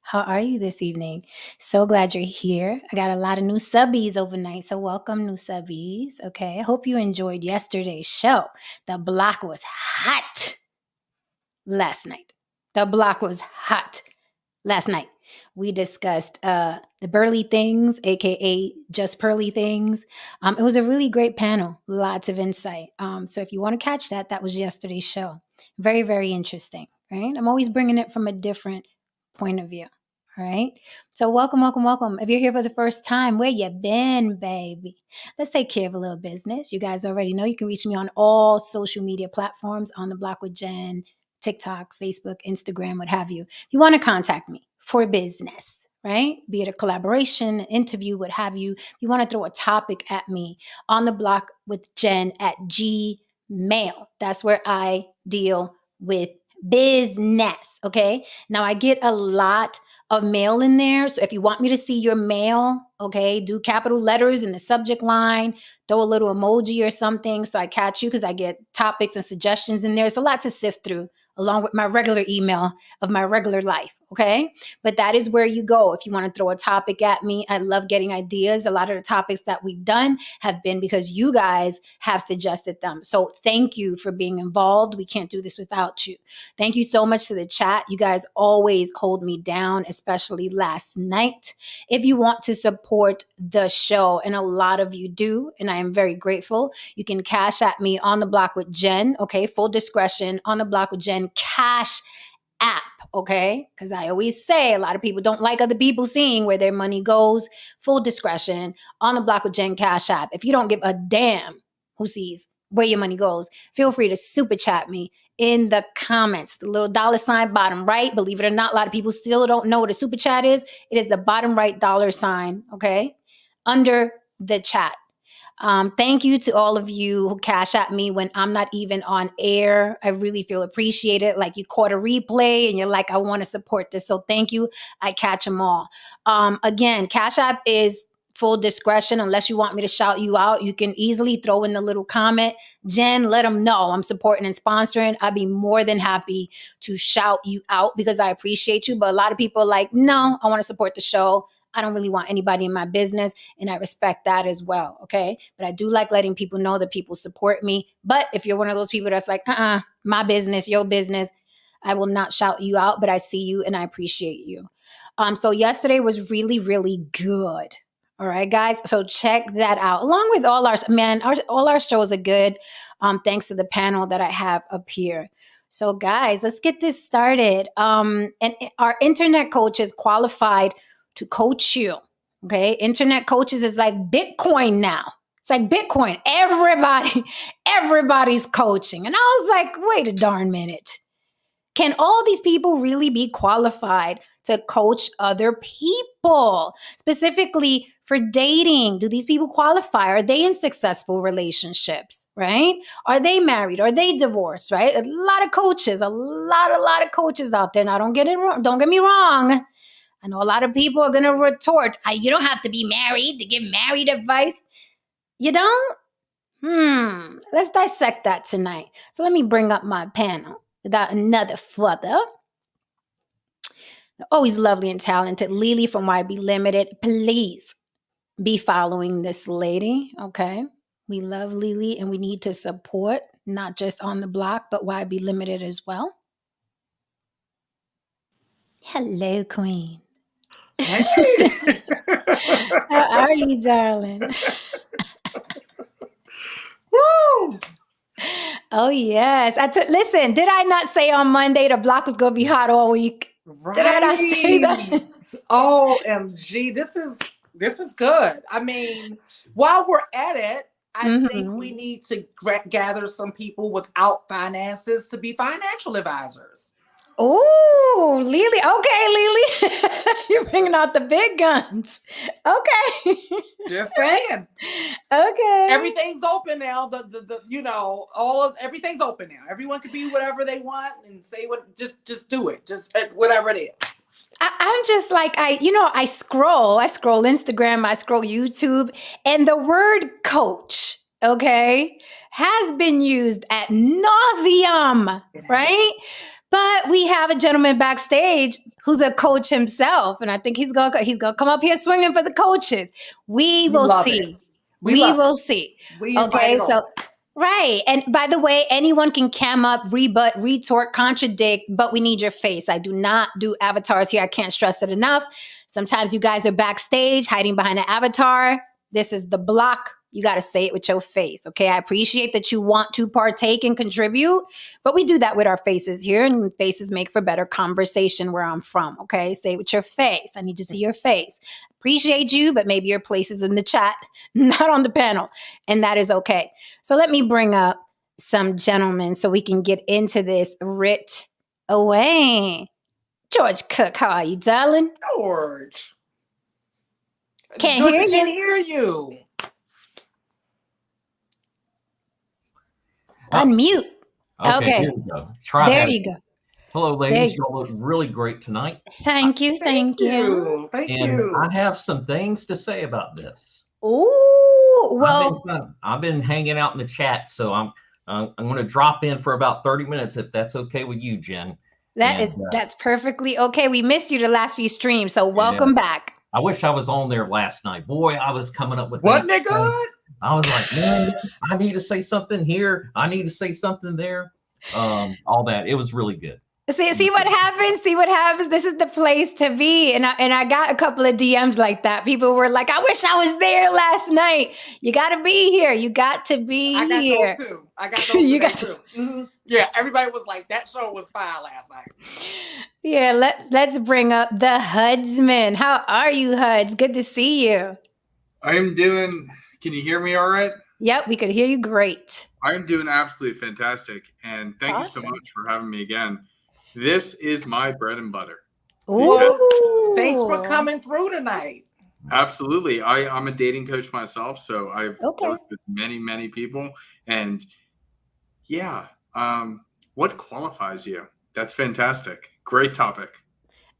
How are you this evening? So glad you're here. I got a lot of new subbies overnight, so welcome, new subbies. Okay, I hope you enjoyed yesterday's show. The block was hot last night. The block was hot last night. We discussed the Burly Things, aka Just Pearly Things. It was a really great panel, lots of insight. So if you want to catch that, that was yesterday's show. Very, very interesting, right? I'm always bringing it from a different point of view. All right. So welcome, welcome, welcome. If you're here for the first time, where you been, baby? Let's take care of a little business. You guys already know you can reach me on all social media platforms on the block with Jen, TikTok, Facebook, Instagram, what have you. If you want to contact me for business, right? Be it a collaboration, an interview, what have you. If you want to throw a topic at me on the block with Jen at Gmail. That's where I deal with business. Okay. Now I get a lot of mail in there. So if you want me to see your mail, okay, do capital letters in the subject line, throw a little emoji or something so I catch you because I get topics and suggestions in there. It's a lot to sift through along with my regular email of my regular life. Okay. But that is where you go if you want to throw a topic at me. I love getting ideas. A lot of the topics that we've done have been because you guys have suggested them. So thank you for being involved. We can't do this without you. Thank you so much to the chat. You guys always hold me down, especially last night. If you want to support the show, and a lot of you do, and I am very grateful, you can cash at me on the block with Jen. Okay, full discretion on the block with Jen cash app. Okay, because I always say a lot of people don't like other people seeing where their money goes. Full discretion on the block with Jen cash app. If you don't give a damn who sees where your money goes, feel free to super chat me in the comments, the little dollar sign bottom right. Believe it or not, a lot of people still don't know what a super chat is. It is the bottom right dollar sign, okay, under the chat. Thank you to all of you who cash at me when I'm not even on air. I really feel appreciated. Like you caught a replay and you're like, I want to support this. So thank you. I catch them all. Again, Cash App is full discretion. Unless you want me to shout you out, you can easily throw in the little comment. Jen, let them know I'm supporting and sponsoring. I'd be more than happy to shout you out because I appreciate you. But a lot of people are like, no, I want to support the show. I don't really want anybody in my business, and I respect that as well, okay? But I do like letting people know that people support me. But if you're one of those people that's like, my business, your business, I will not shout you out, but I see you and I appreciate you. So yesterday was really, really good. All right, guys. So check that out. Along with all our shows are good. Thanks to the panel that I have up here. So, guys, let's get this started. And our internet coach is qualified to coach you. Okay. Internet coaches is like Bitcoin now. It's like Bitcoin. Everybody's coaching. And I was like, wait a darn minute. Can all these people really be qualified to coach other people? Specifically for dating, do these people qualify? Are they in successful relationships, right? Are they married? Are they divorced, right? A lot of coaches, a lot of coaches out there. Now, don't get me wrong. I know a lot of people are going to retort, you don't have to be married to give married advice. You don't? Let's dissect that tonight. So let me bring up my panel without another further. Always lovely and talented Lily from YB Limited. Please be following this lady, okay? We love Lily and we need to support, not just on the block, but YB Limited as well. Hello, Queen. Hey. How are you, darling? Woo! Oh, yes. Listen, did I not say on Monday the block was going to be hot all week? Right. Did I not say that? OMG, this is good. I mean, while we're at it, I think we need to gather some people without finances to be financial advisors. Oh, Lily. Okay, Lily. You're bringing out the big guns. Okay. Just saying. Okay. Everything's open now. Everything's open now. Everyone can be whatever they want and say just do it. Just whatever it is. I'm just like, I scroll Instagram, I scroll YouTube, and the word coach, okay, has been used ad nauseum, right? But we have a gentleman backstage who's a coach himself, and I think he's gonna come up here swinging for the coaches. We will see. We will see. We Okay, so right. And by the way, anyone can cam up, rebut, retort, contradict, but we need your face. I do not do avatars here. I can't stress it enough. Sometimes you guys are backstage hiding behind an avatar. This is the block. You got to say it with your face. Okay. I appreciate that you want to partake and contribute, but we do that with our faces here, and faces make for better conversation where I'm from. Okay. Say it with your face. I need to see your face. Appreciate you, but maybe your place is in the chat, not on the panel. And that is okay. So let me bring up some gentlemen so we can get into this right away. George Cook, how are you, darling? George. Can't hear you. Unmute. Okay. Here we go. Try there that. You go. Hello, ladies. You all look really great tonight. Thank you. Thank you. I have some things to say about this. Oh, well, I've been hanging out in the chat, so I'm going to drop in for about 30 minutes if that's okay with you, Jen. That's perfectly okay. We missed you the last few streams, so welcome back. I wish I was on there last night. Boy, I was coming up with wasn't it good? I was like, man, I need to say something here. I need to say something there. All that. It was really good. See what happens? See what happens? This is the place to be. And I got a couple of DMs like that. People were like, I wish I was there last night. You got to be here. You got to be here. I got those too. Mm-hmm. Yeah, everybody was like, that show was fire last night. Yeah, let's bring up the Hudsman. How are you, Huds? Good to see you. I'm doing, can you hear me all right? Yep, we could hear you great. I'm doing absolutely fantastic. And thank you so much for having me again. This is my bread and butter. Ooh. Thanks for coming through tonight. Absolutely. I'm a dating coach myself, so I've worked with many, many people. And yeah, what qualifies you? That's fantastic. Great topic.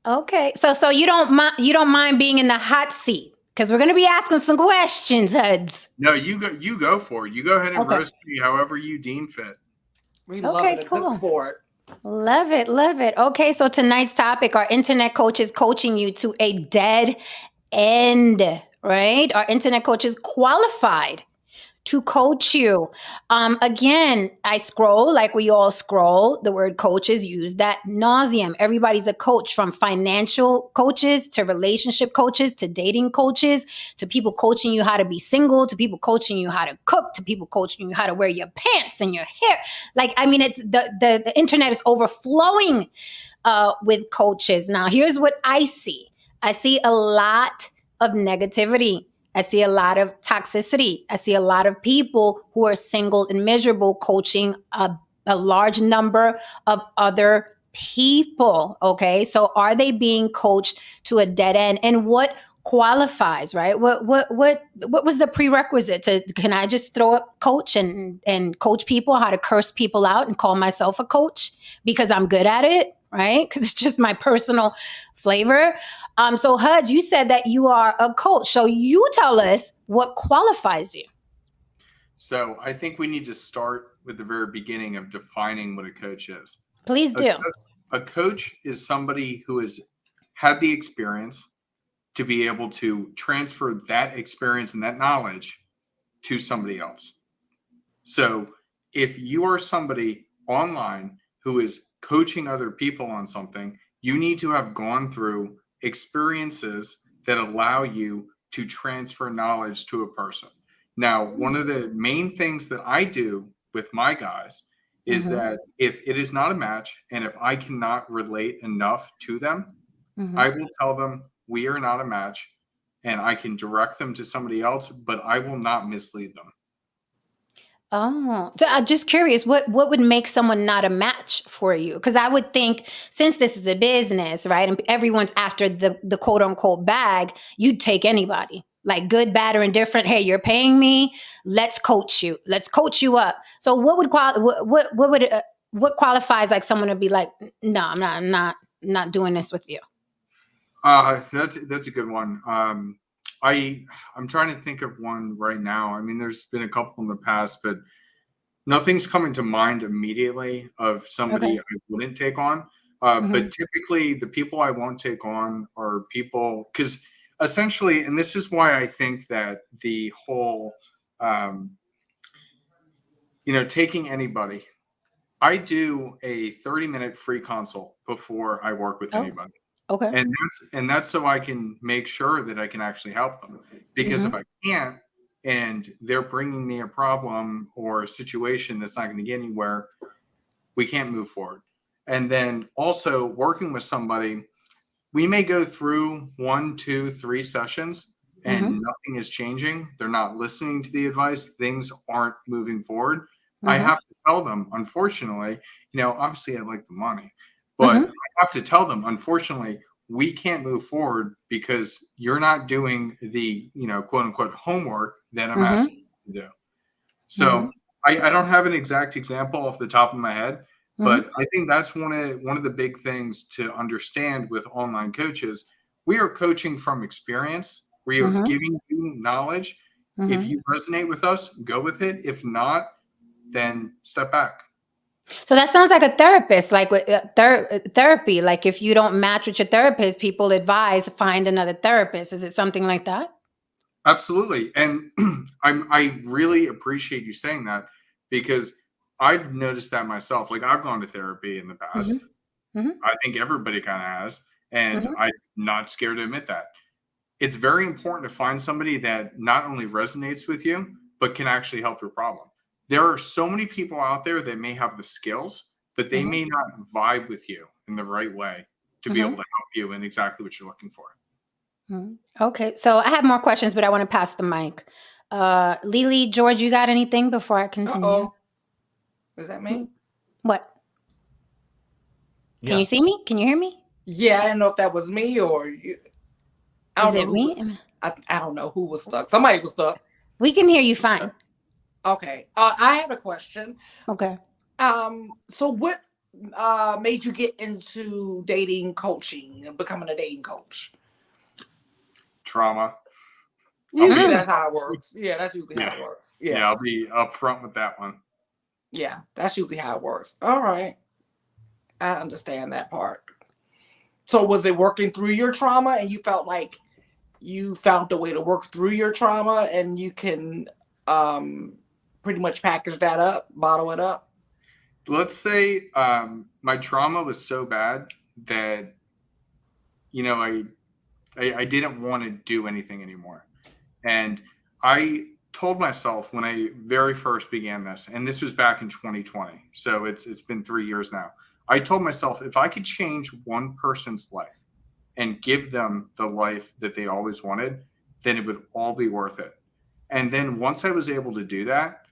Okay. So you don't mind being in the hot seat? Because we're going to be asking some questions, Huds. No, you go for it. You go ahead and roast me however you deem fit. We love it. It's good sport. Love it. Okay, so tonight's topic, our internet coach is coaching you to a dead end, right? Our internet coach is qualified to coach you. Again, I scroll like we all scroll. The word coach is used ad nauseum. Everybody's a coach, from financial coaches to relationship coaches to dating coaches to people coaching you how to be single, to people coaching you how to cook, to people coaching you how to wear your pants and your hair. Like, I mean, it's the internet is overflowing with coaches. Now, here's what I see. I see a lot of negativity. I see a lot of toxicity. I see a lot of people who are single and miserable coaching a large number of other people. Okay. So are they being coached to a dead end? And what qualifies, right? What was the prerequisite can I just throw up coach and coach people how to curse people out and call myself a coach because I'm good at it? Right? Because it's just my personal flavor. So Huds, you said that you are a coach. So you tell us what qualifies you. So I think we need to start with the very beginning of defining what a coach is. Please do. A coach is somebody who has had the experience to be able to transfer that experience and that knowledge to somebody else. So if you are somebody online who is coaching other people on something, you need to have gone through experiences that allow you to transfer knowledge to a person. Now, one of the main things that I do with my guys is that if it is not a match and if I cannot relate enough to them, I will tell them we are not a match and I can direct them to somebody else, but I will not mislead them. Oh, so I'm just curious, what would make someone not a match for you? Because I would think, since this is a business, right, and everyone's after the quote unquote bag, you'd take anybody, like good, bad, or indifferent. Hey, you're paying me. Let's coach you. Let's coach you up. So what qualifies like someone to be like, no, I'm not doing this with you? That's a good one. I'm trying to think of one right now. I mean, there's been a couple in the past, but Nothing's coming to mind immediately of somebody Okay. I wouldn't take on. But typically, the people I won't take on are people, because essentially, and this is why I think that the whole, taking anybody, I do a 30-minute free consult before I work with Oh, anybody. okay. And that's so I can make sure that I can actually help them. Because if I can't, and they're bringing me a problem or a situation that's not going to get anywhere, we can't move forward. And then also working with somebody, we may go through 1, 2, 3 sessions and nothing is changing. They're not listening to the advice. Things aren't moving forward. I have to tell them, unfortunately, obviously I like the money, but I have to tell them, unfortunately, we can't move forward because you're not doing the, quote unquote homework that I'm asking you to do. So I don't have an exact example off the top of my head, but I think that's one of the big things to understand with online coaches. We are coaching from experience. We are giving you knowledge. If you resonate with us, go with it. If not, then step back. So that sounds like a therapist, like with therapy. Like if you don't match with your therapist, people advise find another therapist. Is it something like that? Absolutely. And I really appreciate you saying that, because I've noticed that myself. Like, I've gone to therapy in the past. I think everybody kind of has. And I'm not scared to admit that. It's very important to find somebody that not only resonates with you, but can actually help your problem. There are so many people out there that may have the skills, but they may not vibe with you in the right way to be able to help you in exactly what you're looking for. Okay, so I have more questions, but I want to pass the mic. Lily, George, you got anything before I continue? Uh-oh. Is that me? What? Can Yeah. you see me? Can you hear me? Yeah, I didn't know if that was me or you. I Is don't it know me? who was, I don't know who was stuck. Somebody was stuck. We can hear you fine. Okay. I have a question. Okay. So what made you get into dating coaching and becoming a dating coach? Trauma. Usually that's how it works. Yeah, that's usually how Yeah. it works. Yeah, Yeah. I'll be upfront with that one. Yeah, that's usually how it works. All right. I understand that part. So was it working through your trauma and you felt like you found a way to work through your trauma and you can pretty much package that up, bottle it up? Let's say my trauma was so bad that, I didn't want to do anything anymore. And I told myself when I very first began this, and this was back in 2020, so it's been 3 years now. I told myself, if I could change one person's life and give them the life that they always wanted, then it would all be worth it. And then once I was able to do that,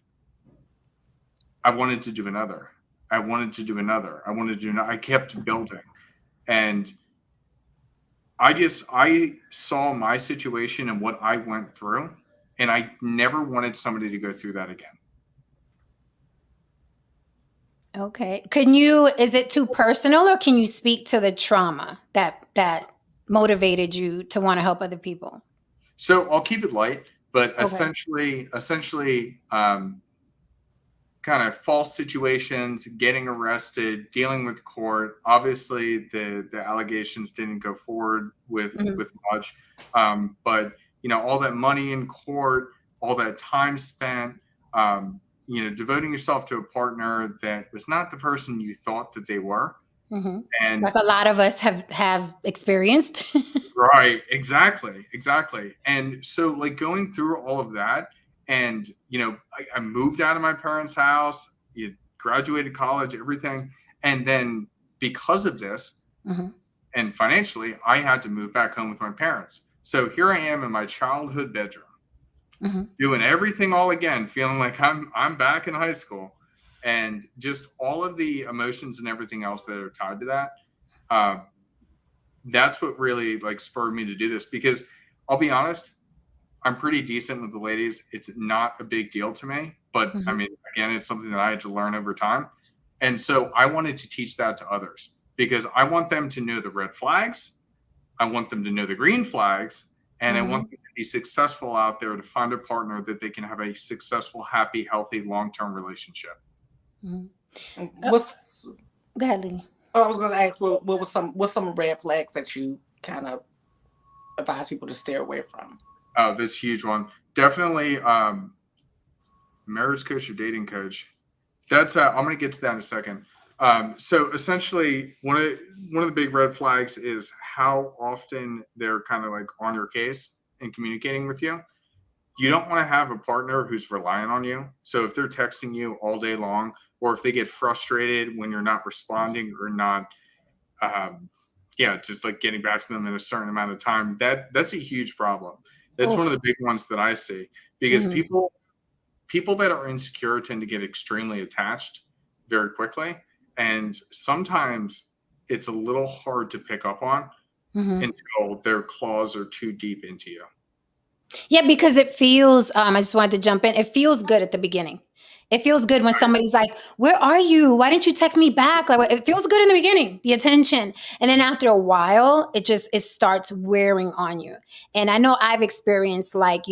I wanted to do another. I wanted to do another. I wanted to do another. I kept building. And I saw my situation and what I went through, and I never wanted somebody to go through that again. Okay. Is it too personal, or can you speak to the trauma that motivated you to want to help other people? So I'll keep it light, but Okay. essentially, kind of false situations, getting arrested, dealing with court. Obviously, the allegations didn't go forward with much, but all that money in court, all that time spent, devoting yourself to a partner that was not the person you thought that they were, and Like a lot of us have experienced. right, exactly. And so, like, going through all of that, and I moved out of my parents' house, graduated college, everything, and then because of this, and financially, I had to move back home with my parents. So here I am in my childhood bedroom, doing everything all again, feeling like I'm back in high school, and just all of the emotions and everything else that are tied to that. That's what really spurred me to do this, because I'll be honest, I'm pretty decent with the ladies. It's not a big deal to me, but I mean, again, it's something that I had to learn over time. And so I wanted to teach that to others, because I want them to know the red flags. I want them to know the green flags, and I want them to be successful out there to find a partner that they can have a successful, happy, healthy, long-term relationship. Mm-hmm. What's Go ahead, Lee. I was going to ask, what's some red flags that you kind of advise people to stay away from? Oh, this huge one. Definitely marriage coach or dating coach. That's I'm going to get to that in a second. So essentially, one of the big red flags is how often they're kind of like on your case and communicating with you. You don't want to have a partner who's relying on you. So if they're texting you all day long, or if they get frustrated when you're not responding or not, just like getting back to them in a certain amount of time, that's a huge problem. That's one of the big ones that I see, because people that are insecure tend to get extremely attached very quickly. And sometimes it's a little hard to pick up on until their claws are too deep into you. Yeah, because it feels, I just wanted to jump in. It feels good at the beginning. It feels good when somebody's like, where are you? Why didn't you text me back? Like, it feels good in the beginning, the attention. And then after a while, it starts wearing on you. And I know I've experienced, like,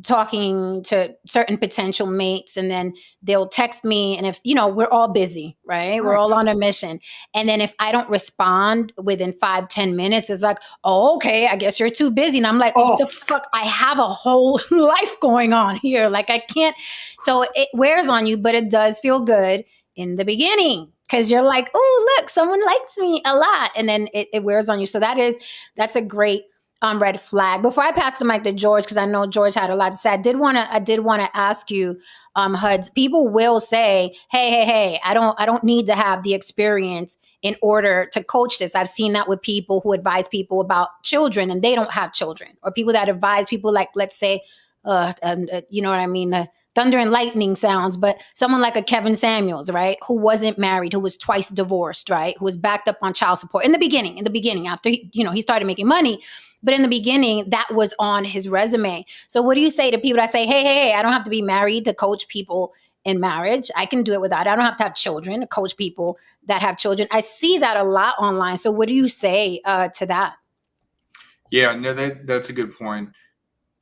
talking to certain potential mates, and then they'll text me, and if we're all busy, right? We're all on a mission, and then if I don't respond within 5-10 minutes, it's like, oh, okay, I guess you're too busy. And I'm like, what the fuck? I have a whole life going on here. Like, I can't. So it wears on you, but it does feel good in the beginning, because you're like, oh, look, someone likes me a lot, and then it wears on you. So that's a great red flag. Before I pass the mic to George, because I know George had a lot to say, I did want to ask you, Huds. People will say, hey, I don't need to have the experience in order to coach this. I've seen that with people who advise people about children and they don't have children, or people that advise people, like, let's say, you know what I mean, the thunder and lightning sounds, but someone like a Kevin Samuels, right, who wasn't married, who was twice divorced, right, who was backed up on child support in the beginning, after he started making money. But in the beginning, that was on his resume. So what do you say to people that say, hey, I don't have to be married to coach people in marriage. I can do it without. I don't have to have children to coach people that have children. I see that a lot online. So what do you say to that? Yeah, no, that's a good point.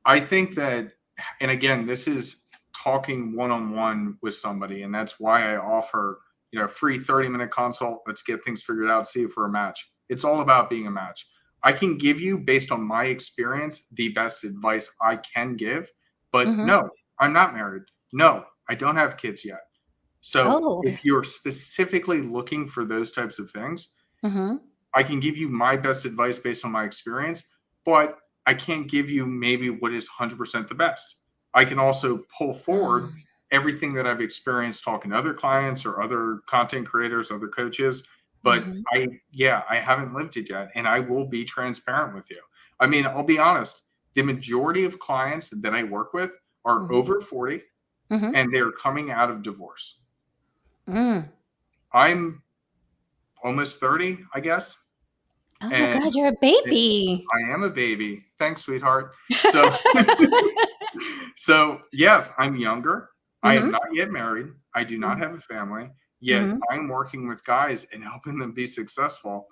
I think that, and again, this is talking one-on-one with somebody. And that's why I offer, free 30-minute consult. Let's get things figured out, see if we're a match. It's all about being a match. I can give you, based on my experience, the best advice I can give. But no, I'm not married. No, I don't have kids yet. So if you're specifically looking for those types of things, I can give you my best advice based on my experience, but I can't give you maybe what is 100% the best. I can also pull forward everything that I've experienced talking to other clients or other content creators, other coaches. But I haven't lived it yet, and I will be transparent with you. I mean, I'll be honest. The majority of clients that I work with are over 40, and they're coming out of divorce. I'm almost 30, I guess. Oh my God, you're a baby. I am a baby. Thanks, sweetheart. So, so yes, I'm younger. I am not yet married. I do not have a family. Yet I'm working with guys and helping them be successful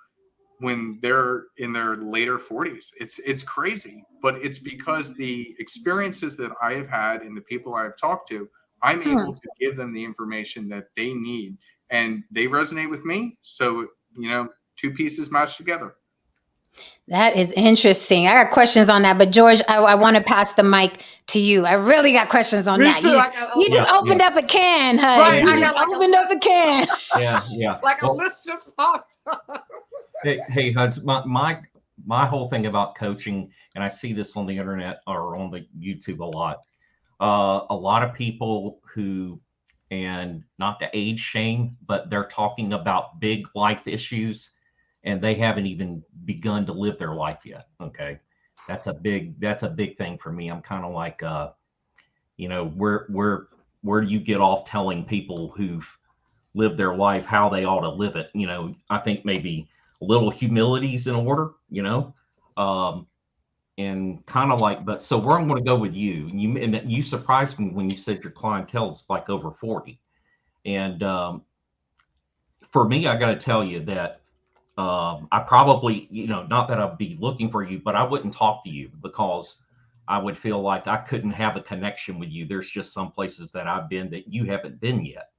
when they're in their later 40s. It's crazy, but it's because the experiences that I have had and the people I have talked to, I'm able to give them the information that they need, and they resonate with me. So, two pieces match together. That is interesting. I got questions on that, but George, I want to pass the mic to you. I really got questions on that. You just opened up a can, honey. Right, you just opened up a can. Yeah. Like a list just popped up. Hey, Huds, my whole thing about coaching, and I see this on the internet or on the YouTube a lot of people who, and not to age shame, but they're talking about big life issues, and they haven't even begun to live their life yet. Okay. That's a big thing for me. I'm kind of like, where do you get off telling people who've lived their life how they ought to live it? I think maybe a little humility's in order, and kind of like, but so where I'm going to go with you, and you surprised me when you said your clientele's like over 40. And for me, I got to tell you that I probably, not that I'd be looking for you, but I wouldn't talk to you because I would feel like I couldn't have a connection with you. There's just some places that I've been that you haven't been yet.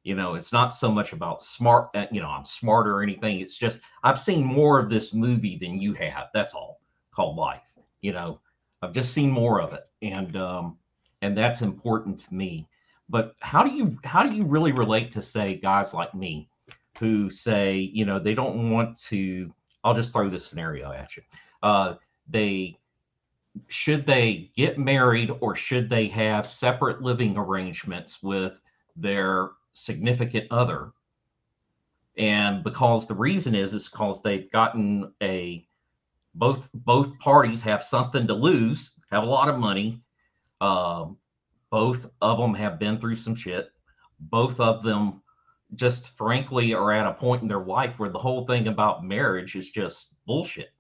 It's not so much about smart, I'm smart or anything. It's just, I've seen more of this movie than you have. That's all, called life. I've just seen more of it. And that's important to me. But how do you really relate to, say, guys like me who say, they don't want to, I'll just throw this scenario at you. Should they get married, or should they have separate living arrangements with their significant other? And because the reason is because they've gotten both parties have something to lose, have a lot of money. Both of them have been through some shit. Both of them just frankly are at a point in their life where the whole thing about marriage is just bullshit.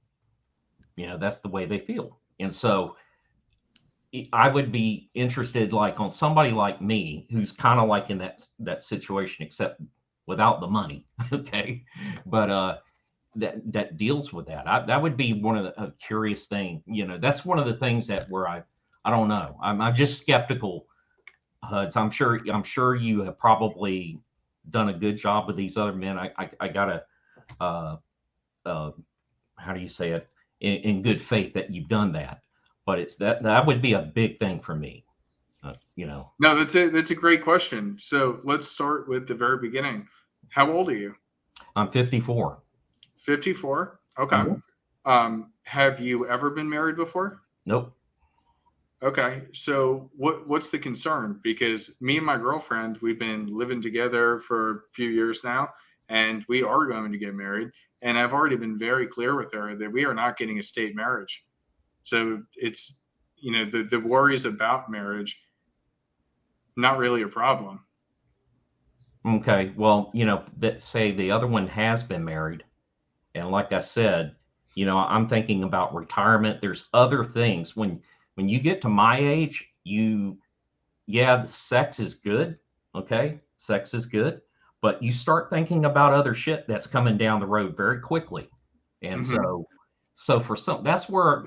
That's the way they feel. And so I would be interested, like, on somebody like me who's kind of like in that situation, except without the money. Okay. But that deals with that. That would be one of the curious thing. That's one of the things that where I don't know. I'm just skeptical. Huds. I'm sure you have probably done a good job with these other men. I gotta, how do you say it? In good faith that you've done that, but it's that would be a big thing for me. No, that's a great question. So let's start with the very beginning. How old are you? I'm 54. 54. Okay. Mm-hmm. Have you ever been married before? Nope. Okay. So what's the concern? Because me and my girlfriend, we've been living together for a few years now, and we are going to get married. And I've already been very clear with her that we are not getting a state marriage. So it's, the worries about marriage, not really a problem. Okay. Well, that say the other one has been married. And like I said, I'm thinking about retirement. There's other things. When you get to my age, the sex is good. Okay. Sex is good. But you start thinking about other shit that's coming down the road very quickly. And so for some, that's where,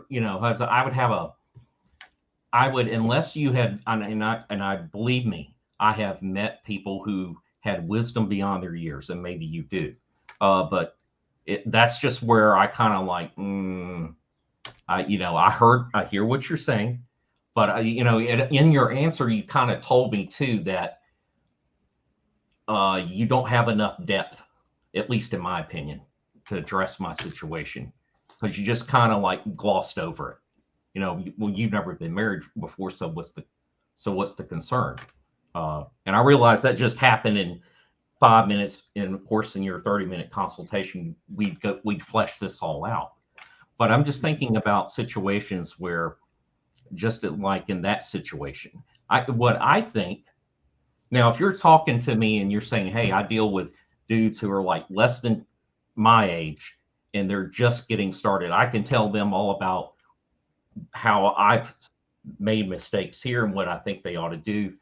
unless you had, and I believe me, I have met people who had wisdom beyond their years, and maybe you do. But that's just where I kind of like, I hear what you're saying, but in your answer, you kind of told me too that you don't have enough depth, at least in my opinion, to address my situation, because you just kind of like glossed over it. You've never been married before, so what's the concern? And I realized that just happened in 5 minutes, and of course, in your 30-minute consultation, we'd flesh this all out. But I'm just thinking about situations where, just like in that situation, what I think. Now, if you're talking to me and you're saying, hey, I deal with dudes who are like less than my age and they're just getting started, I can tell them all about how I've made mistakes here and what I think they ought to do.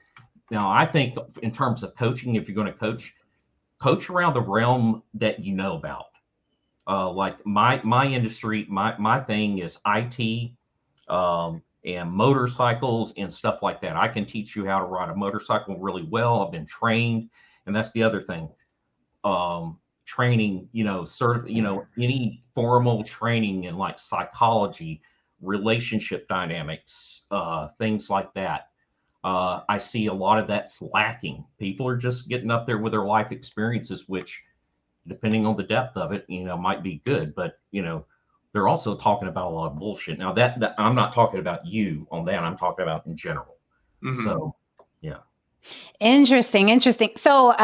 Now, I think in terms of coaching, if you're going to coach around the realm that you know about. Like my industry, my thing is IT, and motorcycles and stuff like that. I can teach you how to ride a motorcycle really well. I've been trained, and that's the other thing. Training, any formal training in like psychology, relationship dynamics, things like that. I see a lot of that's lacking. People are just getting up there with their life experiences, which, depending on the depth of it, might be good, but they're also talking about a lot of bullshit. Now that I'm not talking about you on that. I'm talking about in general. Mm-hmm. So, yeah. Interesting. So,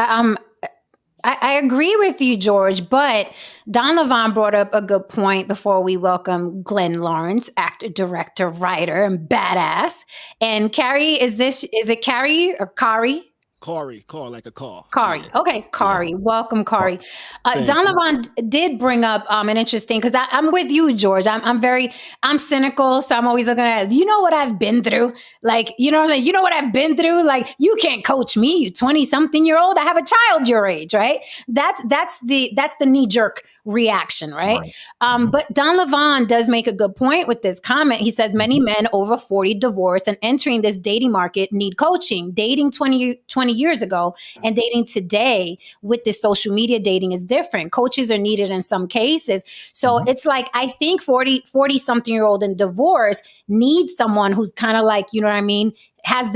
I agree with you, George, but Don Levon brought up a good point before we welcome Glenn Lawrence, actor, director, writer, and badass. And Carrie, is it Carrie or Kari? Kari, like a car. Kari. Yeah. Okay, Kari. Yeah. Welcome, Kari. Don Levon did bring up an interesting, because I'm with you, George. I'm cynical, so I'm always looking at, what I've been through? Like, what I'm saying? You know what I've been through? Like, you can't coach me, you 20-something-year-old. I have a child your age, right? That's the knee jerk reaction, right? Right. But Don Levon does make a good point with this comment. He says many men over 40 divorced and entering this dating market need coaching. Dating 20 years ago and dating today with this social media dating is different. Coaches are needed in some cases. So it's like, I think 40 something year old in divorce needs someone who's kind of like, you know what I mean, has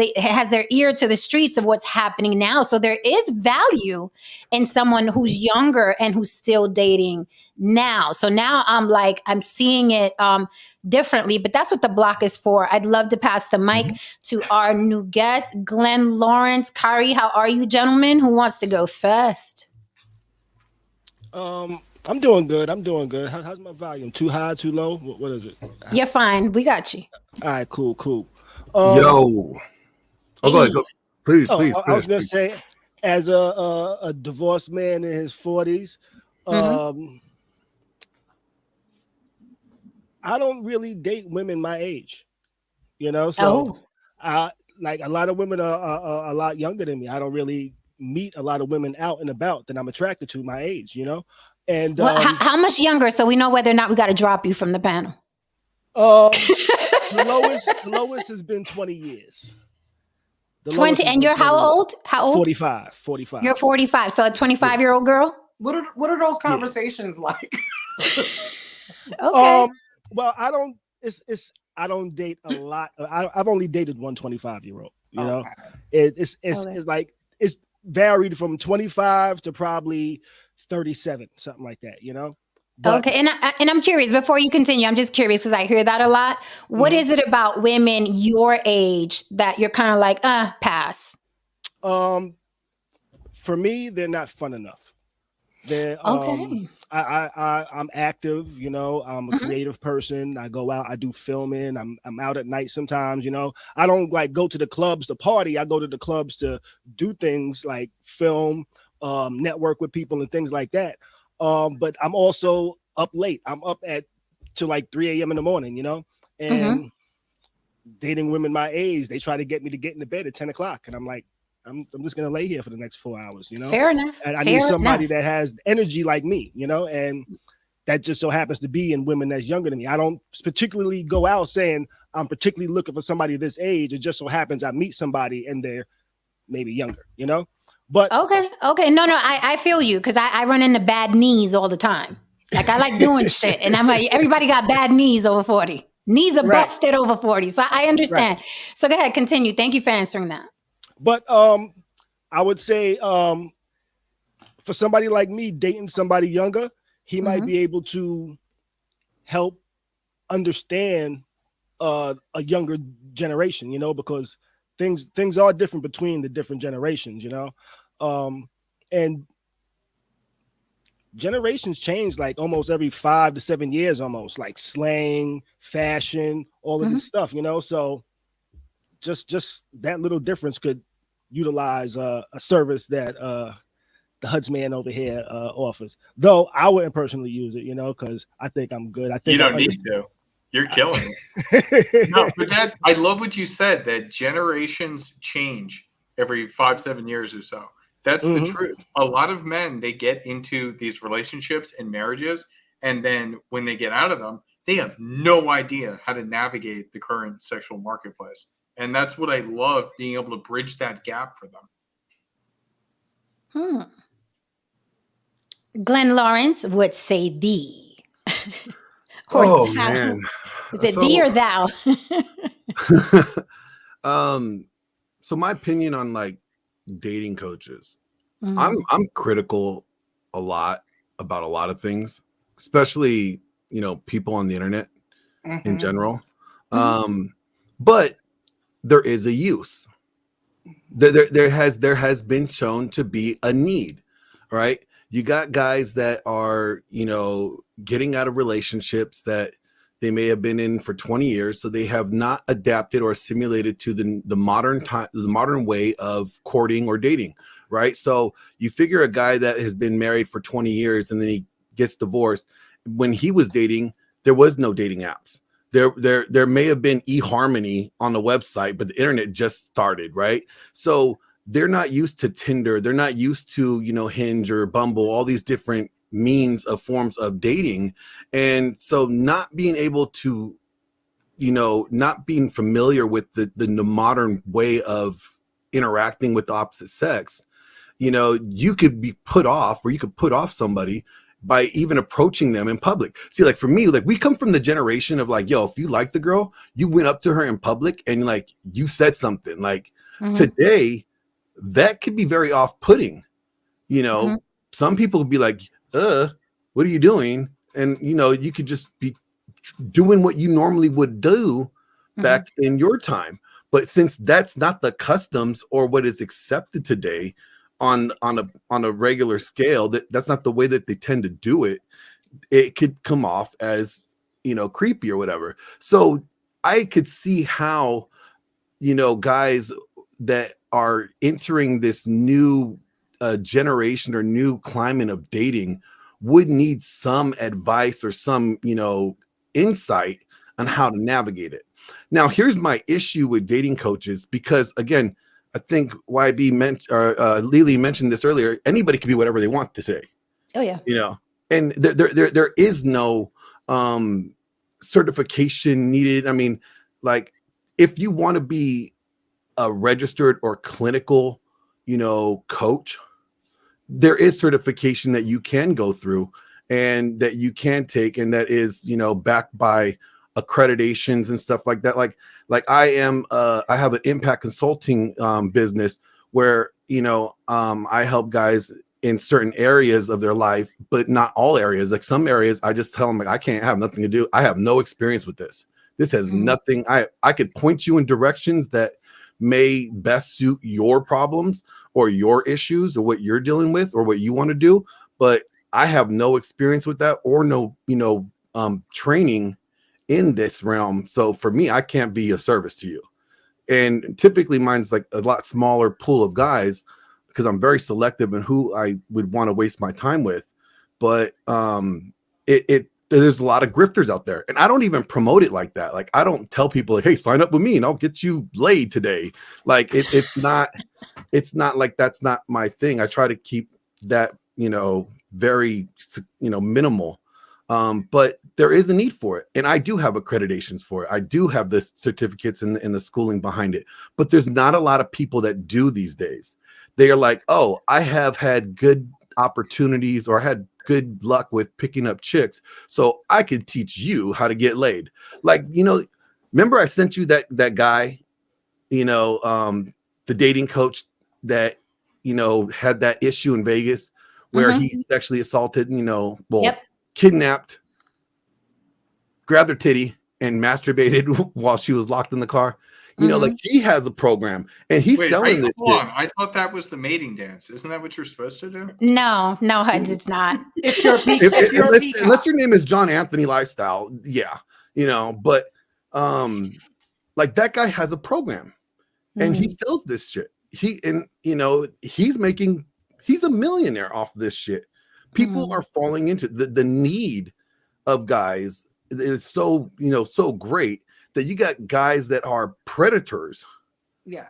their ear to the streets of what's happening now. So there is value in someone who's younger and who's still dating now. So now I'm seeing it differently, but that's what the block is for. I'd love to pass the mic to our new guest, Glenn Lawrence. Kari, how are you, gentlemen? Who wants to go first? I'm doing good. How's my volume? Too high, too low? What is it? You're fine. We got you. All right, cool. Yo. Oh, go ahead. Go. Please. I was going to say, as a divorced man in his 40s, I don't really date women my age, So like a lot of women are a lot younger than me. I don't really meet a lot of women out and about that I'm attracted to my age, And how much younger? So we know whether or not we got to drop you from the panel. The lowest has been 20 years. 20, and you're how old? 45. You're 45. So a 25-year-old girl? What are those conversations like? Okay. Well, I don't date a lot. I've only dated one 25-year-old, know. It's like it's varied from 25 to probably 37, something like that, But, okay, and I'm curious, before you continue, I'm just curious because I hear that a lot. What is it about women your age that you're kind of like, pass? For me, they're not fun enough. They're okay. I'm active, I'm a creative person. I go out, I do filming. I'm out at night sometimes, I don't like go to the clubs to party. I go to the clubs to do things like film, network with people and things like that. But I'm also up late. I'm up to like 3 a.m. in the morning, and dating women my age, they try to get me to get into bed at 10 o'clock. And I'm like, I'm just going to lay here for the next 4 hours, Fair enough. And I need somebody that has energy like me, and that just so happens to be in women that's younger than me. I don't particularly go out saying I'm particularly looking for somebody this age. It just so happens I meet somebody and they're maybe younger, But okay. No, I feel you because I run into bad knees all the time. Like I like doing shit, and I'm like, everybody got bad knees over 40. Knees are busted over 40, so I understand. Right. So go ahead, continue. Thank you for answering that. But I would say for somebody like me dating somebody younger, he might be able to help understand a younger generation, because things are different between the different generations, and generations change like almost every 5 to 7 years, almost like slang, fashion, all of this stuff, so just that little difference could utilize a service that the Hudsman over here offers, though I wouldn't personally use it, because I think I'm good. I think you don't need to. You're killing it. No, but I love what you said, that generations change every 5-7 years or so. That's the truth. A lot of men, they get into these relationships and marriages, and then when they get out of them, they have no idea how to navigate the current sexual marketplace. And that's what I love, being able to bridge that gap for them. Glenn Lawrence would say thee. Man. Is it thee or thou? So my opinion on like dating coaches, I'm critical a lot about a lot of things, especially, people on the internet in general. But there is a use. There has been shown to be a need, right? You got guys that are, getting out of relationships that they may have been in for 20 years, so they have not adapted or assimilated to the modern time, the modern way of courting or dating, right? So you figure a guy that has been married for 20 years and then he gets divorced. When he was dating, there was no dating apps. There may have been eHarmony on the website, but the internet just started, right? So they're not used to Tinder. They're not used to, Hinge or Bumble, all these different means of forms of dating. And so not being able to, not being familiar with the modern way of interacting with the opposite sex, you could be put off, or you could put off somebody by even approaching them in public. See, like for me, like we come from the generation of like, yo, if you like the girl, you went up to her in public and like you said something. Like today, that could be very off-putting. Some people would be like, what are you doing? And you could just be doing what you normally would do back in your time. But since that's not the customs or what is accepted today on a regular scale, that's not the way that they tend to do it, it could come off as creepy or whatever. So I could see how guys that are entering this new generation or new climate of dating would need some advice or some insight on how to navigate it. Now, here's my issue with dating coaches, because again, I think YB Lily mentioned this earlier. Anybody can be whatever they want to say. Oh yeah. And there is no certification needed. I mean, like if you want to be a registered or clinical, coach, there is certification that you can go through and that you can take, and that is, backed by accreditations and stuff like that. Like I have an impact consulting business where, I help guys in certain areas of their life, but not all areas. Like some areas I just tell them like, I can't have nothing to do. I have no experience with this. This has nothing. I could point you in directions that may best suit your problems or your issues or what you're dealing with or what you want to do. But I have no experience with that or no, training in this realm. So for me, I can't be of service to you. And typically mine's like a lot smaller pool of guys because I'm very selective in who I would want to waste my time with. But there's a lot of grifters out there, and I don't even promote it like that. Like I don't tell people like, hey, sign up with me and I'll get you laid today. Like it's not like that's not my thing. I try to keep that, very, minimal. But there is a need for it. And I do have accreditations for it. I do have the certificates and the schooling behind it, but there's not a lot of people that do these days. They are like, oh, I have had good opportunities or had good luck with picking up chicks, so I could teach you how to get laid. Like, remember I sent you that guy, the dating coach that, had that issue in Vegas where he sexually assaulted, kidnapped, grabbed her titty and masturbated while she was locked in the car. Like he has a program and he's selling this. I thought that was the mating dance. Isn't that what you're supposed to do? No, Hudge, it's not. Unless your name is John Anthony Lifestyle, yeah, but like that guy has a program and he sells this shit. He's a millionaire off this shit. People are falling into the need of guys is so so great that you got guys that are predators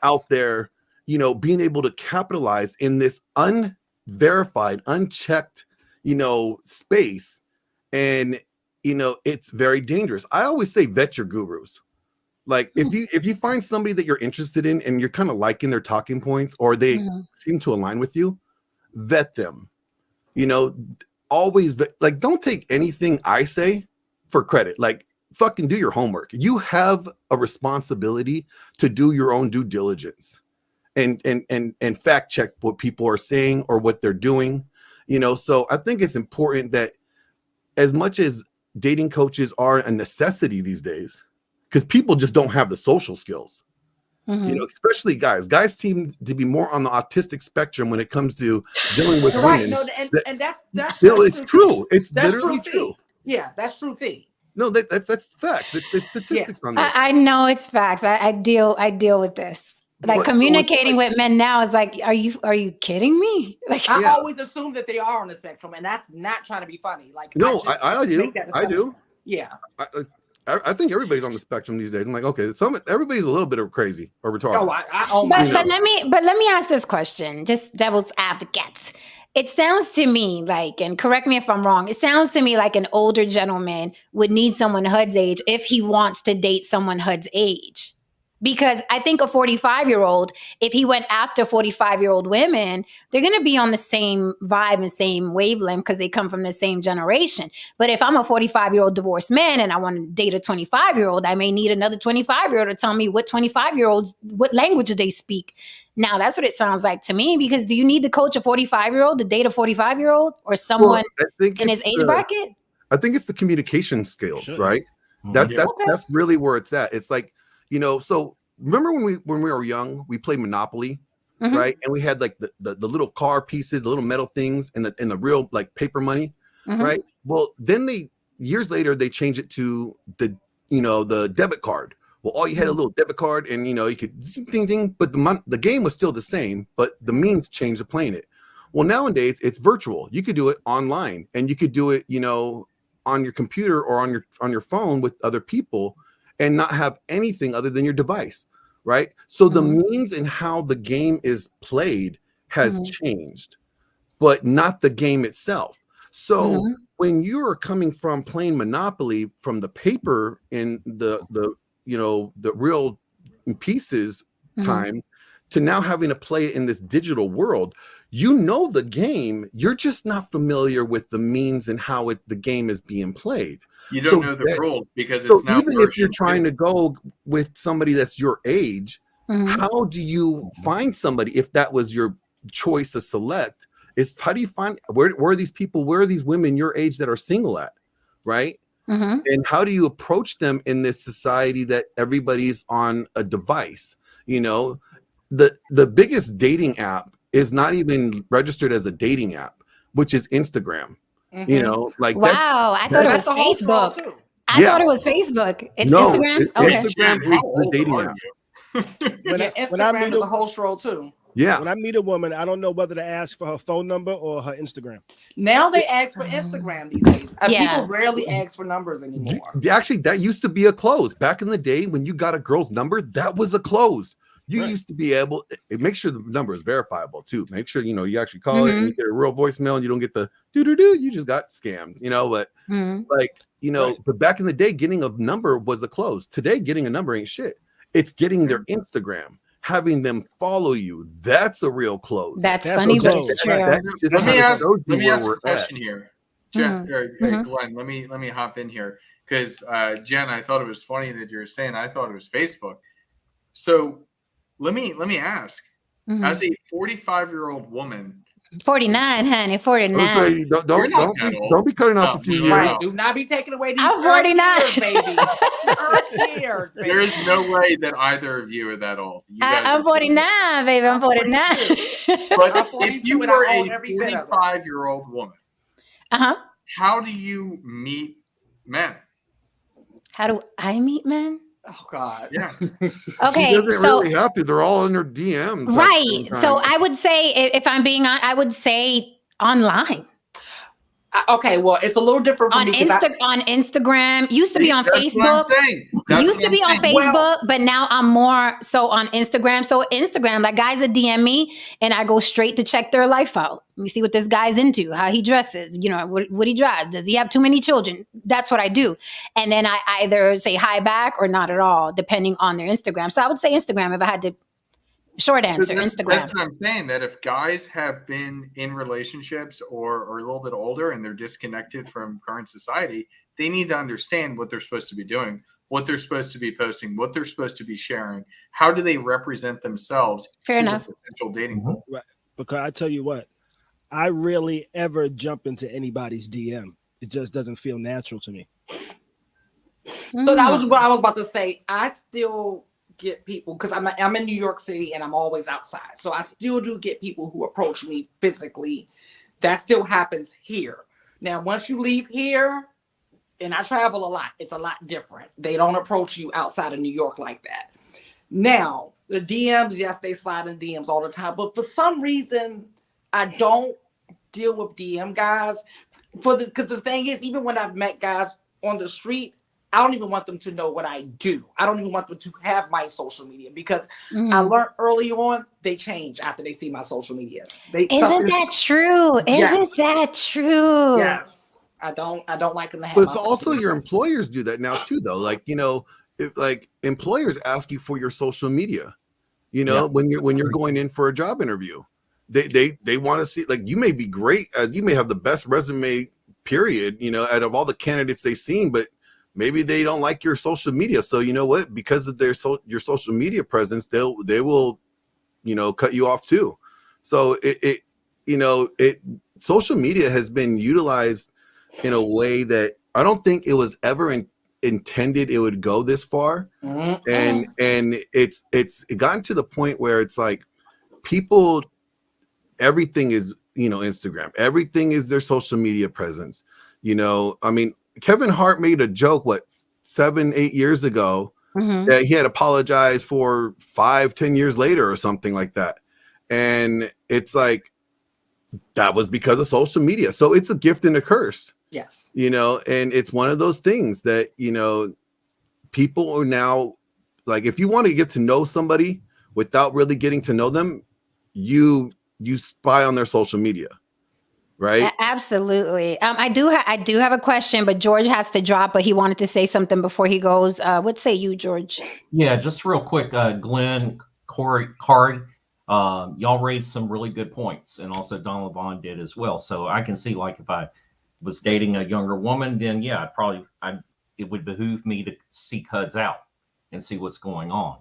out there, being able to capitalize in this unverified, unchecked, space. And, it's very dangerous. I always say vet your gurus. Like if you find somebody that you're interested in and you're kind of liking their talking points or they seem to align with you, vet them. Always like don't take anything I say for credit. Like fucking do your homework. You have a responsibility to do your own due diligence and fact check what people are saying or what they're doing. So I think it's important that as much as dating coaches are a necessity these days, because people just don't have the social skills. Especially guys seem to be more on the autistic spectrum when it comes to dealing with women. No, and that's it's true. It's literally true. Yeah, that's true too. No, that's facts. It's statistics on this. I know it's facts. I deal with this. Like communicating with men now is like, are you kidding me? Like I always assume that they are on the spectrum, and that's not trying to be funny. Like no, I do. Yeah. I think everybody's on the spectrum these days. I'm like, okay, everybody's a little bit of crazy or retarded. But let me ask this question, just devil's advocate. It sounds to me like, and correct me if I'm wrong, it sounds to me like an older gentleman would need someone HUD's age if he wants to date someone HUD's age. Because I think a 45-year-old, if he went after 45-year-old women, they're going to be on the same vibe and same wavelength because they come from the same generation. But if I'm a 45-year-old divorced man and I want to date a 25-year-old, I may need another 25-year-old to tell me what 25-year-olds, what language they speak. Now, that's what it sounds like to me, because do you need to coach a 45-year-old to date a 45-year-old or someone in his age bracket? I think it's the communication skills, Sure. right? That's really where it's at. It's like, you know, so remember when we were young, we played Monopoly, right? And we had like the little car pieces, the little metal things, and the real like paper money, right? Well, then years later they changed it to the debit card. Well, all you had a little debit card, and you could ding, but the game was still the same, but the means changed of playing it. Well, nowadays it's virtual. You could do it online, and you could do it, on your computer or on your phone with other people, and not have anything other than your device, right? So the means and how the game is played has changed, but not the game itself. So when you're coming from playing Monopoly from the paper in the real pieces time to now having to play it in this digital world, the game, you're just not familiar with the means and how the game is being played. You don't know the rules because it's now. Even if you're trying to go with somebody that's your age, how do you find somebody if that was your choice to select? How do you find where are these people? Where are these women your age that are single at, right? And how do you approach them in this society that everybody's on a device? The biggest dating app is not even registered as a dating app, which is Instagram. Wow, I thought it was Facebook. I thought it was Facebook. It's Instagram. Okay. Instagram is the dating app. Instagram is a whole stroll too. Yeah. When I meet a woman, I don't know whether to ask for her phone number or her Instagram. Now they ask for Instagram these days. People rarely ask for numbers anymore. Actually, that used to be a close. Back in the day when you got a girl's number, that was a close. You used to be able make sure the number is verifiable too. Make sure you actually call it and you get a real voicemail and you don't get the doo-doo-doo, you just got scammed, but but back in the day, getting a number was a close. Today, getting a number ain't shit. It's getting their Instagram, having them follow you. That's a real close. That's funny, but it's true. Let me ask a question here. Jen, Glenn, let me hop in here because Jen, I thought it was funny that you were saying I thought it was Facebook. So let me ask, as a 45-year-old woman, 49, honey, 49. Okay, don't be cutting off a few years. Right. Do not be taking away these. I'm 49, years, baby. Years, baby. There is no way that either of you are that old. I'm 49, baby. I'm 49. But if you were a 45-year-old woman, how do you meet men? How do I meet men? Oh God. Yeah. Okay. She doesn't really have to. They're all in her DMs. Right. So I would say, if I'm being on, I would say online. Okay, well, it's a little different on Instagram. Used to be on Facebook. Used to be on Facebook, but now I'm more so on Instagram. So Instagram, like guys that DM me, and I go straight to check their life out. Let me see what this guy's into, how he dresses, what he drives. Does he have too many children? That's what I do. And then I either say hi back or not at all, depending on their Instagram. So I would say Instagram if I had to. Short answer, Instagram. That's what I'm saying, that if guys have been in relationships or a little bit older and they're disconnected from current society, they need to understand what they're supposed to be doing, what they're supposed to be posting, what they're supposed to be sharing. How do they represent themselves? Fair enough. Potential dating pool. Right. Because I tell you what, I rarely ever jump into anybody's DM. It just doesn't feel natural to me. So that was what I was about to say. I still get people because I'm in New York City and I'm always outside. So I still do get people who approach me physically. That still happens here. Now, once you leave here, and I travel a lot, it's a lot different. They don't approach you outside of New York like that. Now, the DMs, yes, they slide in DMs all the time. But for some reason, I don't deal with DM guys for this. Because the thing is, even when I've met guys on the street, I don't even want them to know what I do. I don't even want them to have my social media because I Mhm. learned early on they change after they see my social media. Isn't that true? Yes. Isn't that true? Yes. I don't like them to have But my it's social also media. your employers do that now too, though. Like, you know, if like employers ask you for your social media, you know, Yeah. when you're going in for a job interview, they want to see, like, you may be great, you may have the best resume, period, you know, out of all the candidates they've seen, but maybe they don't like your social media. So you know what? Because of your social media presence, they will, you know, cut you off too. So it you know, social media has been utilized in a way that I don't think it was ever intended it would go this far. Mhm. And it's gotten to the point where it's like people, everything is, you know, Instagram, everything is their social media presence. You know, I mean, Kevin Hart made a joke 7-8 years ago Mhm. that he had apologized for 5-10 years later or something like that. And it's like, that was because of social media. So it's a gift and a curse. Yes. You know, and it's one of those things that, you know, people are now, like, if you want to get to know somebody without really getting to know them, you spy on their social media, right? Absolutely. I do have a question, but George has to drop. But he wanted to say something before he goes. What say you, George? Yeah, just real quick, Glenn, Corey, Kari, y'all raised some really good points, and also Don Levon did as well. So I can see, like, if I was dating a younger woman, then yeah, it would behoove me to seek HUDs out and see what's going on.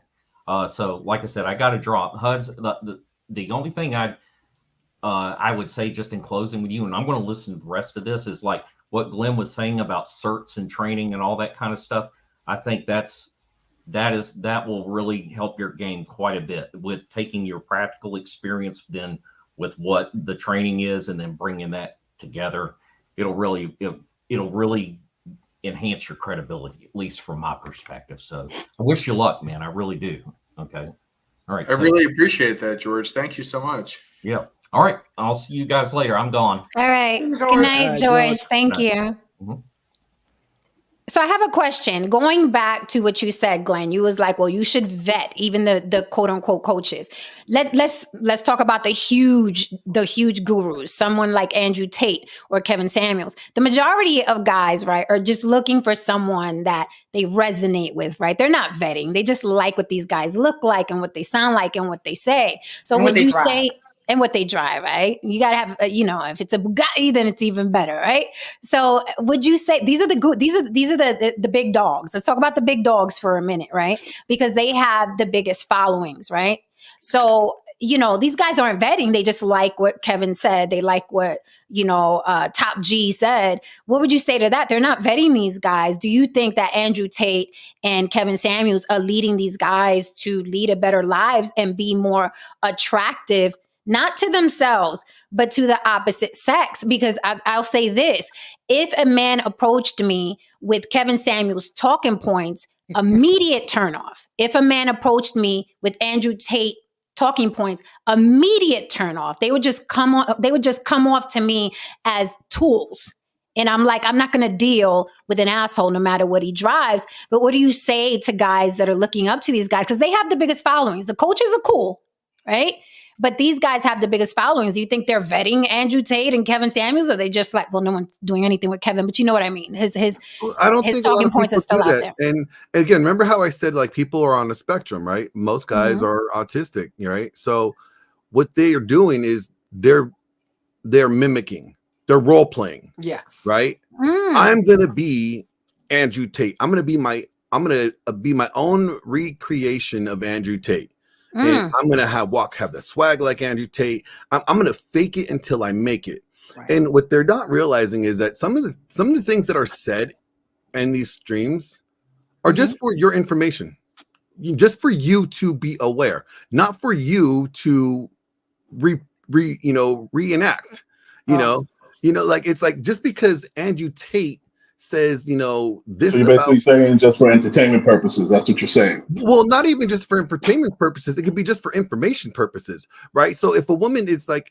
So like I said, I got to drop HUDs. The only thing I would say, just in closing with you, and I'm going to listen to the rest of this, is like what Glenn was saying about certs and training and all that kind of stuff. I think that will really help your game quite a bit with taking your practical experience then with what the training is and then bringing that together. It'll really enhance your credibility, at least from my perspective. So I wish you luck, man. I really do. Okay. All right. I really appreciate that, George. Thank you so much. Yeah. All right. I'll see you guys later. I'm gone. All right. George. Good night, All right, George. George. Thank Good you. Mhm. So I have a question. Going back to what you said, Glenn, you was like, well, you should vet even the quote unquote coaches. Let's talk about the huge gurus, someone like Andrew Tate or Kevin Samuels. The majority of guys, right, are just looking for someone that they resonate with, right? They're not vetting. They just like what these guys look like and what they sound like and what they say. So And what would they you drive. say, and what they drive, right? You got to have, if it's a Bugatti, then it's even better, right? So would you say these are the big dogs? Let's talk about the big dogs for a minute, right? Because they have the biggest followings, right? So, these guys aren't vetting. They just like what Kevin said. They like what, Top G said. What would you say to that? They're not vetting these guys. Do you think that Andrew Tate and Kevin Samuels are leading these guys to lead a better lives and be more attractive, not to themselves, but to the opposite sex? Because I'll say this: if a man approached me with Kevin Samuels talking points, immediate turnoff. If a man approached me with Andrew Tate talking points, immediate turnoff. They would just come off to me as tools. And I'm like, I'm not going to deal with an asshole no matter what he drives. But what do you say to guys that are looking up to these guys? Because they have the biggest followings. The coaches are cool, right? But these guys have the biggest followings. Do you think they're vetting Andrew Tate and Kevin Samuels? Or are they just like, well, no one's doing anything with Kevin, but you know what I mean? His I don't think talking points are still do out that. there. And again, remember how I said, like, people are on the spectrum, right? Most guys are autistic, right? So what they are doing is they're mimicking, they're role playing, Yes. right? I'm gonna be Andrew Tate. I'm gonna be my own recreation of Andrew Tate. And I'm gonna have the swag like Andrew Tate. I'm gonna fake it until I make it. Right. And what they're not realizing is that some of the things that are said in these streams are just for your information, just for you to be aware, not for you to reenact. Like, it's like, just because Andrew Tate says, this. So you're basically saying just for entertainment purposes. That's what you're saying. Well, not even just for entertainment purposes. It could be just for information purposes, right? So if a woman is, her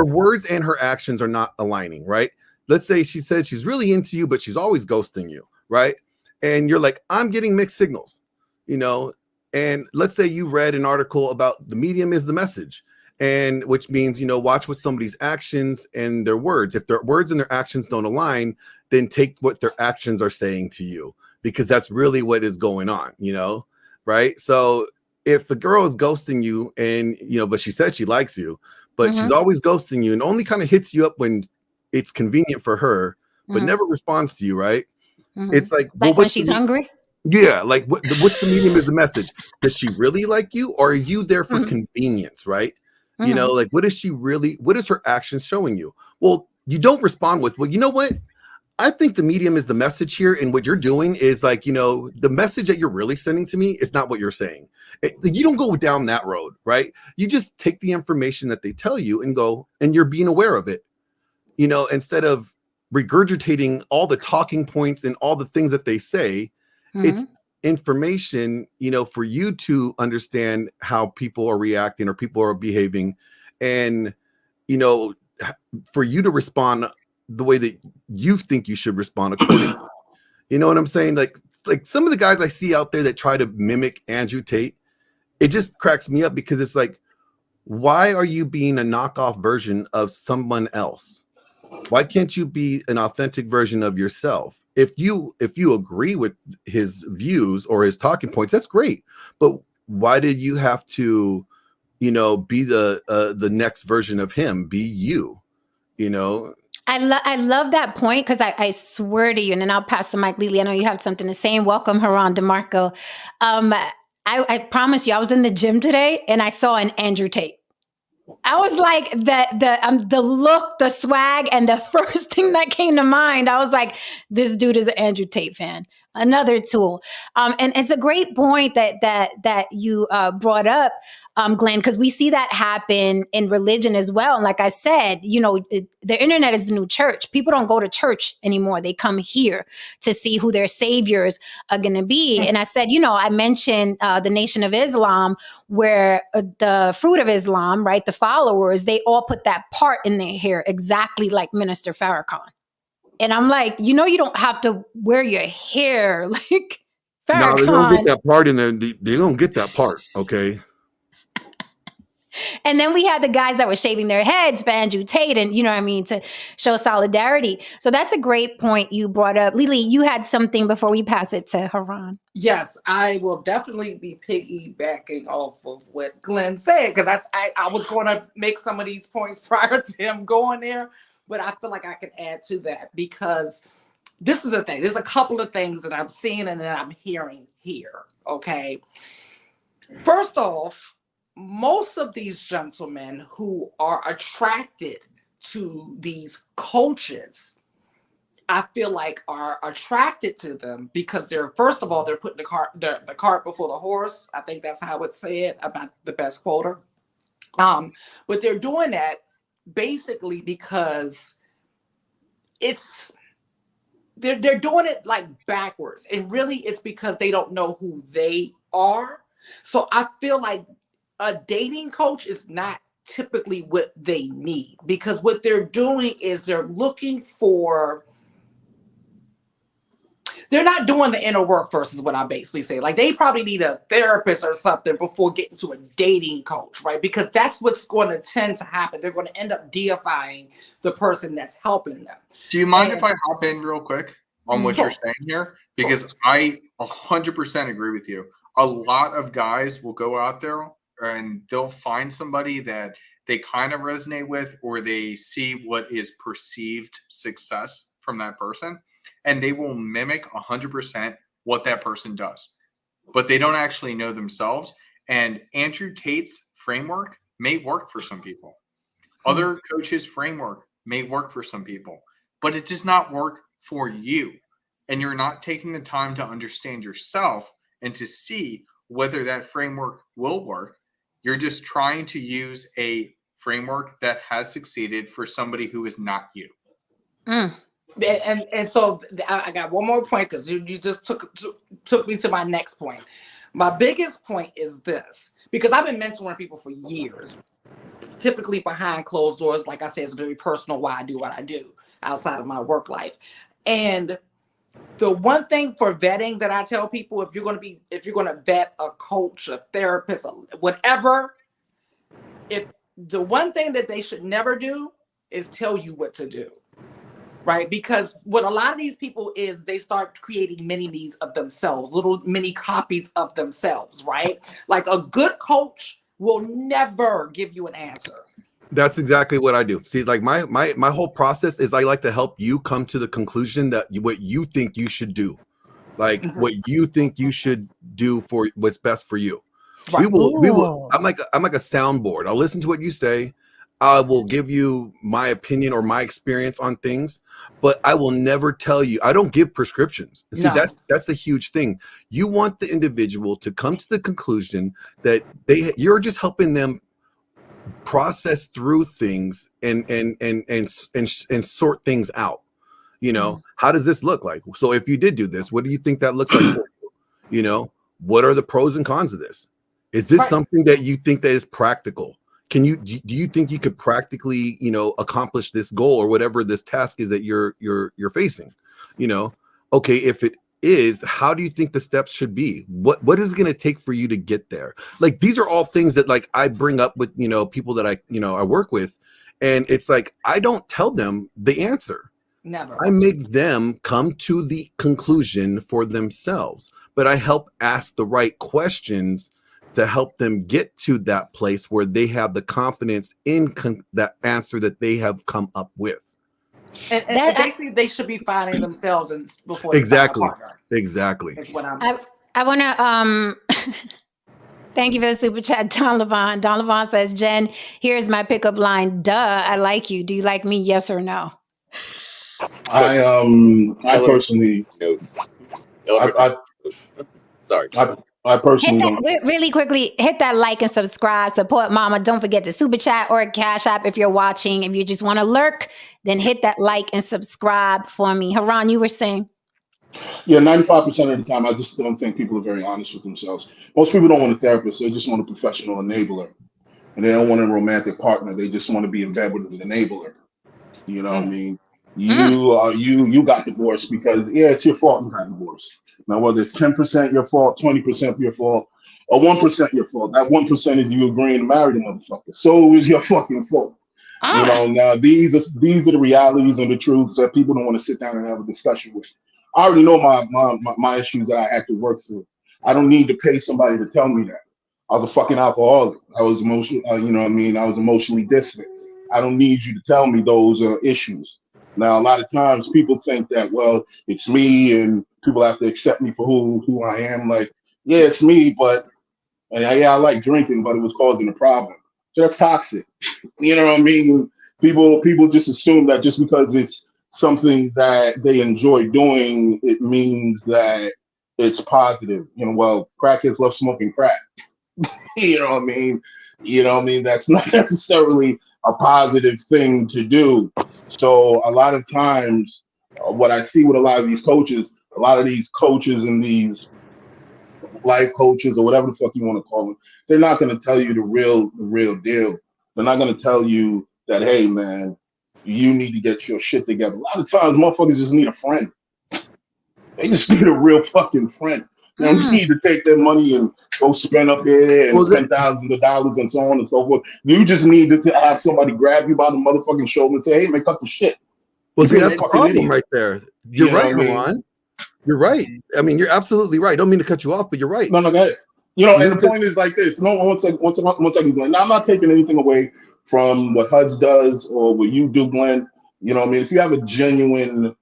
words and her actions are not aligning, right? let's say she said she's really into you, but she's always ghosting you, right? And you're like, I'm getting mixed signals, you know. And let's say you read an article about the medium is the message, and which means, you know, watch what somebody's actions and their words. If their words and their actions don't align, then take what their actions are saying to you, because that's really what is going on, you know, right? So if the girl is ghosting you and, you know, but she said she likes you, but she's always ghosting you and only kind of hits you up when it's convenient for her, but never responds to you, right? It's like, well, when she's hungry. Yeah, like what's the medium is the message? Does she really like you, or are you there for convenience, right? You know, like what is her actions showing you? Well, you don't respond with, well, you know what? I think the medium is the message here, and what you're doing is like, you know, the message that you're really sending to me is not what you're saying. You don't go down that road, right? You just take the information that they tell you and go, and you're being aware of it, you know, instead of regurgitating all the talking points and all the things that they say. It's information, you know, for you to understand how people are reacting or people are behaving, and, you know, for you to respond the way that you think you should respond accordingly. You know what I'm saying? Like some of the guys I see out there that try to mimic Andrew Tate, it just cracks me up, because it's like, why are you being a knockoff version of someone else? Why can't you be an authentic version of yourself? If you agree with his views or his talking points, that's great. But why did you have to, you know, be the next version of him? Be you, you know? I love that point, because I swear to you, and then I'll pass the mic, Lily. I know you have something to say, and welcome, Haran DeMarco. I promise you, I was in the gym today and I saw an Andrew Tate. I was like, the look, the swag, and the first thing that came to mind, I was like, this dude is an Andrew Tate fan. Another tool. And it's a great point that you brought up, Glenn, because we see that happen in religion as well. And like I said, you know, the internet is the new church. People don't go to church anymore. They come here to see who their saviors are going to be. And I said, you know, I mentioned the Nation of Islam, where the Fruit of Islam, right, the followers, they all put that part in their hair exactly like Minister Farrakhan. And I'm like, you know, you don't have to wear your hair like Farrakhan. No, they don't get that part in there. They don't get that part, okay? And then we had the guys that were shaving their heads for Andrew Tate, and, you know what I mean, to show solidarity. So that's a great point you brought up. Lily, you had something before we pass it to Haran. Yes, I will definitely be piggybacking off of what Glenn said, because I was going to make some of these points prior to him going there. But I feel like I can add to that, because this is the thing. There's a couple of things that I'm seeing and that I'm hearing here, okay? First off, most of these gentlemen who are attracted to these coaches, I feel like are attracted to them because they're, first of all, they're putting the cart before the horse. I think that's how it's said. I'm not the best quoter. But they're doing that basically because they're doing it like backwards, and really it's because they don't know who they are. So I feel like a dating coach is not typically what they need, because what they're doing is they're looking for, they're not doing the inner work first, is what I basically say. Like, they probably need a therapist or something before getting to a dating coach, right? Because that's what's going to tend to happen. They're going to end up deifying the person that's helping them. Do you mind if I hop in real quick on what you're saying here? Because I 100% agree with you. A lot of guys will go out there and they'll find somebody that they kind of resonate with, or they see what is perceived success from that person, and they will mimic 100% what that person does, but they don't actually know themselves. And Andrew Tate's framework may work for some people. Other coaches' framework may work for some people, but it does not work for you. And you're not taking the time to understand yourself and to see whether that framework will work. You're just trying to use a framework that has succeeded for somebody who is not you. And so I got one more point, because you just took me to my next point. My biggest point is this, because I've been mentoring people for years, typically behind closed doors. Like I said, it's very personal why I do what I do. outside of my work life. And the one thing for vetting that I tell people, if you're going to vet a coach, a therapist, whatever, if the one thing that they should never do is tell you what to do, right? Because what a lot of these people is, they start creating mini me's of themselves, little mini copies of themselves, right? Like a good coach will never give you an answer. That's exactly what I do. See, like my whole process is I like to help you come to the conclusion that what you think you should do, like what you think you should do for what's best for you. Right. We will. I'm like a soundboard. I'll listen to what you say. I will give you my opinion or my experience on things, but I will never tell you. I don't give prescriptions. See, that's a huge thing. You want the individual to come to the conclusion that you're just helping them process through things and sort things out. You know, how does this look like? So if you did do this, what do you think that looks like for you? You know, what are the pros and cons of this? Is this something that you think that is practical? Do you think you could practically, you know, accomplish this goal or whatever this task is that you're facing? You know, okay, if it is, how do you think the steps should be? What is it going to take for you to get there? Like, these are all things that, like, I bring up with, you know, people that I work with, and it's like, I don't tell them the answer. Never. I make them come to the conclusion for themselves, but I help ask the right questions to help them get to that place where they have the confidence in that answer that they have come up with. And basically, they should be finding themselves before exactly. They find a partner. Exactly. Is what I'm saying. I want to thank you for the super chat, Don Levon. Don Levon says, Jen, here's my pickup line. Duh, I like you. Do you like me? Yes or no? I personally notes. Sorry. I personally don't. Really quickly, hit that like and subscribe. Support Mama. Don't forget to super chat or Cash App if you're watching. If you just want to lurk, then hit that like and subscribe for me. Haran, you were saying? Yeah, 95% of the time, I just don't think people are very honest with themselves. Most people don't want a therapist. They just want a professional enabler. And they don't want a romantic partner. They just want to be in bed with an enabler. You know what I mean? You got divorced because, yeah, it's your fault you got divorced. Now, whether it's 10% your fault, 20% your fault, or 1% your fault, that 1% is you agreeing to marry the motherfucker. So is your fucking fault. You know, now these are the realities and the truths that people don't want to sit down and have a discussion with. I already know my issues that I had to work through. I don't need to pay somebody to tell me that. I was a fucking alcoholic. I was emotional, you know what I mean? I was emotionally distant. I don't need you to tell me those issues. Now, a lot of times people think that, well, it's me and people have to accept me for who I am. Like, yeah, it's me, but I like drinking, but it was causing a problem. So that's toxic. You know what I mean? People just assume that just because it's something that they enjoy doing, it means that it's positive. You know, well, crackheads love smoking crack. You know what I mean? You know what I mean? That's not necessarily a positive thing to do. So a lot of times, what I see with a lot of these coaches and these life coaches or whatever the fuck you want to call them, they're not going to tell you the real deal. They're not going to tell you that, hey man, you need to get your shit together. A lot of times, motherfuckers just need a friend. They just need a real fucking friend. They don't need to take their money and go spend up there and spend thousands of dollars and so on and so forth. You just need to have somebody grab you by the motherfucking shoulder and say, hey man, cut the shit. Well, see, that's the problem right there. You're right, Ron. You're right. I mean, you're absolutely right. I don't mean to cut you off, but you're right. No, that. You know, and the point is like this. No, one second, Glenn. Now, I'm not taking anything away from what HUDS does or what you do, Glenn. You know what I mean? If you have a genuine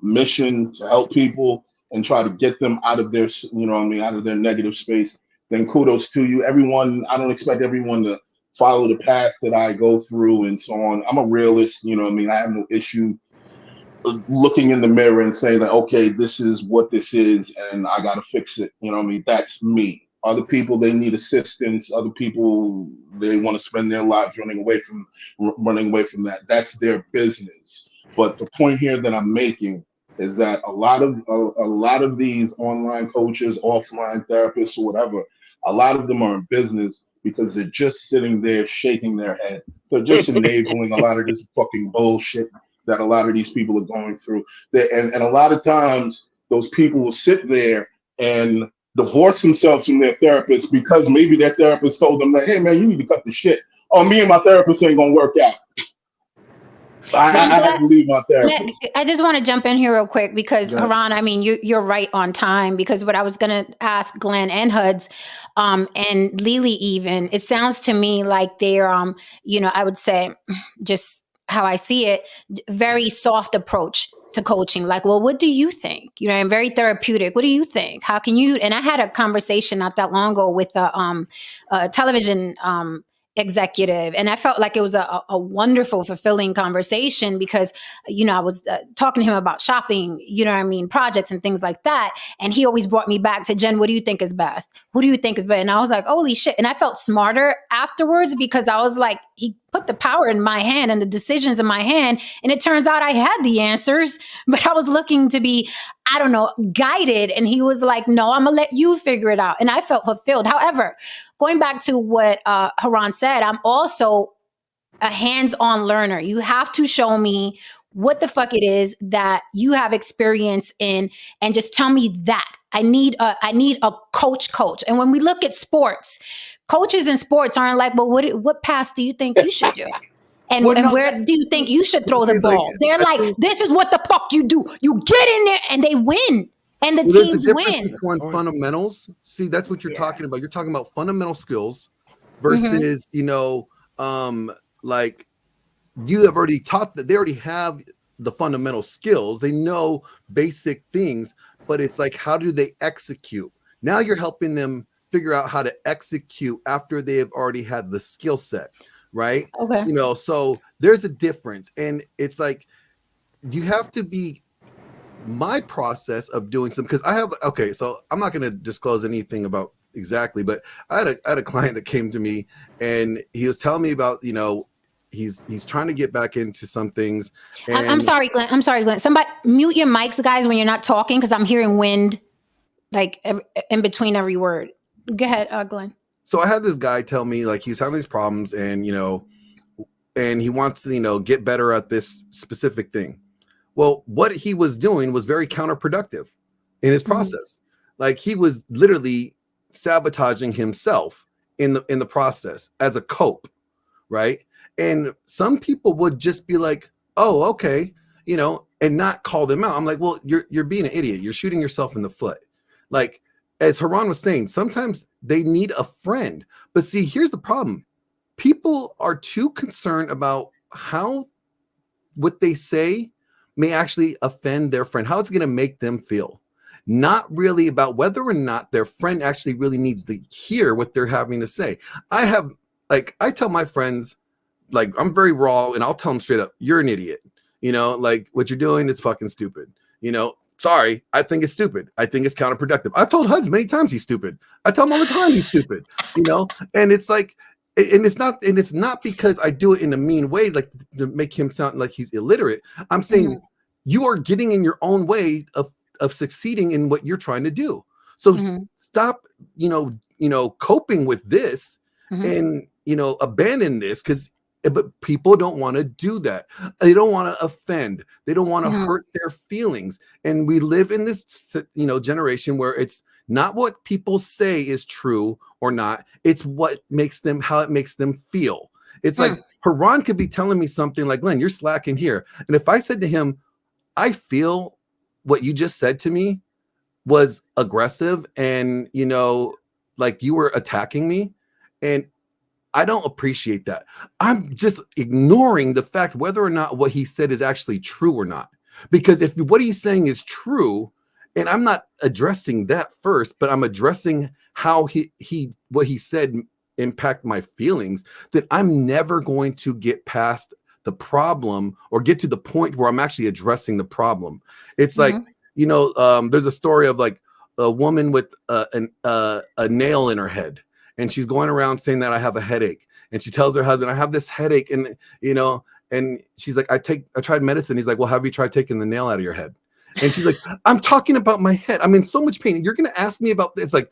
mission to help people and try to get them out of their, you know what I mean, out of their negative space, then kudos to you. I don't expect everyone to follow the path that I go through and so on. I'm a realist, you know what I mean? I have no issue looking in the mirror and saying that, okay, this is what this is and I got to fix it. You know what I mean? That's me. Other people, they need assistance. Other people, they want to spend their lives running away from that. That's their business. But the point here that I'm making is that a lot of these online coaches, offline therapists, or whatever, a lot of them are in business because they're just sitting there shaking their head. They're just enabling a lot of this fucking bullshit. that a lot of these people are going through. And a lot of times those people will sit there and divorce themselves from their therapist because maybe their therapist told them that, hey man, you need to cut the shit. Oh, me and my therapist ain't gonna work out. I had to leave my therapist. I just want to jump in here real quick because Haran, I mean, you're right on time, because what I was going to ask Glenn and Huds and Lily, even, it sounds to me like they're, I would say, just how I see it, very soft approach to coaching. Like, well, what do you think? I'm very therapeutic. What do you think? How can you? And I had a conversation not that long ago with a television executive, and I felt like it was a wonderful, fulfilling conversation because, I was talking to him about shopping, projects and things like that. And he always brought me back to, Jen, what do you think is best? Who do you think is best? And I was like, holy shit. And I felt smarter afterwards because I was like, he put the power in my hand and the decisions in my hand. And it turns out I had the answers, but I was looking to be, guided. And he was like, no, I'm gonna let you figure it out. And I felt fulfilled. However, going back to what Haran said, I'm also a hands-on learner. You have to show me what the fuck it is that you have experience in, and just tell me that. I need a coach. And when we look at sports, coaches in sports aren't like, well, what pass do you think you should do? And where do you think you should throw the ball? They're like, this is what the fuck you do. You get in there and they win. And the teams win. Between fundamentals. See, that's what you're talking about. You're talking about fundamental skills versus, like you have already taught that they already have the fundamental skills. They know basic things, but it's like, how do they execute? Now you're helping them figure out how to execute after they have already had the skill set, right? Okay. So there's a difference. And it's like, you have to be, my process of doing some, because so I'm not going to disclose anything about exactly, but I had a client that came to me and he was telling me about, he's trying to get back into some things. And I'm sorry, Glenn. Somebody mute your mics, guys, when you're not talking, because I'm hearing wind like in between every word. Go ahead, Glenn. So I had this guy tell me like he's having these problems and, and he wants to, get better at this specific thing. Well, what he was doing was very counterproductive in his process. Like he was literally sabotaging himself in the process as a cope, right? And some people would just be like, "Oh, okay," and not call them out. I'm like, "Well, you're being an idiot. You're shooting yourself in the foot." Like as Haran was saying, sometimes they need a friend. But see, here's the problem: people are too concerned about how what they say may actually offend their friend, how it's going to make them feel, not really about whether or not their friend actually really needs to hear what they're having to say. I tell my friends, like, I'm very raw and I'll tell them straight up, you're an idiot. Like what you're doing is fucking stupid. Sorry, I think it's stupid. I think it's counterproductive. I've told Huds many times he's stupid. I tell him all the time he's stupid, and it's like, and it's not because I do it in a mean way, like to make him sound like he's illiterate. I'm saying you are getting in your own way of succeeding in what you're trying to do. So stop, coping with this and, abandon this but people don't want to do that. They don't want to offend. They don't want to hurt their feelings. And we live in this, generation where it's not what people say is true or not. It's how it makes them feel. It's like Haran could be telling me something like, Glenn, you're slacking here. And if I said to him, I feel what you just said to me was aggressive and, like you were attacking me. And I don't appreciate that. I'm just ignoring the fact whether or not what he said is actually true or not. Because if what he's saying is true, and I'm not addressing that first, but I'm addressing how what he said impact my feelings, that I'm never going to get past the problem or get to the point where I'm actually addressing the problem. It's like, there's a story of like a woman with a nail in her head. And she's going around saying that I have a headache. And she tells her husband, I have this headache. And, and she's like, I tried medicine. He's like, well, have you tried taking the nail out of your head? And she's like, I'm talking about my head. I'm in so much pain. You're going to ask me about this. Like,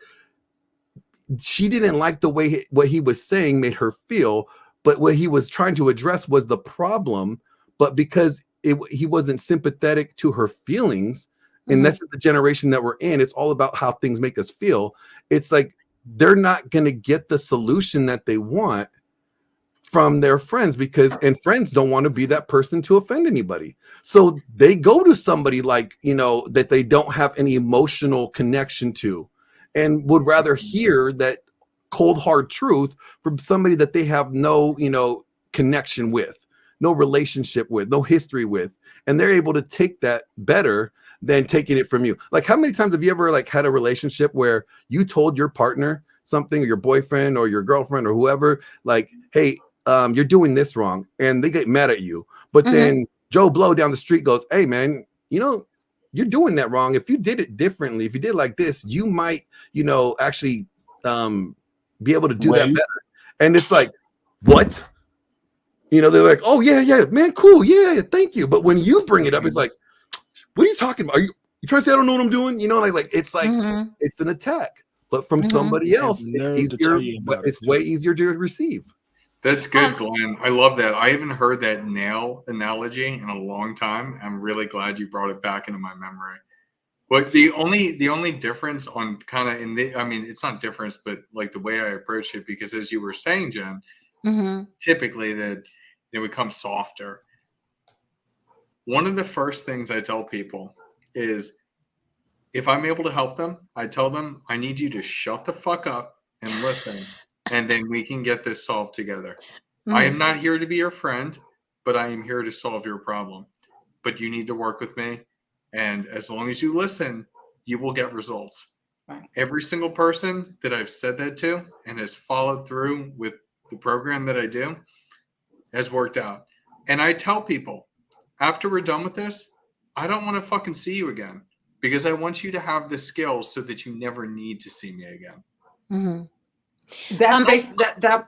she didn't like the way what he was saying made her feel. But what he was trying to address was the problem. But because he wasn't sympathetic to her feelings. And that's the generation that we're in. It's all about how things make us feel. It's like they're not going to get the solution that they want from their friends, and friends don't want to be that person to offend anybody. So they go to somebody like, that they don't have any emotional connection to, and would rather hear that cold, hard truth from somebody that they have no, connection with, no relationship with, no history with. And they're able to take that better than taking it from you. Like, how many times have you ever like had a relationship where you told your partner something, or your boyfriend or your girlfriend or whoever, like, hey, you're doing this wrong, and they get mad at you. But then Joe Blow down the street goes, hey man, you're doing that wrong. If you did it differently, if you did like this, you might, actually be able to do that better. And it's like, what? They're like, oh yeah, man, cool, yeah, thank you. But when you bring it up, it's like, what are you talking about? Are you trying to say I don't know what I'm doing? It's like it's an attack. But from somebody else, it's easier. It's way easier to receive. That's good, Glenn. I love that. I haven't heard that nail analogy in a long time. I'm really glad you brought it back into my memory. But the only difference on kind of it's not difference, but like the way I approach it, because as you were saying, Jen, typically that it becomes softer. One of the first things I tell people is, if I'm able to help them, I tell them, I need you to shut the fuck up and listen, and then we can get this solved together. I am not here to be your friend, but I am here to solve your problem. But you need to work with me. And as long as you listen, you will get results. Right. Every single person that I've said that to and has followed through with the program that I do has worked out. And I tell people, after we're done with this, I don't want to fucking see you again, because I want you to have the skills so that you never need to see me again. That's basically that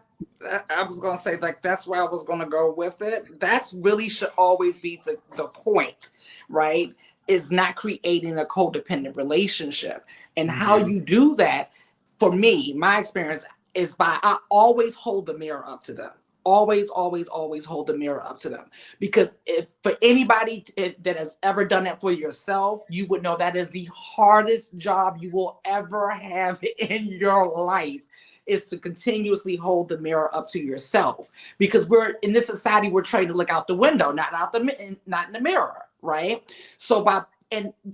I was gonna say, like, that's where I was gonna go with it. That's really should always be the point, right? Is not creating a codependent relationship. And how you do that, for me, my experience is I always hold the mirror up to them. Always, always, always hold the mirror up to them. Because if for anybody that has ever done that for yourself, you would know that is the hardest job you will ever have in your life, is to continuously hold the mirror up to yourself. Because we're in this society, we're trained to look out the window, not in the mirror, right? So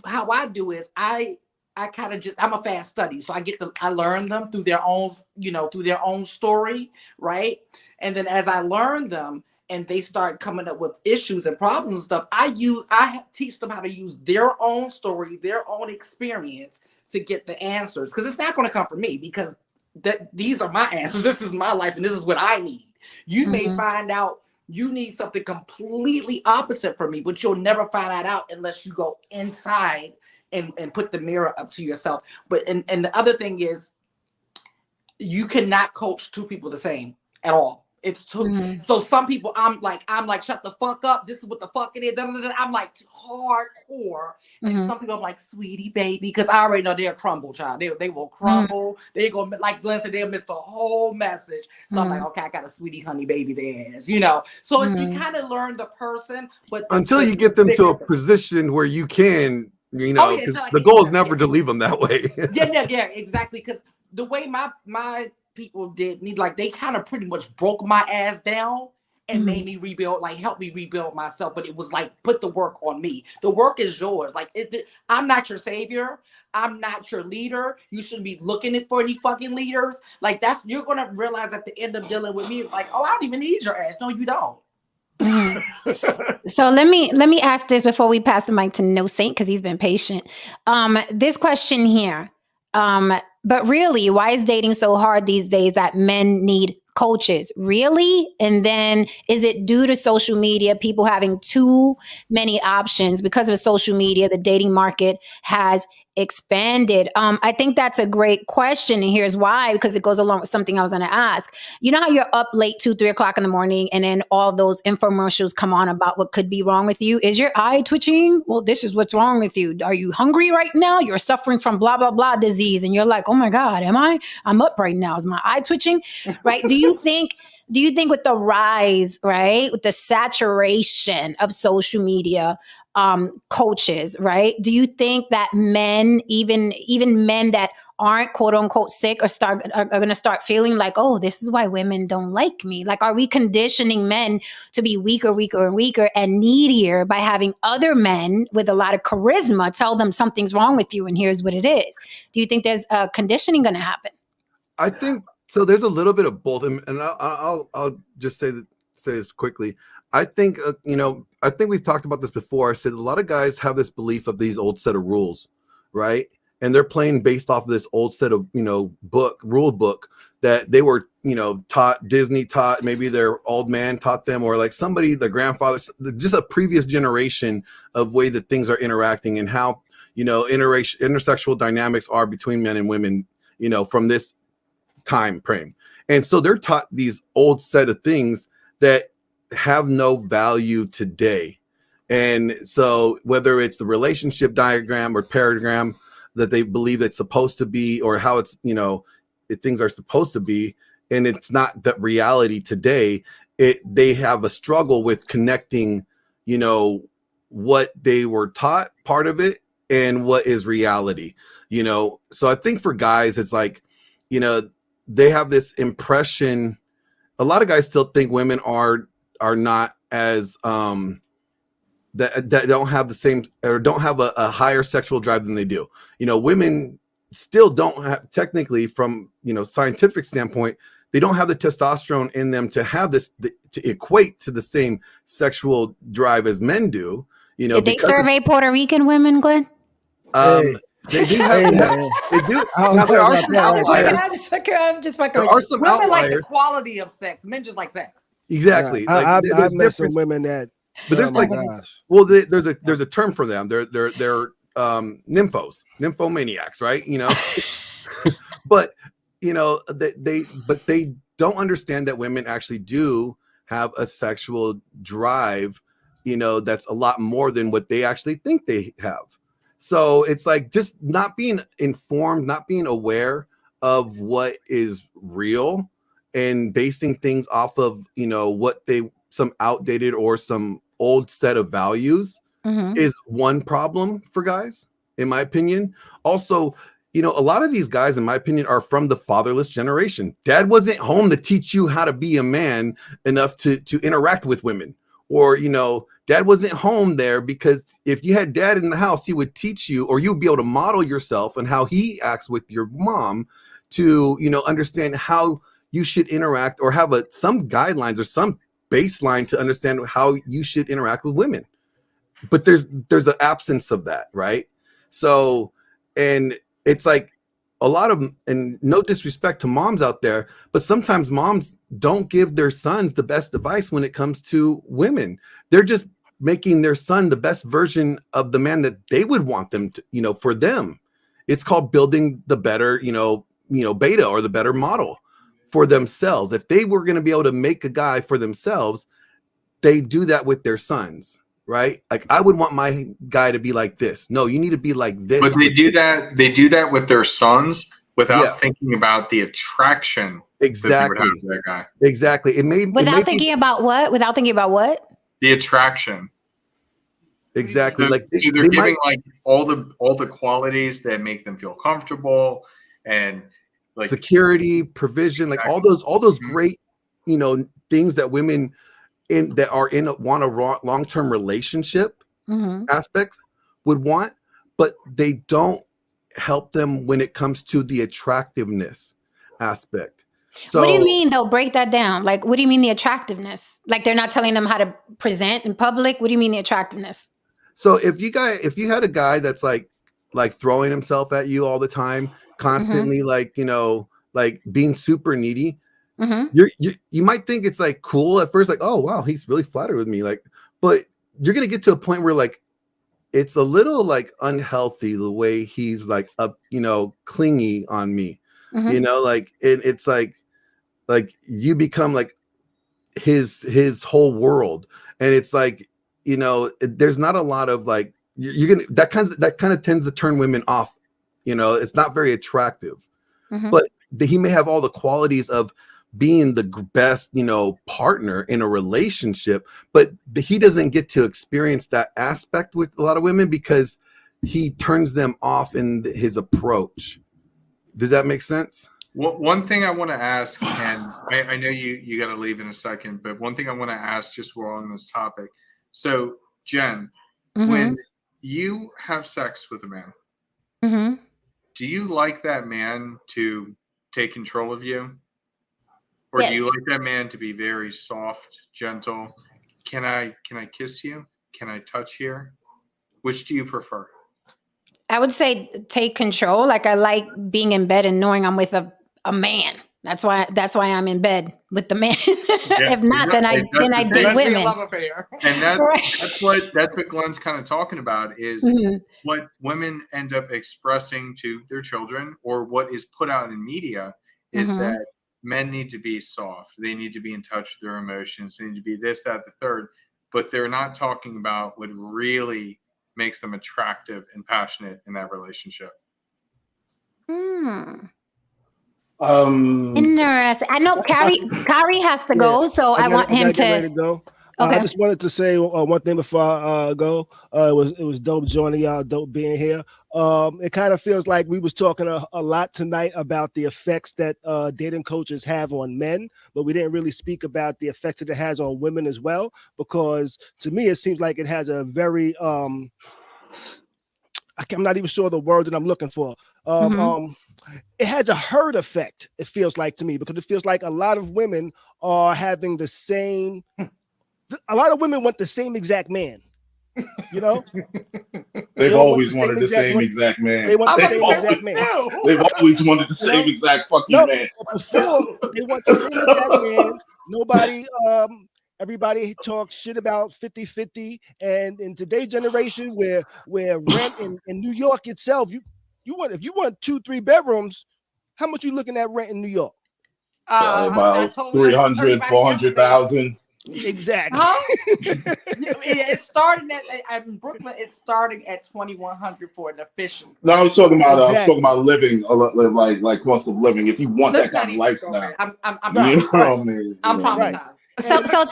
how I do is I kind of I'm a fast study, so I learn them through their own story, right? And then as I learn them and they start coming up with issues and problems and stuff, I teach them how to use their own story, their own experience to get the answers. Because it's not going to come from me, because these are my answers. This is my life, and this is what I need. You may find out you need something completely opposite from me, but you'll never find that out unless you go inside and put the mirror up to yourself. But and the other thing is, you cannot coach two people the same at all. It's too so some people I'm like shut the fuck up, this is what the fuck it is, I'm like hardcore. And some people I'm like, sweetie baby, because I already know they'll crumble, child. They will crumble. They go, like Glenn said, they'll miss the whole message. So I'm like, okay, I got a sweetie honey baby theirs, so it's you kind of learn the person, but until you get them to a position where you can, the goal is never to leave them that way. yeah, exactly. Because the way my people did me, like, they kind of pretty much broke my ass down and made me rebuild, like help me rebuild myself. But it was like, put the work on me. The work is yours. Like, I'm not your savior. I'm not your leader. You shouldn't be looking for any fucking leaders. Like, you're going to realize at the end of dealing with me, it's like, oh, I don't even need your ass. No, you don't. So let me ask this before we pass the mic to No Saint, because he's been patient. This question here. But really, why is dating so hard these days that men need coaches? Really? And then is it due to social media, people having too many options? Because of social media, the dating market has expanded. I think that's a great question. And here's why, because it goes along with something I was going to ask. You know how you're up late 2-3 o'clock in the morning, and then all those infomercials come on about what could be wrong with you? Is your eye twitching? Well, this is what's wrong with you. Are you hungry right now? You're suffering from blah, blah, blah disease. And you're like, oh my God, am I? I'm up right now. Is my eye twitching? Right? Do you think do you think with the rise, right, with the saturation of social media, coaches, right? Do you think that men, even men that aren't quote unquote sick, are going to start feeling like, oh, this is why women don't like me? Like, are we conditioning men to be weaker and needier by having other men with a lot of charisma tell them something's wrong with you and here's what it is? Do you think there's conditioning going to happen? I think so. There's a little bit of both, and I'll just say this quickly. I think I think we've talked about this before. I said a lot of guys have this belief of these old set of rules, right? And they're playing based off of this old set of rule book that they were taught. Disney taught, maybe their old man taught them, or like somebody, their grandfather, just a previous generation of way that things are interacting and how intersexual dynamics are between men and women, from this time frame. And so they're taught these old set of things that have no value today. And so whether it's the relationship diagram or paradigm that they believe it's supposed to be, or how it's things are supposed to be, and it's not the reality today, they have a struggle with connecting what they were taught, part of it, and what is reality. So I think for guys it's like they have this impression. A lot of guys still think women are not as that don't have the same, or don't have a higher sexual drive than they do. Women still don't have, technically, from scientific standpoint, they don't have the testosterone in them to have this to equate to the same sexual drive as men do. Did they survey Puerto Rican women, Glenn? They do have that. They do. Now, there are some outliers. I'm just fucking There with are you. some Women like the outliers. quality of sex. Men just like sex. Exactly. Yeah, Like, I've there's met some difference. women that. But there's well, there's a term for them. They're nymphomaniacs, right? But they don't understand that women actually do have a sexual drive, that's a lot more than what they actually think they have. So it's like just not being informed, not being aware of what is real, and basing things off of what some outdated or some old set of values is one problem for guys, in my opinion. Also, a lot of these guys, in my opinion, are from the fatherless generation. Dad wasn't home to teach you how to be a man enough to interact with women, or dad wasn't home there, because if you had dad in the house, he would teach you, or you'd be able to model yourself and how he acts with your mom to understand how you should interact, or have some guidelines or some baseline to understand how you should interact with women. But there's an absence of that, right? So, and it's like a lot of, and no disrespect to moms out there, but sometimes moms don't give their sons the best advice when it comes to women. They're just making their son the best version of the man that they would want them to, for them. It's called building the better, beta, or the better model for themselves. If they were going to be able to make a guy for themselves, they do that with their sons, right? Like, I would want my guy to be like this. No, you need to be like this. But they do that with their sons without thinking about the attraction. Exactly. That they would have to that guy. Exactly. Without thinking about what? The attraction. Exactly. So they're giving like all the qualities that make them feel comfortable, and like security, provision, like all those great, things that women want a long-term relationship aspects would want, but they don't help them when it comes to the attractiveness aspect. So, what do you mean though? Break that down. Like, what do you mean the attractiveness? Like, they're not telling them how to present in public? What do you mean the attractiveness? So if you had a guy that's like throwing himself at you all the time, constantly, like being super needy, you might think it's like cool at first, like, oh wow, he's really flattered with me, like, but you're gonna get to a point where like it's a little like unhealthy the way he's like clingy on me, like it's like you become like his whole world, and it's like there's not a lot of like you're gonna that kind of tends to turn women off. It's not very attractive, but he may have all the qualities of being the best, partner in a relationship, but he doesn't get to experience that aspect with a lot of women because he turns them off in his approach. Does that make sense? One thing I want to ask, and I know you got to leave in a second, but one thing I want to ask just while on this topic. So, Jen, when you have sex with a man, do you like that man to take control of you? Or do you like that man to be very soft, gentle? Can I kiss you? Can I touch here? Which do you prefer? I would say take control. Like I like being in bed and knowing I'm with a man. That's why I'm in bed with the man. Yeah, if not, then I date women. Love affair. And that's what Glenn's kind of talking about is what women end up expressing to their children, or what is put out in media is that men need to be soft. They need to be in touch with their emotions. They need to be this, that, the third. But they're not talking about what really makes them attractive and passionate in that relationship. Interesting. I know Kari has to go, so I want him to go. Okay. I just wanted to say one thing before I go. It was dope joining y'all, dope being here. It kind of feels like we was talking a lot tonight about the effects that dating coaches have on men, but we didn't really speak about the effects that it has on women as well, because to me, it seems like it has a very, I'm not even sure the word that I'm looking for. It has a herd effect, it feels like to me, because it feels like a lot of women are having the same, a lot of women want the same exact man. They've always wanted the same exact man. They want the same exact man. They've always wanted the same exact fucking man. Before, they want the same exact man. Nobody, everybody talks shit about 50-50. And in today's generation, where rent in New York itself, if you want 2-3 bedrooms, how much you looking at rent in New York? About 300, 400,000. Exactly. It's starting at in Brooklyn. It's starting at 2,100 for an efficiency. No, I was talking about living, like cost of living. If you want that kind of lifestyle, I'm traumatized. So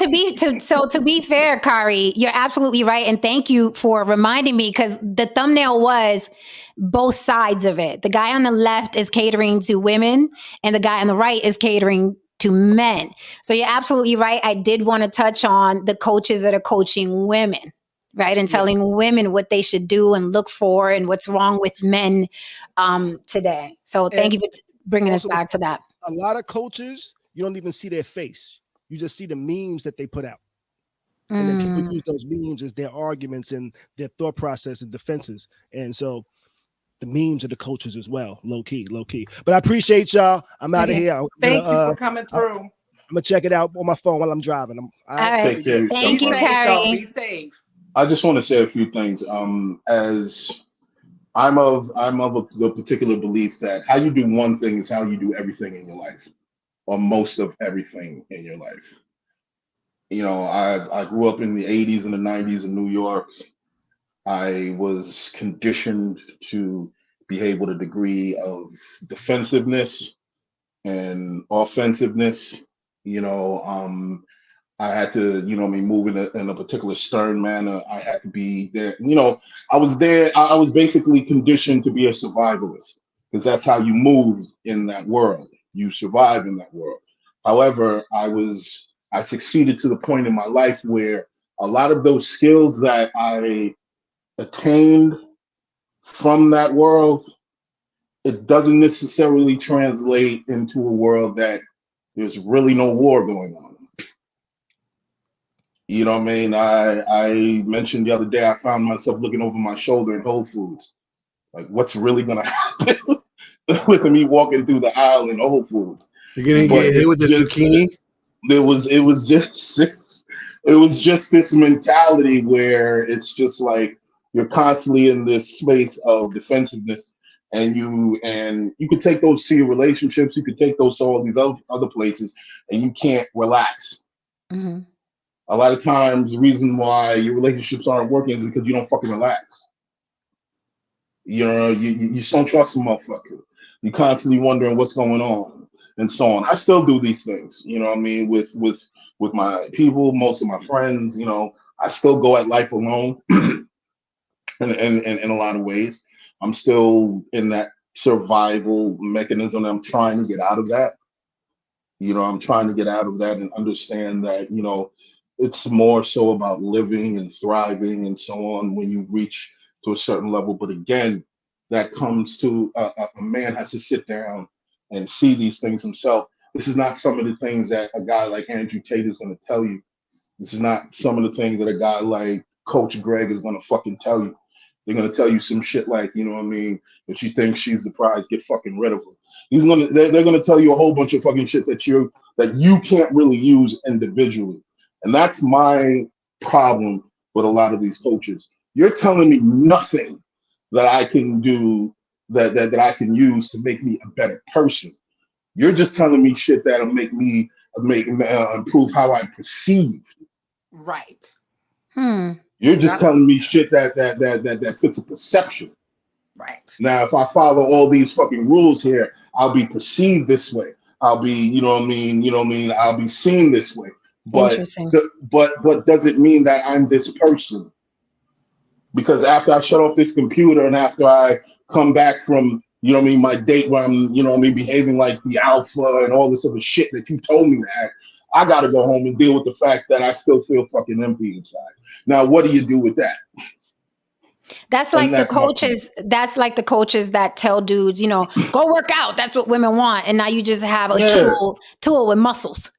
to be fair, Kari, you're absolutely right, and thank you for reminding me, because the thumbnail was both sides of it. The guy on the left is catering to women, and the guy on the right is catering to men. So you're absolutely right. I did want to touch on the coaches that are coaching women, right, and telling women what they should do and look for, and what's wrong with men today. So thank you for bringing us back to that. A lot of coaches, you don't even see their face. You just see the memes that they put out. And then people use those memes as their arguments and their thought process and defenses. And so the memes are the coaches as well, low key. But I appreciate y'all. I'm out of here. Thank you for coming through. I'm gonna check it out on my phone while I'm driving. All right. Take care of yourself. Thank you, Kari. Be safe. I just want to say a few things. As I'm of the particular belief that how you do one thing is how you do everything in your life, or most of everything in your life. I grew up in the 80s and the 90s in New York. I was conditioned to behave with a degree of defensiveness and offensiveness. I had to, move in a particular stern manner. I had to be there. I was there. I was basically conditioned to be a survivalist, because that's how you move in that world. You survive in that world. However, I succeeded to the point in my life where a lot of those skills that I attained from that world, it doesn't necessarily translate into a world that there's really no war going on. You know what I mean? I mentioned the other day, I found myself looking over my shoulder in Whole Foods. Like, what's really going to happen with me walking through the aisle in Whole Foods? You're going to get hit with the zucchini? It was just this mentality where it's just like you're constantly in this space of defensiveness, and you could take those to your relationships, you could take those to all these other places, and you can't relax. A lot of times, the reason why your relationships aren't working is because you don't fucking relax. You just don't trust a motherfucker. You're constantly wondering what's going on. and so on. I still do these things, you know what I mean, with my people, most of my friends, you know, I still go at life alone in a lot of ways. I'm still in that survival mechanism. I'm trying to get out of that. You know, I'm trying to get out of that and understand that, you know, it's more so about living and thriving and so on when you reach to a certain level. But again, that comes to a man has to sit down and see these things himself. This is not some of the things that a guy like Andrew Tate is going to tell you. This is not some of the things that a guy like Coach Greg is going to fucking tell you. They're going to tell you some shit like, you know what I mean? If she thinks she's the prize, get fucking rid of her. They're going to tell you a whole bunch of fucking shit that you can't really use individually. And that's my problem with a lot of these coaches. You're telling me nothing that I can do that I can use to make me a better person. You're just telling me shit that'll make me improve how I'm perceived. Right. You're just telling me shit that fits a perception. Right. Now, if I follow all these fucking rules here, I'll be perceived this way. I'll be, you know what I mean? You know what I mean? I'll be seen this way. But Interesting. but does it mean that I'm this person? Because after I shut off this computer and after I come back from, you know what I mean, my date where I'm, you know what I mean, behaving like the alpha and all this other shit that you told me to act, I got to go home and deal with the fact that I still feel fucking empty inside. Now, what do you do with that? That's like the coaches. That's like the coaches that tell dudes, you know, go work out. That's what women want. And now you just have a tool with muscles.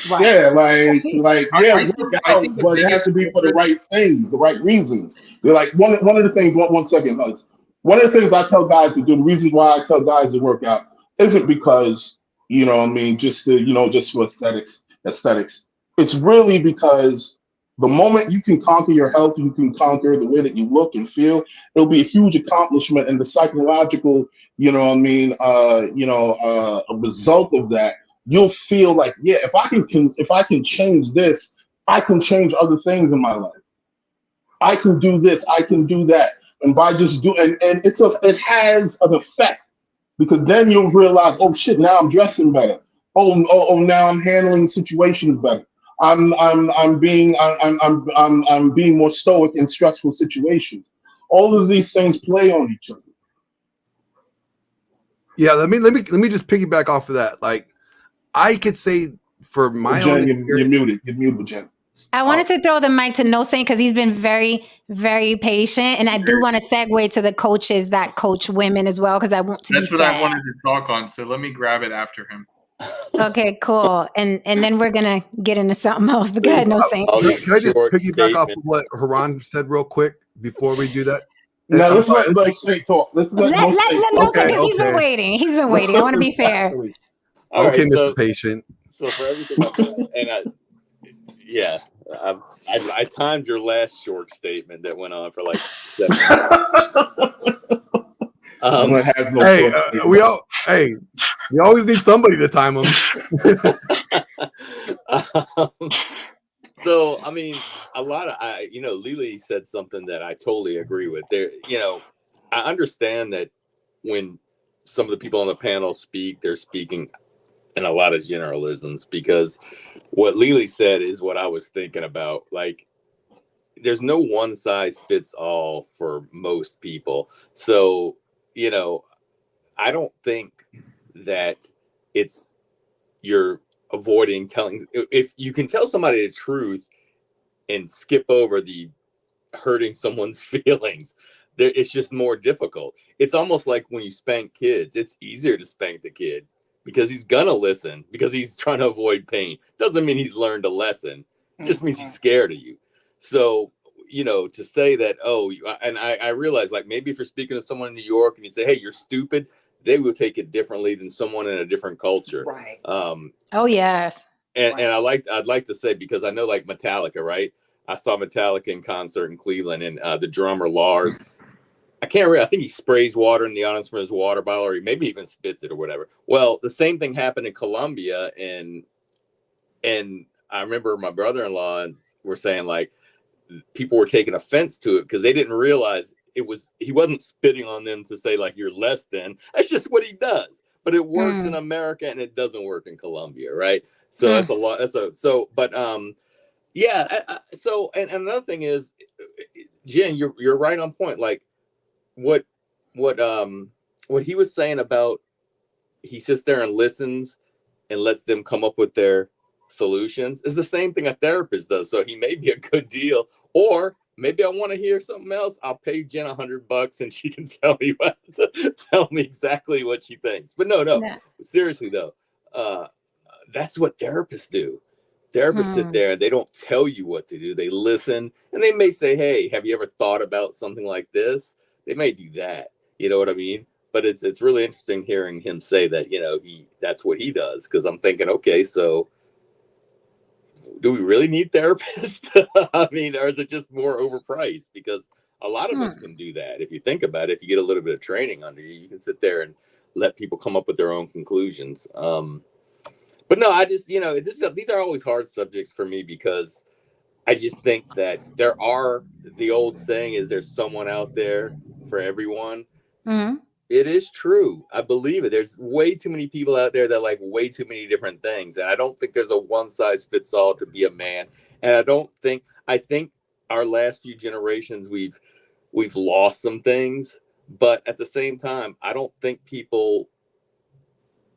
Right. Yeah, like I work out, but it has to be for the right things, the right reasons. They're like one of the things. One second, Hugs. One of the things I tell guys to do, the reasons why I tell guys to work out isn't because, you know what I mean, just to, you know, just for aesthetics. It's really because the moment you can conquer your health, you can conquer the way that you look and feel, it'll be a huge accomplishment. And the psychological, you know what I mean, a result of that, you'll feel like, yeah, if I can change this, I can change other things in my life. I can do this, I can do that. And by just doing, and it has an effect, because then you'll realize, oh shit, now I'm dressing better. Oh, now I'm handling situations better. I'm being more stoic in stressful situations. All of these things play on each other. Yeah, let me just piggyback off of that. Like, I could say for my own experience, you're muted, Jen. I wanted to throw the mic to No Saint because he's been very, very patient, and I do want to segue to the coaches that coach women as well because I want to. That's what I wanted to talk on. So let me grab it after him. Okay, cool. And then we're gonna get into something else. But go ahead, No Saint. Can I just piggyback off of what Haran said real quick before we do that? No, let's let Saint talk. Let's let No Saint because he's been waiting. He's been waiting. I want to be fair. Okay, Mr. Patient. So for everything, I timed your last short statement that went on for like 7 minutes. We always need somebody to time them. So I mean, a lot of Lily said something that I totally agree with. There, I understand that when some of the people on the panel speak, they're speaking in a lot of generalisms, because what Lily said is what I was thinking about. Like, there's no one size fits all for most people. So, I don't think that you're avoiding telling. If you can tell somebody the truth and skip over the hurting someone's feelings, it's just more difficult. It's almost like when you spank kids. It's easier to spank the kid because he's gonna listen, because he's trying to avoid pain. Doesn't mean he's learned a lesson. It just means he's scared of you. So, to say that, and I realize, like, maybe if you're speaking to someone in New York and you say, hey, you're stupid, they will take it differently than someone in a different culture. Right. Oh, yes. And I'd like to say, because I know, like, Metallica, right? I saw Metallica in concert in Cleveland, and the drummer Lars, I think he sprays water in the audience from his water bottle, or he maybe even spits it or whatever. Well, the same thing happened in Colombia, and I remember my brother-in-law were saying, like, people were taking offense to it because they didn't realize he wasn't spitting on them to say like you're less than. That's just what he does. But it works in America and it doesn't work in Colombia, right? So that's a lot. So and another thing is, Jen, you're right on point. Like what he was saying about, he sits there and listens and lets them come up with their solutions is the same thing a therapist does. So he may be a good deal, or maybe I want to hear something else. I'll pay Jen $100 and she can tell me exactly what she thinks. But no, seriously though, that's what therapists do. Therapists sit there and they don't tell you what to do. They listen and they may say, hey, have you ever thought about something like this? They may do that. You know what I mean? But it's really interesting hearing him say that, that's what he does. Cause I'm thinking, okay, so do we really need therapists? I mean, or is it just more overpriced? Because a lot of us can do that. If you think about it, if you get a little bit of training under you, you can sit there and let people come up with their own conclusions. But no, I just, these are always hard subjects for me because I just think that the old saying is there's someone out there for everyone. It is true. I believe it. There's way too many people out there that like way too many different things. And I don't think there's a one size fits all to be a man. And I think our last few generations, we've lost some things, but at the same time, I don't think people,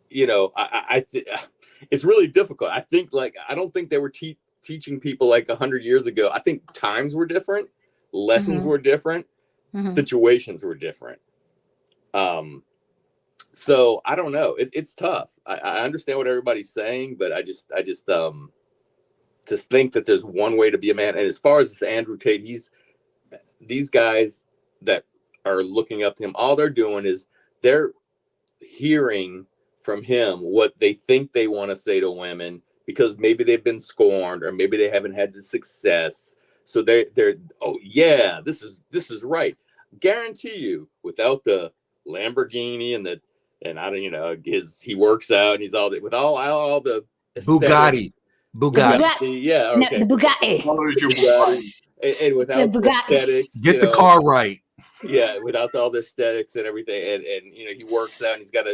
it's really difficult. I think I don't think they were teaching people like 100 years ago. I think times were different. Lessons were different. Situations were different. So I don't know. It's tough. I understand what everybody's saying, but I just think that there's one way to be a man. And as far as this Andrew Tate, these guys that are looking up to him, all they're doing is they're hearing from him what they think they want to say to women because maybe they've been scorned or maybe they haven't had the success. So they're oh yeah, this is right. Guarantee you, without the Lamborghini and I don't he works out and he's all with all the Bugatti. Yeah, okay. No, the Bugatti. And without the aesthetics, get the car right. Yeah, without all the aesthetics and everything, and he works out and he's got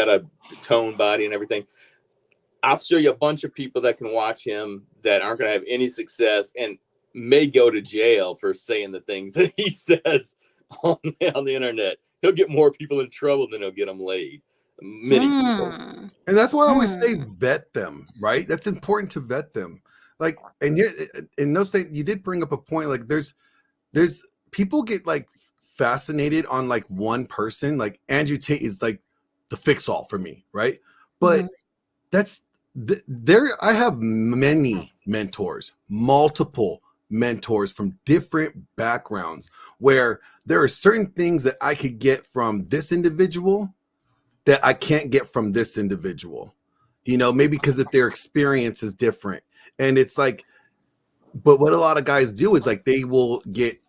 a toned body and everything. I'll show you a bunch of people that can watch him that aren't going to have any success and may go to jail for saying the things that he says on the internet. He'll get more people in trouble than he'll get them laid. Many people. And that's why I always say vet them, right? That's important to vet them. Like, and here, and no say, you did bring up a point. Like, there's people get like fascinated on like one person. Like Andrew Tate is like the fix all for me, right? But I have many mentors, multiple mentors from different backgrounds where there are certain things that I could get from this individual that I can't get from this individual, maybe because of their experience is different. And it's like, but what a lot of guys do is like, they will get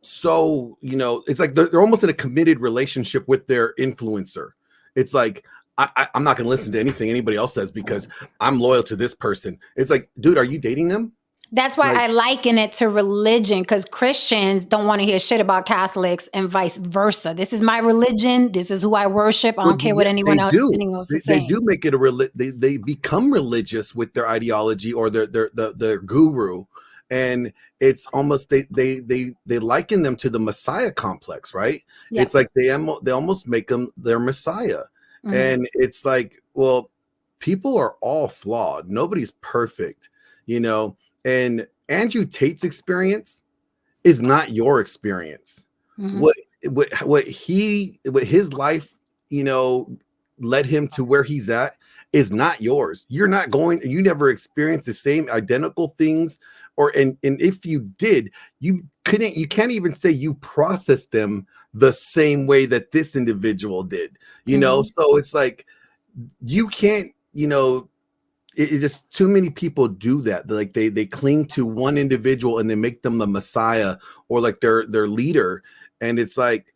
so, it's like they're almost in a committed relationship with their influencer. It's like, I'm not going to listen to anything anybody else says because I'm loyal to this person. It's like, dude, are you dating them? That's why I liken it to religion, because Christians don't want to hear shit about Catholics and vice versa. This is my religion. This is who I worship. I don't care what anyone else is saying. They do make it they become religious with their ideology or their guru, and it's almost they liken them to the Messiah complex, right? Yeah. It's like they almost make them their Messiah, and it's like, well, people are all flawed. Nobody's perfect, And Andrew Tate's experience is not your experience. What his life, led him to where he's at is not yours. You never experienced the same identical things, and if you did, you can't even say you processed them the same way that this individual did, So it's like, you can't, it just too many people do that. Like they cling to one individual and they make them the Messiah or like their leader. And it's like,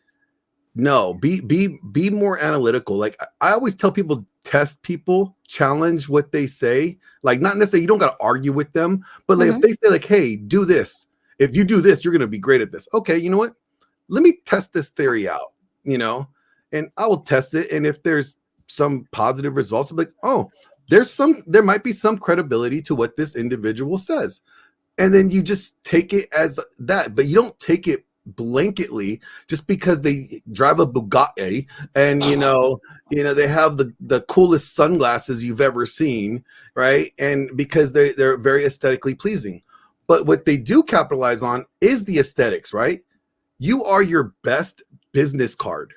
no, be more analytical. Like I always tell people, test people, challenge what they say. Like not necessarily, you don't got to argue with them, but like if they say like, hey, do this. If you do this, you're going to be great at this. Okay. You know what? let me test this theory out, and I will test it. And if there's some positive results, I'm like, oh, there might be some credibility to what this individual says. And then you just take it as that, but you don't take it blanketly just because they drive a Bugatti and they have the coolest sunglasses you've ever seen, right? And because they're very aesthetically pleasing. But what they do capitalize on is the aesthetics, right? You are your best business card.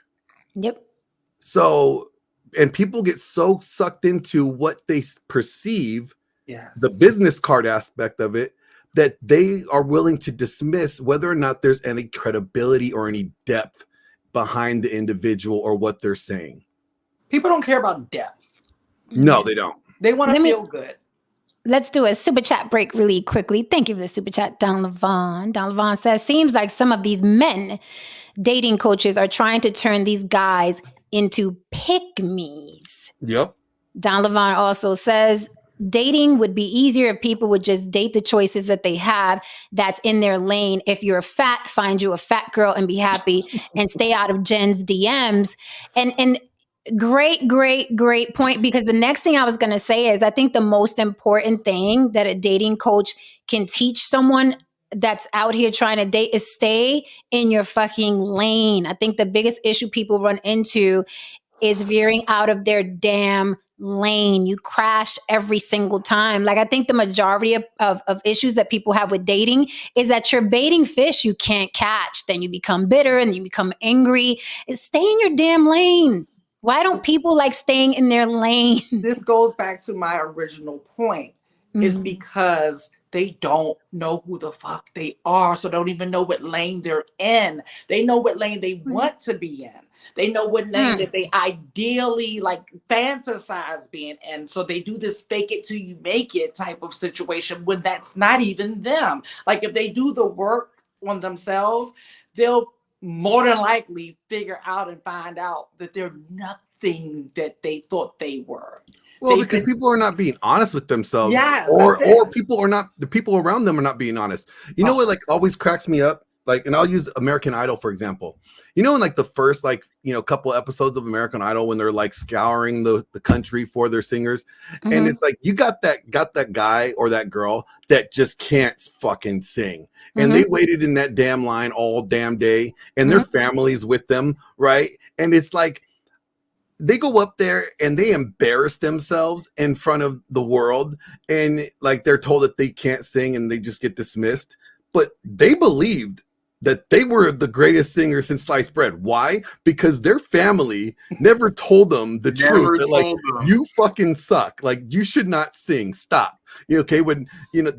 Yep. So, and people get so sucked into what they perceive, Yes. the business card aspect of it, that they are willing to dismiss whether or not there's any credibility or any depth behind the individual or what they're saying. People don't care about depth. No, they don't. They want to feel good. Let's do a super chat break really quickly. Thank you for the super chat, Don Levon. Don Levon says, seems like some of these men dating coaches are trying to turn these guys into pick-me's. Yep. Don Levon also says, dating would be easier if people would just date the choices that they have that's in their lane. If you're fat, find you a fat girl and be happy and stay out of Jen's DMs. And great point, because the next thing I was going to say is I think the most important thing that a dating coach can teach someone that's out here trying to date is stay in your fucking lane. I think the biggest issue people run into is veering out of their damn lane. You crash every single time. Like, I think the majority of issues that people have with dating is that you're baiting fish you can't catch. Then you become bitter and you become angry. Stay in your damn lane. Why don't people like staying in their lane? This goes back to my original point, is because they don't know who the fuck they are. So they don't even know what lane they're in. They know what lane they want to be in. They know what lane that they ideally like fantasize being in. So they do this fake it till you make it type of situation when that's not even them. Like, if they do the work on themselves, they'll more than likely figure out and find out that they're nothing that they thought they were. Well, because people are not being honest with themselves. Yes, or the people around them are not being honest. You know what like always cracks me up? Like, and I'll use American Idol, for example. In like the first, couple episodes of American Idol, when they're like scouring the country for their singers. And it's like, you got that guy or that girl that just can't fucking sing. And they waited in that damn line all damn day, and their families with them. Right. And it's like, they go up there and they embarrass themselves in front of the world. And like, they're told that they can't sing and they just get dismissed. But they believed that they were the greatest singer since sliced bread. Why? Because their family never told them the truth. That, like, you fucking suck. Like, you should not sing. Stop. Okay, when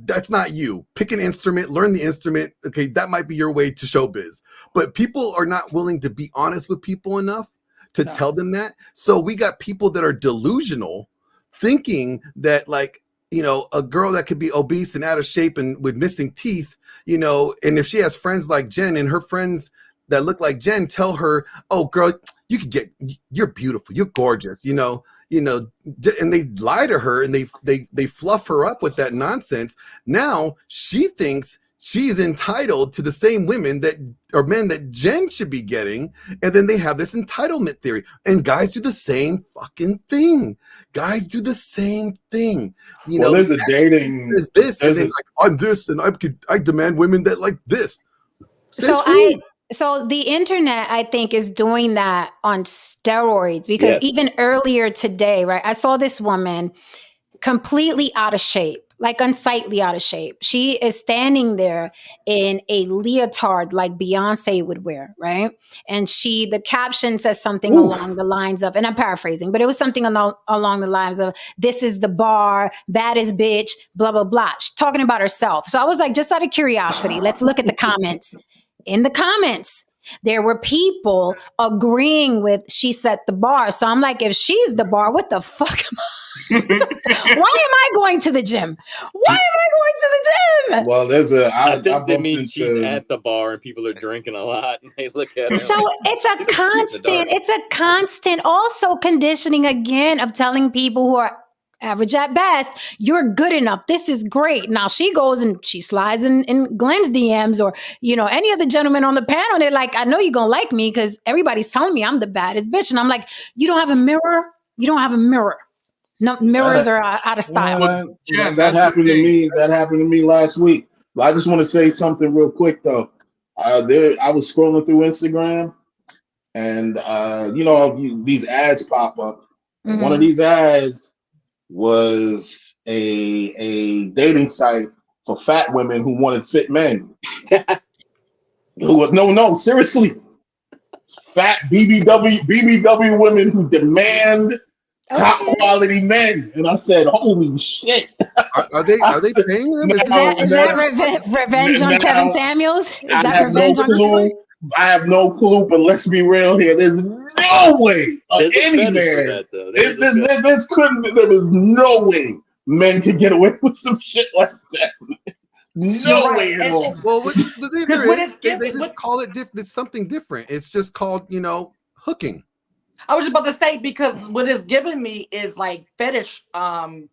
that's not you. Pick an instrument, learn the instrument. Okay, that might be your way to showbiz. But people are not willing to be honest with people enough to tell them that. So we got people that are delusional, thinking that like, a girl that could be obese and out of shape and with missing teeth, and if she has friends like Jen and her friends that look like Jen tell her, oh girl, you're beautiful, you're gorgeous, and they lie to her and they fluff her up with that nonsense. Now she thinks she's entitled to the same women or men that Jen should be getting. And then they have this entitlement theory. And guys do the same fucking thing. There's a dating. There's this, and then like, I'm this, and I demand women that like this. So the internet, I think, is doing that on steroids, because even earlier today, right, I saw this woman completely out of shape. Like unsightly out of shape. She is standing there in a leotard like Beyonce would wear, right? And the caption says something along the lines of, and I'm paraphrasing, but it was something along the lines of, this is the bar, baddest bitch, blah, blah, blah. She's talking about herself. So I was like, just out of curiosity, let's look at the comments. In the comments, there were people agreeing with she set the bar. So I'm like, if she's the bar, what the fuck am I? Why am I going to the gym? Well, I think that means she's at the bar and people are drinking a lot and they look at her. So it's a constant also conditioning again of telling people who are average at best. You're good enough. This is great. Now she goes and she slides in Glenn's DMs or, any of the gentlemen on the panel. They're like, I know you're going to like me because everybody's telling me I'm the baddest bitch. And I'm like, you don't have a mirror? You don't have a mirror. No, mirrors are out of style. That happened to me. That happened to me last week. But I just want to say something real quick though. I was scrolling through Instagram, and these ads pop up. Mm-hmm. One of these ads was a dating site for fat women who wanted fit men. No, seriously, fat BBW women who demand top quality men. And I said, holy shit. Are they paying them? Is that revenge on Kevin Samuels? Is that revenge on Kevin? I have no clue, but let's be real here. There's no way any man. There was no way men could get away with some shit like that. No way at all. Well, they just call it it's something different. It's just called, hooking. I was just about to say, because what it's giving me is like fetish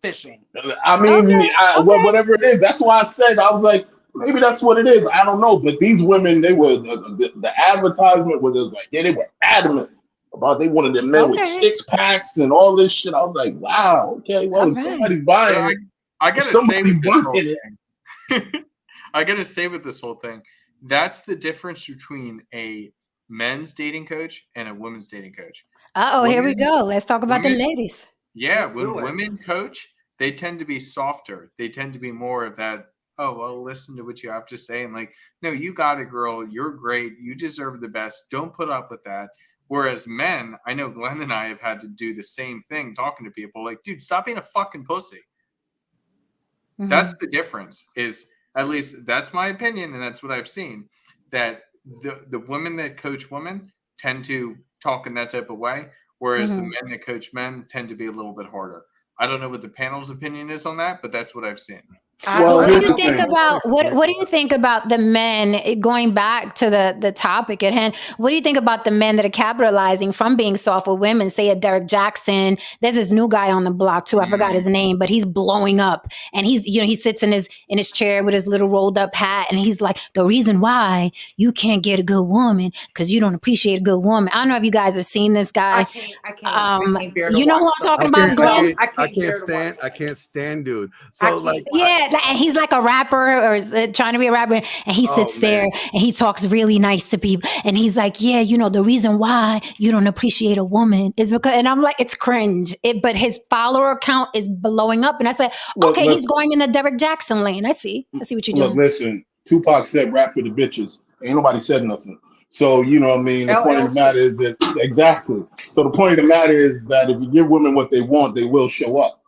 fishing. I mean, whatever it is. That's why I said, I was like, maybe that's what it is. I don't know. But these women, they were, the advertisement was like, they were adamant about they wanted them men with 6 packs and all this shit. I was like, wow, okay, well, somebody's buying it. I gotta say with this whole thing. I gotta say with this whole thing, that's the difference between a men's dating coach and a women's dating coach. Here we go. Let's talk about the ladies. Yeah, when women coach, they tend to be softer. They tend to be more of that, oh, well, listen to what you have to say. And like, no, you got it, girl. You're great. You deserve the best. Don't put up with that. Whereas men, I know Glenn and I have had to do the same thing talking to people. Like, dude, stop being a fucking pussy. Mm-hmm. That's the difference. Is at least that's my opinion, and that's what I've seen. That the women that coach women tend to talk in that type of way, whereas the men that coach men tend to be a little bit harder. I don't know what the panel's opinion is on that, but that's what I've seen. What do you think about what do you think about the men, going back to the topic at hand? What do you think about the men that are capitalizing from being soft with women? Say a Derek Jackson. There's this new guy on the block too. I forgot his name, but he's blowing up, and he's he sits in his chair with his little rolled up hat, and he's like, the reason why you can't get a good woman because you don't appreciate a good woman. I don't know if you guys have seen this guy. I can't you know who I'm talking about, Glenn? I can't stand dude. So and he's like a rapper or is trying to be a rapper, and he sits there and he talks really nice to people, and he's like, the reason why you don't appreciate a woman is because, and I'm like, it's cringe. But his follower count is blowing up, and I said, he's going in the Derek Jackson lane. I see what you're doing. Look, listen, Tupac said rap for the bitches. Ain't nobody said nothing. So, you know what I mean? The point of the matter is that, exactly. So the point of the matter is that if you give women what they want, they will show up.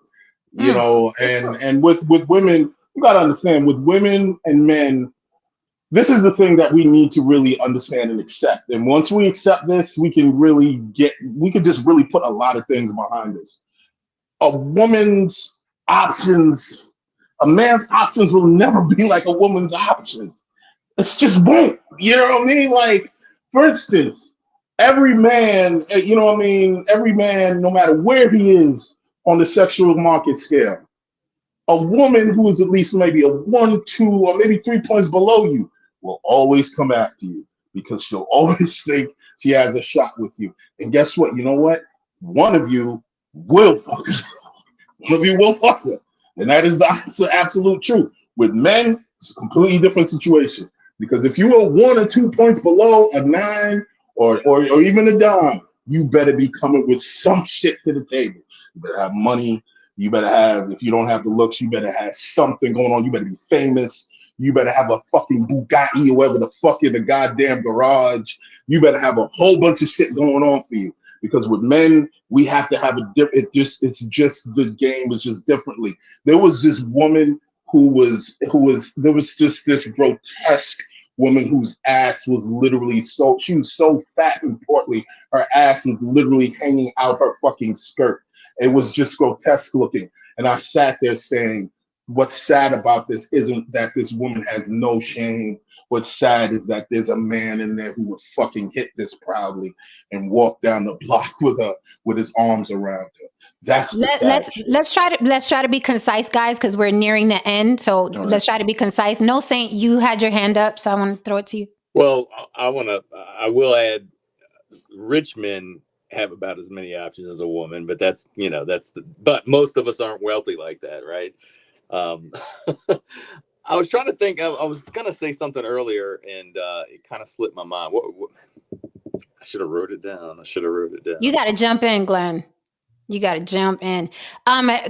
And with women, you got to understand, with women and men, this is the thing that we need to really understand and accept. And once we accept this, we can just really put a lot of things behind us. A man's options will never be like a woman's options. It's just won't. You know what I mean? Like, for instance, every man, no matter where he is on the sexual market scale, a woman who is at least maybe a 1, 2, or maybe 3 points below you will always come after you because she'll always think she has a shot with you. And guess what? You know what? One of you will fuck her. One of you will fuck her. And that is the absolute truth. With men, it's a completely different situation. Because if you are 1 or 2 points below a 9 or even a dime, you better be coming with some shit to the table. You better have money. You better have, if you don't have the looks, you better have something going on. You better be famous. You better have a fucking Bugatti or whatever the fuck in the goddamn garage. You better have a whole bunch of shit going on for you. Because with men, we have to have it's just the game is just differently. There was this woman there was just this grotesque woman whose ass was literally she was so fat and portly, her ass was literally hanging out her fucking skirt. It was just grotesque looking. And I sat there saying, what's sad about this isn't that this woman has no shame. What's sad is that there's a man in there who would fucking hit this proudly and walk down the block with his arms around her. That's the sad shit. Let's try to be concise, guys, because we're nearing the end. So let's try to be concise. No, Saint, you had your hand up, so I want to throw it to you. Well, I will add, rich men have about as many options as a woman, but but most of us aren't wealthy like that, right? I was trying to think. I was gonna say something earlier, and it kind of slipped my mind. What I should have wrote it down. You got to jump in, Glenn. You got to jump in.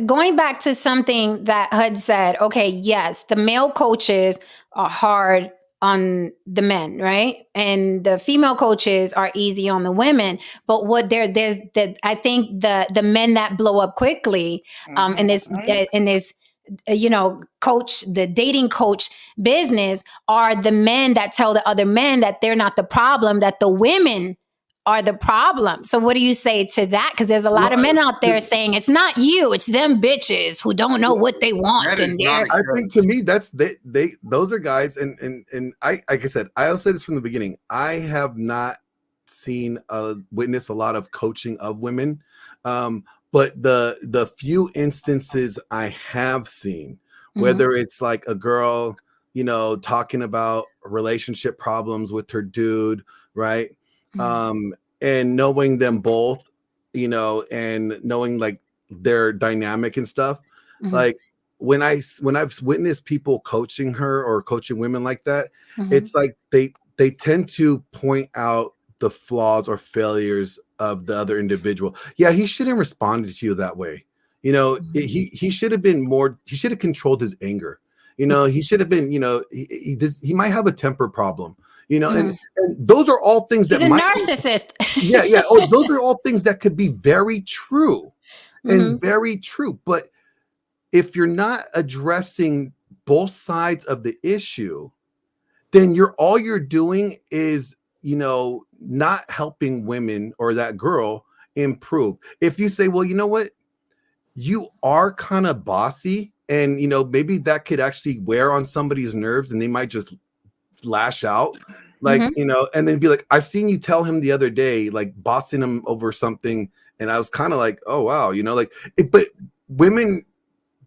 Going back to something that HUD said. Okay, yes, the male coaches are hard on the men, right? And the female coaches are easy on the women. But what I think the men that blow up quickly in this coach, the dating coach business, are the men that tell the other men that they're not the problem, that the women are the problem. So what do you say to that? Because there's a lot of men out there saying it's not you, it's them bitches who don't know what they want. And I think to me that's those are guys, and I, like I said, I'll say this from the beginning. I have not witnessed a lot of coaching of women, but the few instances I have seen, whether it's like a girl, talking about relationship problems with her dude, right? And knowing them both, and knowing like their dynamic and stuff. Like when I've witnessed people coaching her or coaching women like that, it's like they tend to point out the flaws or failures of the other individual. Yeah, he shouldn't have responded to you that way. He should have been more. He should have controlled his anger. He should have been. He might have a temper problem. And those are all things that he's a narcissist. Yeah. Oh, those are all things that could be very true and very true. But if you're not addressing both sides of the issue, then all you're doing is, not helping women or that girl improve. If you say, well, you know what, you are kind of bossy, and maybe that could actually wear on somebody's nerves, and they might just lash out, like and then be like, I've seen you tell him the other day, like bossing him over something, and I was kind of like, oh wow, but women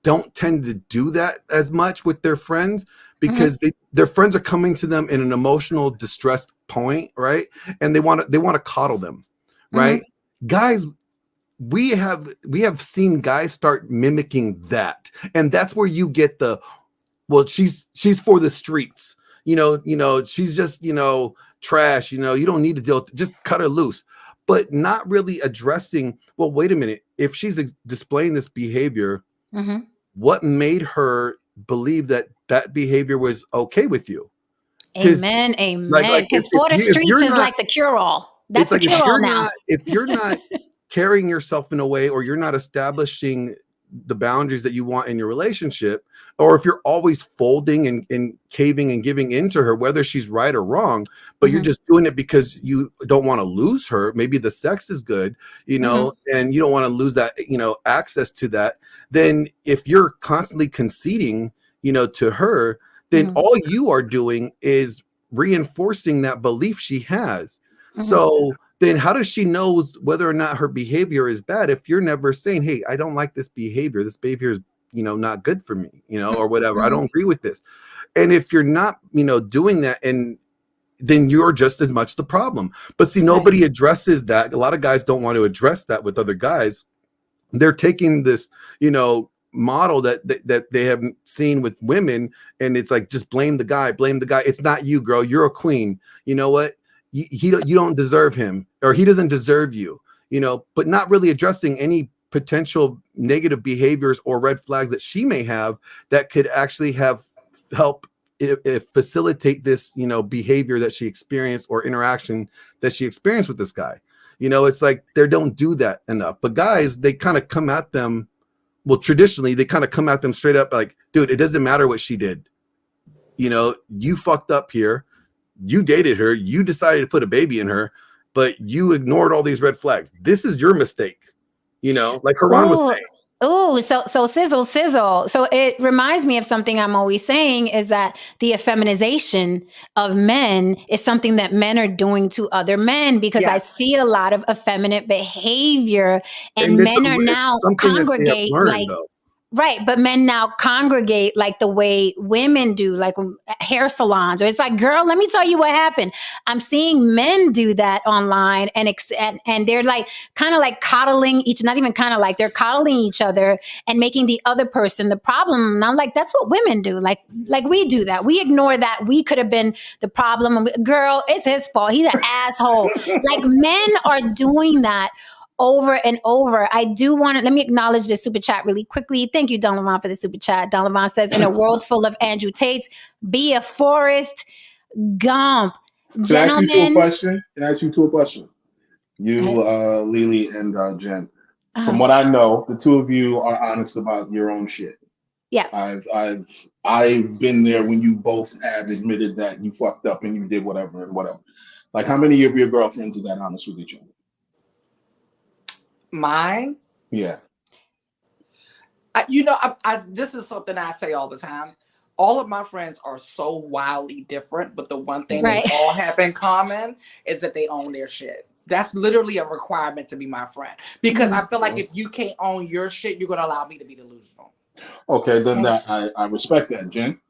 don't tend to do that as much with their friends, because their friends are coming to them in an emotional distressed point, right? And they want to coddle them, right? Guys, we have seen guys start mimicking that, and that's where you get she's for the streets. She's just, trash, you don't need to just cut her loose, but not really addressing, well, wait a minute, if she's displaying this behavior, what made her believe that behavior was okay with you? Amen. Because for the streets is like the cure-all. That's the cure-all now. If you're not carrying yourself in a way, or you're not establishing the boundaries that you want in your relationship, or if you're always folding and caving and giving into her, whether she's right or wrong, but you're just doing it because you don't want to lose her. Maybe the sex is good, and you don't want to lose that, access to that. Then if you're constantly conceding, to her, then all you are doing is reinforcing that belief she has. So then how does she know whether or not her behavior is bad if you're never saying, hey, I don't like this behavior. This behavior is, not good for me, or whatever. I don't agree with this. And if you're not, doing that, and then you're just as much the problem. But see, nobody addresses that. A lot of guys don't want to address that with other guys. They're taking this, model that they haven't seen with women, and it's like, just blame the guy. It's not you, girl. You're a queen. You know what? You don't deserve him, or he doesn't deserve you, but not really addressing any potential negative behaviors or red flags that she may have that could actually help facilitate this, behavior that she experienced, or interaction that she experienced with this guy. It's like they don't do that enough. But guys, they kind of come at them. Well, traditionally, they kind of come at them straight up like, dude, it doesn't matter what she did. You fucked up here. You dated her. You decided to put a baby in her, but you ignored all these red flags. This is your mistake. Like Haran was saying. Ooh, so sizzle. So it reminds me of something I'm always saying is that the effeminization of men is something that men are doing to other men, because I Yes. see a lot of effeminate behavior, and it's men are it's now something that they have congregate learned, like. though. Right, but men now congregate like the way women do, like hair salons, or it's like, girl, let me tell you what happened. I'm seeing men do that online, and they're like kind of like coddling each, not even kind of like, they're coddling each other and making the other person the problem. And I'm like, that's what women do. Like we do that. We ignore that. We could have been the problem. Girl, it's his fault. He's an asshole. Like men are doing that over and over. I do want to, let me acknowledge the super chat really quickly. Thank you, Don Lavon, for the super chat. Don Lavon says, in a world full of Andrew Tates, be a Forrest Gump. Can I ask you two a Gentlemen. question? You, Lily and Jen. From Uh-huh. what I know, the two of you are honest about your own shit. Yeah. I've been there when you both have admitted that you fucked up and you did whatever and whatever. Like, how many of your girlfriends are that honest with each other? Mine? Yeah. This is something I say all the time. All of my friends are so wildly different, but the one thing Right. they all have in common is that they own their shit. That's literally a requirement to be my friend, because I feel like if you can't own your shit, you're gonna allow me to be delusional. Okay, then that I respect that, Jen.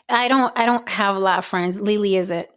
I don't have a lot of friends. Lily is it.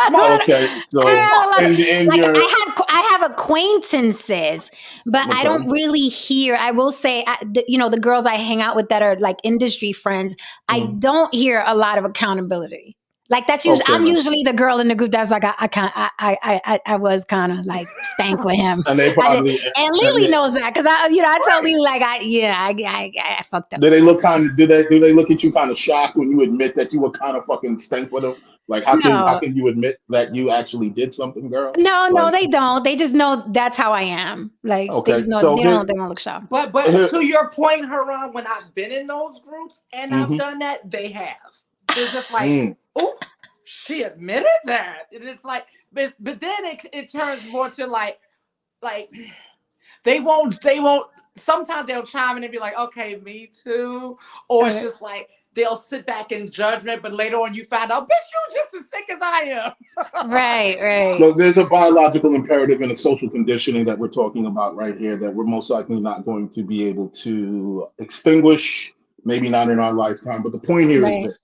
Okay, so I have acquaintances, but I don't really hear. I will say, the girls I hang out with that are like industry friends, I don't hear a lot of accountability. Like that's usually, I'm usually the girl in the group that's like, I was kind of like stank with him, and they probably and Lily knows that, because I tell Lily like I fucked up. Do they look do they look at you kind of shocked when you admit that you were kind of fucking stank with them? Like how can you admit that you actually did something, girl? No, they don't. They just know that's how I am. Like they just know, they don't look shocked. But to your point, Haran, when I've been in those groups and I've done that, they have. It's just like, oh, she admitted that. And it's like, but then it turns more to like they won't. Sometimes they'll chime in and be like, okay, me too. Or it's just like they'll sit back in judgment, but later on you find out, bitch, you're just as sick as I am. Right. No, there's a biological imperative and a social conditioning that we're talking about right here that we're most likely not going to be able to extinguish, maybe not in our lifetime. But the point here is this.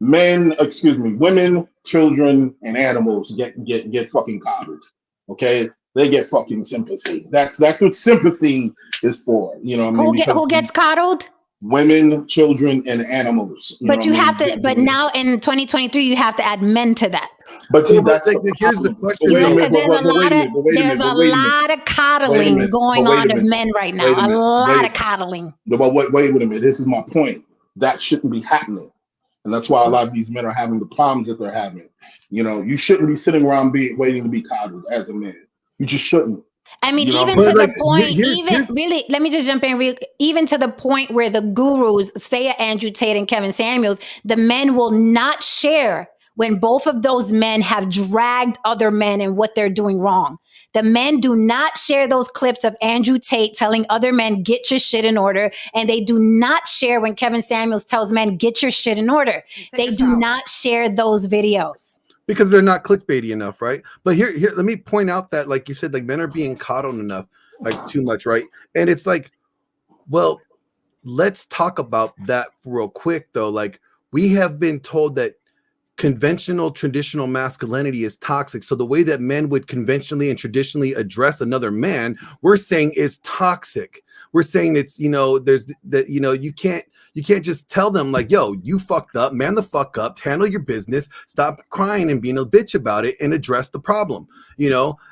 Women, children, and animals get fucking coddled. Okay? They get fucking sympathy. That's what sympathy is for. You know what I mean? Who gets coddled? Women, children, and animals. But you have to. But now in 2023, you have to add men to that. But here's the question. Because there's a lot of coddling going on of men right now. A lot of coddling. But wait a minute. This is my point. That shouldn't be happening. And that's why a lot of these men are having the problems that they're having. You know, you shouldn't be sitting around waiting to be coddled as a man. You just shouldn't. I mean, even to the point, really, let me just jump in. Even to the point where the gurus, say Andrew Tate and Kevin Samuels, the men will not share when both of those men have dragged other men and what they're doing wrong. The men do not share those clips of Andrew Tate telling other men, get your shit in order. And they do not share when Kevin Samuels tells men, get your shit in order. They do not share those videos. Because they're not clickbaity enough, right? But here, let me point out that, like you said, like men are being coddled enough, like too much, right? And it's like, well, let's talk about that real quick, though. Like we have been told that conventional traditional masculinity is toxic. So the way that men would conventionally and traditionally address another man, we're saying is toxic. We're saying it's, there's that, you can't just tell them like, yo, you fucked up, man the fuck up, handle your business, stop crying and being a bitch about it and address the problem.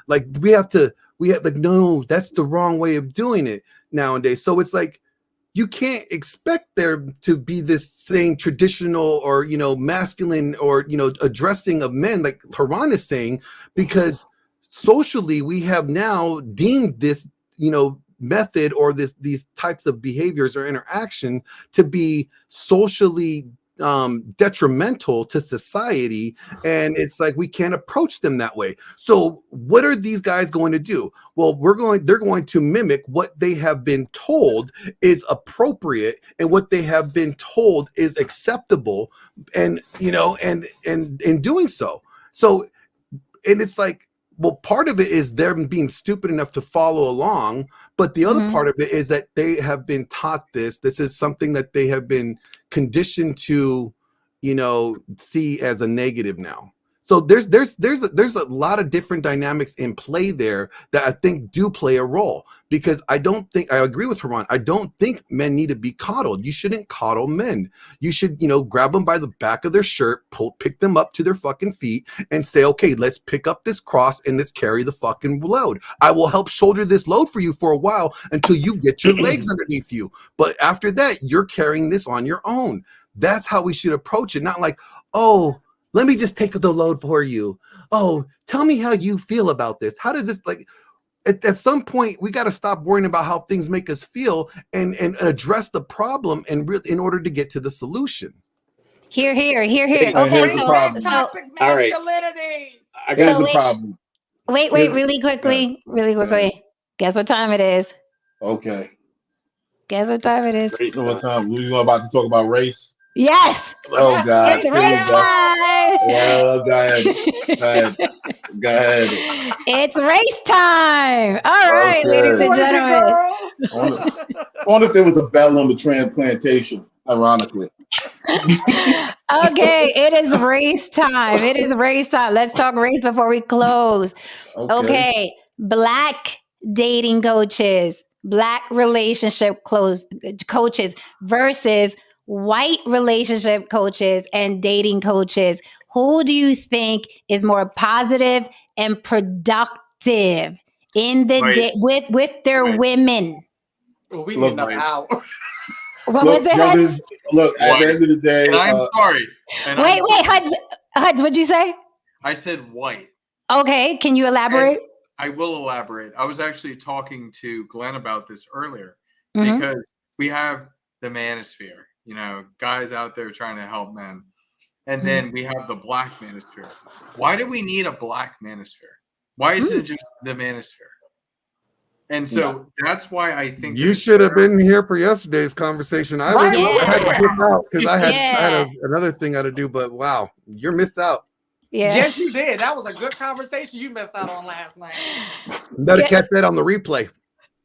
Like we have like, no, that's the wrong way of doing it nowadays. So it's like, you can't expect there to be this same traditional or, masculine or, addressing of men like Haran is saying, because socially we have now deemed this, method or these types of behaviors or interaction to be socially detrimental to society, and it's like we can't approach them that way. So what are these guys going to do? Well, they're going to mimic what they have been told is appropriate and what they have been told is acceptable, and and in doing so, and it's like, well, part of it is them being stupid enough to follow along, but the other part of it is that they have been taught this is something that they have been conditioned to, see as a negative now. So there's a lot of different dynamics in play there that I think do play a role, because I agree with Herman. I don't think men need to be coddled. You shouldn't coddle men. You should, grab them by the back of their shirt, pick them up to their fucking feet and say, okay, let's pick up this cross and let's carry the fucking load. I will help shoulder this load for you for a while until you get your legs underneath you. But after that, you're carrying this on your own. That's how we should approach it. Not like, oh, let me just take the load for you. Oh, tell me how you feel about this. How does this, like, at some point we got to stop worrying about how things make us feel and address the problem in order to get to the solution. Here. Okay, here's the problem. Toxic All right. masculinity. Here's the problem. Wait, really quickly. Guess what time it is? Okay. Guess what time it is? So what time? We about to talk about race? Yes. Oh God. It's race time. Well, go ahead. It's race time. All right, Okay. ladies and What is it, gentlemen. girls? I wonder if there was a bell on the transplantation, ironically. Okay, it is race time. Let's talk race before we close. Okay. Black dating coaches, Black relationship coaches versus white relationship coaches and dating coaches. Who do you think is more positive and productive in the with their women? Well, we need another Mike. hour. What was it, Huds? Look, at the end of the day, And I'm sorry. And Wait, Huds, what'd you say? I said white. Okay, can you elaborate? I will elaborate. I was actually talking to Glenn about this earlier Mhm. because we have the manosphere, guys out there trying to help men. And then we have the black manosphere. Why do we need a black manosphere? Why isn't it just the manosphere? And so that's why I think You should have been here for yesterday's conversation. I Right. had to dip out because I had Yeah. another thing I had to do. But wow, you're missed out. Yeah. Yes, you did. That was a good conversation you missed out on last night. You better Yeah. catch that on the replay.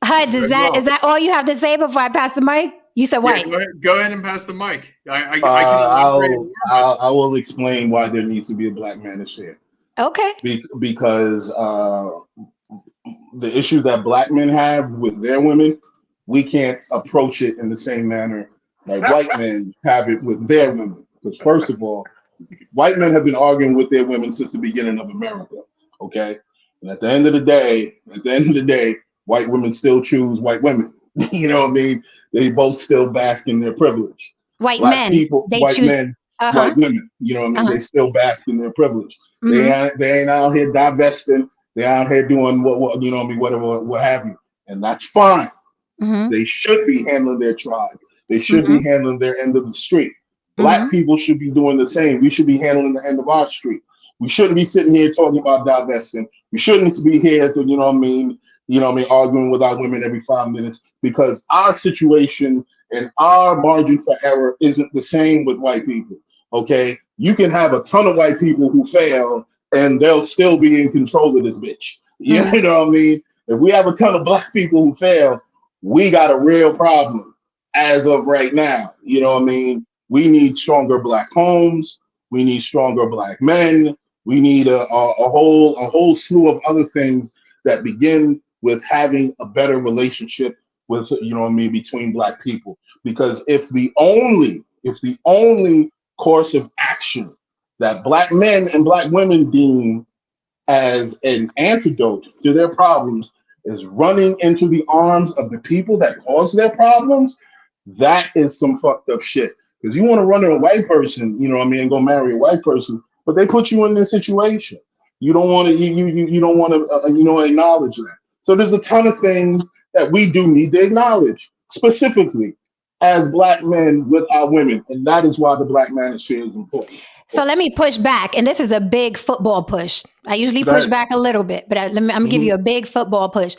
Huds, is that all you have to say before I pass the mic? You said white. Go ahead and pass the mic. I can elaborate more, but- I will explain why there needs to be a black manosphere. Okay. Because the issue that black men have with their women, we can't approach it in the same manner like white men have it with their women. Because first of all, white men have been arguing with their women since the beginning of America. Okay, and at the end of the day, white women still choose white women. You know what I mean? They both still bask in their privilege. White Black men. people, They white choose. men, Uh-huh. white women. You know what I mean? Uh-huh. They still bask in their privilege. Mhm. They ain't out here divesting. They're out here doing what you know what I mean, whatever, what have you, and that's fine. Mhm. They should be handling their tribe. They should be handling their end of the street. Black people should be doing the same. We should be handling the end of our street. We shouldn't be sitting here talking about divesting. We shouldn't be here to, arguing with our women every 5 minutes, because our situation and our margin for error isn't the same with white people. Okay, you can have a ton of white people who fail and they'll still be in control of this bitch. You know what I mean? If we have a ton of black people who fail, we got a real problem as of right now. You know what I mean? We need stronger black homes. We need stronger black men. We need a whole slew of other things that begin with having a better relationship with, between black people. Because if the only course of action that black men and black women deem as an antidote to their problems is running into the arms of the people that cause their problems, that is some fucked up shit. Because you want to run to a white person, and go marry a white person, but they put you in this situation. You don't want to, you don't want to, acknowledge that. So there's a ton of things that we do need to acknowledge. Specifically, as black men with our women, and that is why the black manosphere is important. So let me push back, and this is a big football push. I usually push back a little bit, but I'm gonna give you a big football push.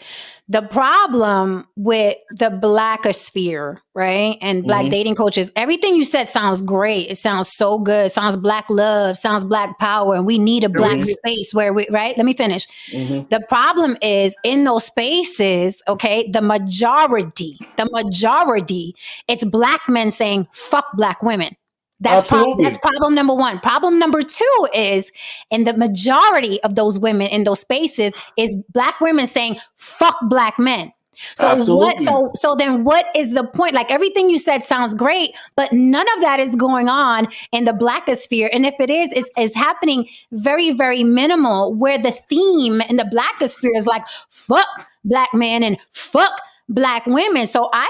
The problem with the blackosphere, right, and black dating coaches, everything you said sounds great. It sounds so good. It sounds black love, sounds black power, and we need a black space where we, right? Let me finish. The problem is in those spaces, okay, the majority, it's black men saying, fuck black women. That's problem number one. Problem number two is, in the majority of those women in those spaces, is black women saying, fuck black men. So so then what is the point? Like, everything you said sounds great, but none of that is going on in the blackosphere. And if it is happening very, very minimal, where the theme in the blackosphere is like, fuck black men and fuck black women. So I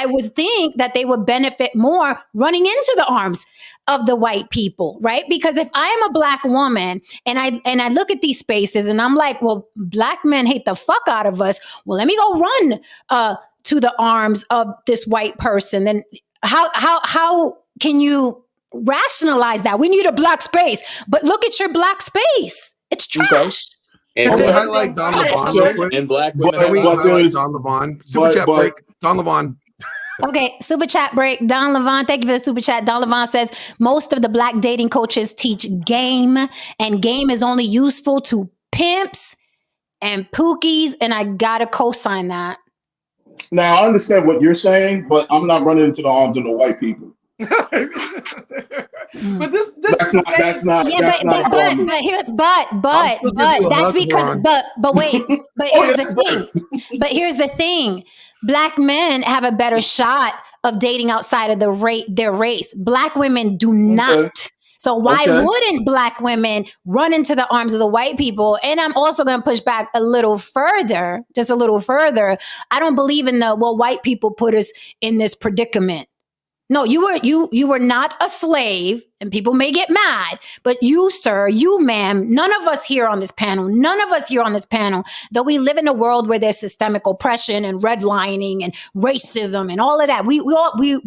would think that they would benefit more running into the arms of the white people, right? Because if I am a black woman and I look at these spaces and I'm like, well, black men hate the fuck out of us. Well, let me go run to the arms of this white person. Then how can you rationalize that? We need a black space, but look at your black space. It's trash. Okay. And Can we highlight Don Levon real quick? And black women. Can we highlight Don Levon? Super chat break. Don Levon. Okay, super chat break. Don Levon, thank you for the super chat. Don Levon says most of the black dating coaches teach game, and game is only useful to pimps and pookies, and I gotta co-sign that. Now, I understand what you're saying, but I'm not running into the arms of the white people. But that's not. But that's because. But wait. But here's the thing. But here's the thing. Black men have a better shot of dating outside of their race. Black women do not. So why wouldn't black women run into the arms of the white people? And I'm also going to push back a little further, just a little further. I don't believe in white people put us in this predicament. No, you were not a slave, and people may get mad, but you, sir, you, ma'am, none of us here on this panel, though we live in a world where there's systemic oppression and redlining and racism and all of that, we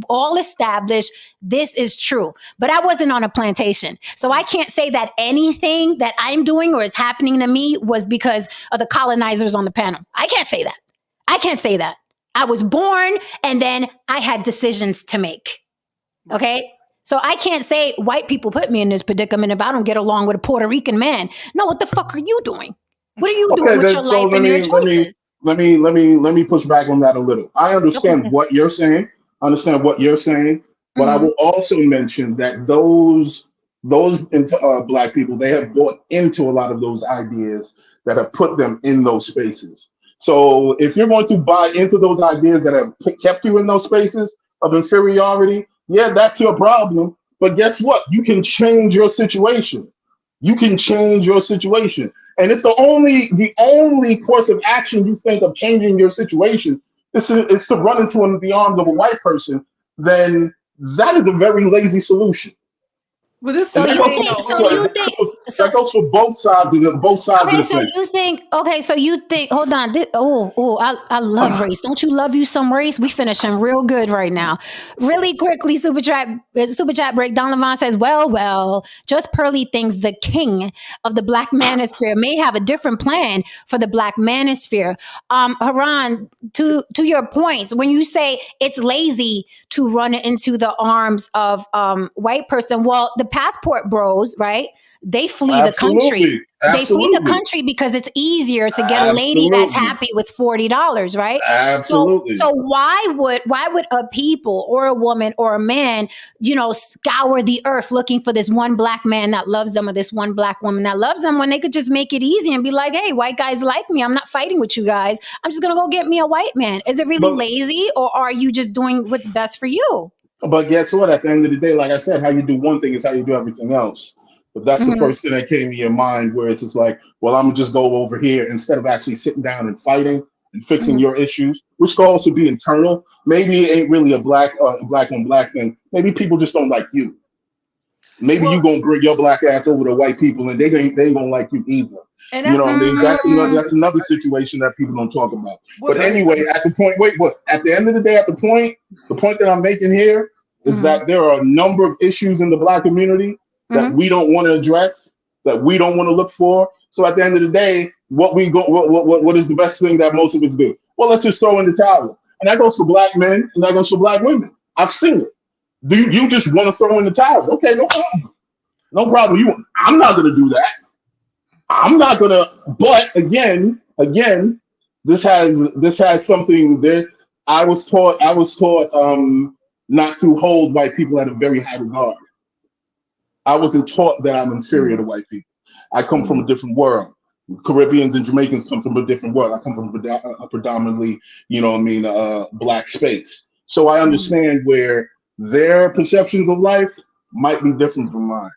all establish this is true. But I wasn't on a plantation, so I can't say that anything that I'm doing or is happening to me was because of the colonizers on the panel. I can't say that. I was born, and then I had decisions to make. Okay? So I can't say white people put me in this predicament if I don't get along with a Puerto Rican man. No, what the fuck are you doing? What are you doing with your life and your choices? Let me push back on that a little. I understand what you're saying. But I will also mention that those black people, they have bought into a lot of those ideas that have put them in those spaces. So if you're going to buy into those ideas that have kept you in those spaces of inferiority, yeah, that's your problem. But guess what? You can change your situation. And if the only course of action you think of changing your situation is to run into the arms of a white person, then that is a very lazy solution. Well, this that goes for both sides of the hold on. I love race. Don't you love you some race? We finishing real good right now. Really quickly, super chat break. Don Levon says, well, just Pearly thinks the king of the black manosphere may have a different plan for the black manosphere. Haran, to your points, when you say it's lazy to run into the arms of white person, well, the passport bros, right? They flee the country. They flee the country because it's easier to get a lady that's happy with $40, right? Absolutely. So why would a people or a woman or a man, scour the earth looking for this one black man that loves them or this one black woman that loves them when they could just make it easy and be like, hey, white guys like me. I'm not fighting with you guys. I'm just going to go get me a white man. Is it really lazy, or are you just doing what's best for you? But guess what? At the end of the day, like I said, how you do one thing is how you do everything else. But that's the first thing that came to your mind, where it's just like, well, I'm just go over here instead of actually sitting down and fighting and fixing your issues, which could also be internal. Maybe it ain't really a black on black thing. Maybe people just don't like you. maybe Well- you gonna bring your black ass over to white people, and they ain't gonna like you either. And You know what I mean? That's Mm. another situation that people don't talk about. Well, But anyway, at the point, at the end of the day, the point that I'm making here is Mhm. that there are a number of issues in the black community that we don't want to address, that we don't want to look for. So at the end of the day, what is the best thing that most of us do? Well, let's just throw in the towel. And that goes for black men and that goes for black women. I've seen it. Do you just want to throw in the towel? Okay, no problem. No problem. I'm not gonna do that. I'm not gonna, but again, this has something that I was taught not to hold white people at a very high regard. I wasn't taught that I'm inferior to white people. I come from a different world. Caribbeans and Jamaicans come from a different world. I come from a predominantly, black space. So I understand where their perceptions of life might be different from mine.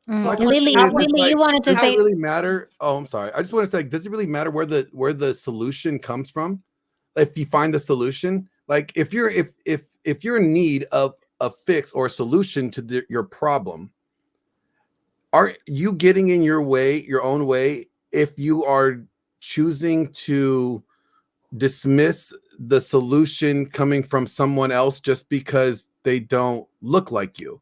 My Lily, question is, you wanted to does say it really matter? Oh, I'm sorry. I just want to say, does it really matter where the solution comes from? If you find the solution, like if you're in need of a fix or a solution to your problem, are you getting in your own way if you are choosing to dismiss the solution coming from someone else just because they don't look like you?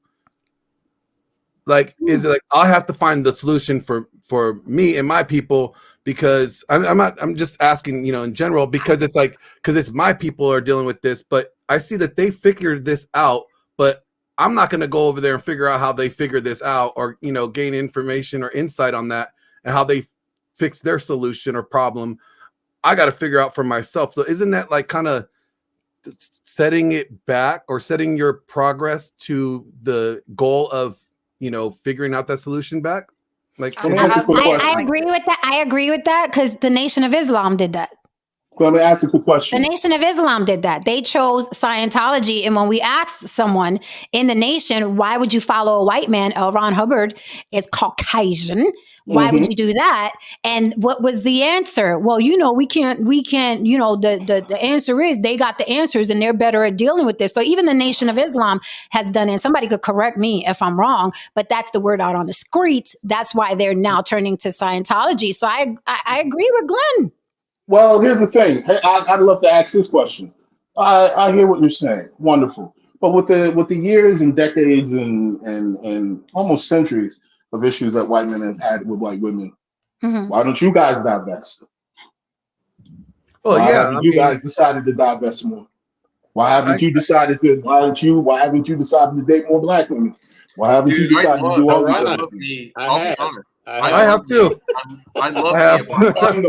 Like, is it like I have to find the solution for me and my people because I'm just asking, in general, because it's my people are dealing with this, but I see that they figured this out, but I'm not going to go over there and figure out how they figured this out or, gain information or insight on that and how they fix their solution or problem. I got to figure out for myself. So isn't that like kind of setting it back or setting your progress to the goal of, figuring out that solution back? Like, Let me ask you a quick question. I agree with that. I agree with that because the Nation of Islam did that. Let me ask you a quick question. The Nation of Islam did that. They chose Scientology. And when we asked someone in the nation, why would you follow a white man? L. Ron Hubbard is Caucasian. Why would you do that? And what was the answer? Well, we can't, the answer is they got the answers and they're better at dealing with this. So even the Nation of Islam has done it. Somebody could correct me if I'm wrong, but that's the word out on the streets. That's why they're now turning to Scientology. So I agree with Glenn. Well, here's the thing. Hey, I'd love to ask this question. I hear what you're saying. Wonderful. But with the years and decades and almost centuries of issues that white men have had with white women, why don't you guys divest? Well, Why yeah, haven't you guys decided to divest more? Why haven't you decided to? Why haven't you decided to date more black women? Why haven't you decided to do all these other things? I'll be honest. I have too. I love I have. But on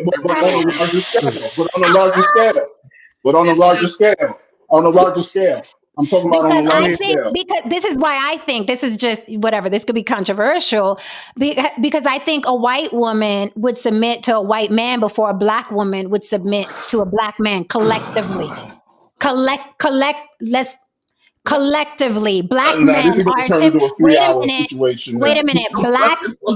a larger scale. On a larger scale. I'm talking about on a Because I larger think, scale. because this is why I think this is just whatever, this could be controversial, because I think a white woman would submit to a white man before a black woman would submit to a black man collectively. Collectively, black men This is going are to turn into a 3-hour minute. situation. Wait now. a minute.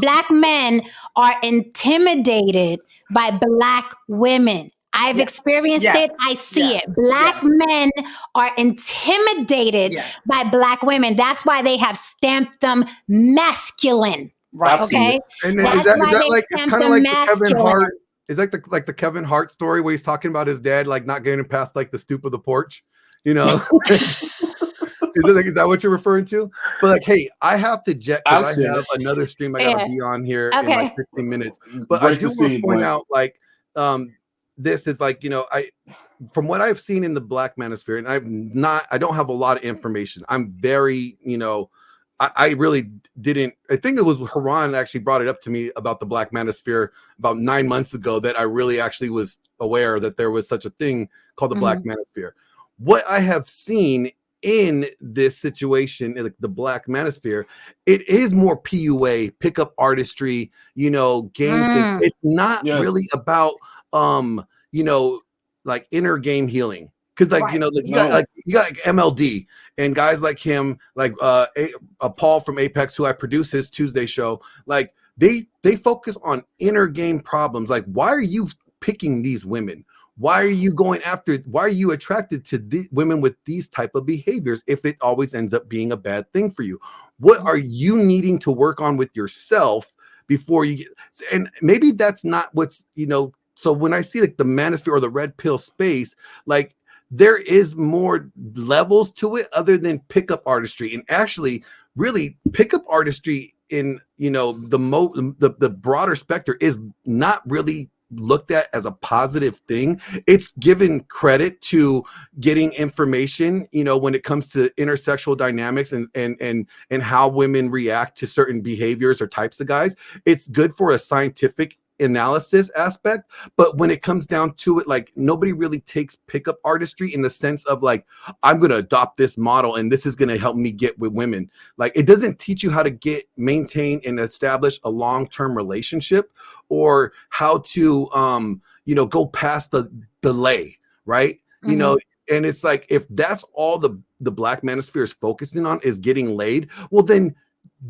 Black men are intimidated by black women. I've experienced it. I see it. Black men are intimidated by black women. That's why they have stamped them masculine. Right. Okay. And That's is that why they like stamped kind of them like the Kevin masculine. Hart? Is that the Kevin Hart story where he's talking about his dad like not getting past like the stoop of the porch? Is that what you're referring to? But like, hey, I have to jet because I have another stream I gotta be on here in like 15 minutes. But I do want to point out like this is like, from what I've seen in the black manosphere, and I don't have a lot of information. I'm very, I really didn't. I think it was Haran actually brought it up to me about the black manosphere about 9 months ago that I really actually was aware that there was such a thing called the black manosphere. What I have seen in this situation, like the black manosphere, it is more PUA, pickup artistry, game thing. It's not really about like inner game healing. Because you got MLD and guys like him, like Paul from Apex, who I produce his Tuesday show, like they focus on inner game problems. Like, why are you picking these women? why are you attracted to women with these type of behaviors if it always ends up being a bad thing for you? What are you needing to work on with yourself before you get, and maybe that's not what's, so when I see like the manosphere or the red pill space, like there is more levels to it other than pickup artistry. And actually really pickup artistry in, the broader spectrum is not really looked at as a positive thing. It's given credit to getting information, when it comes to intersexual dynamics and how women react to certain behaviors or types of guys. It's good for a scientific analysis aspect, but when it comes down to it, like nobody really takes pickup artistry in the sense of like, I'm going to adopt this model and this is going to help me get with women. Like it doesn't teach you how to maintain and establish a long-term relationship, or how to go past the delay, right? And it's like, if that's all the Black manosphere is focusing on is getting laid, well then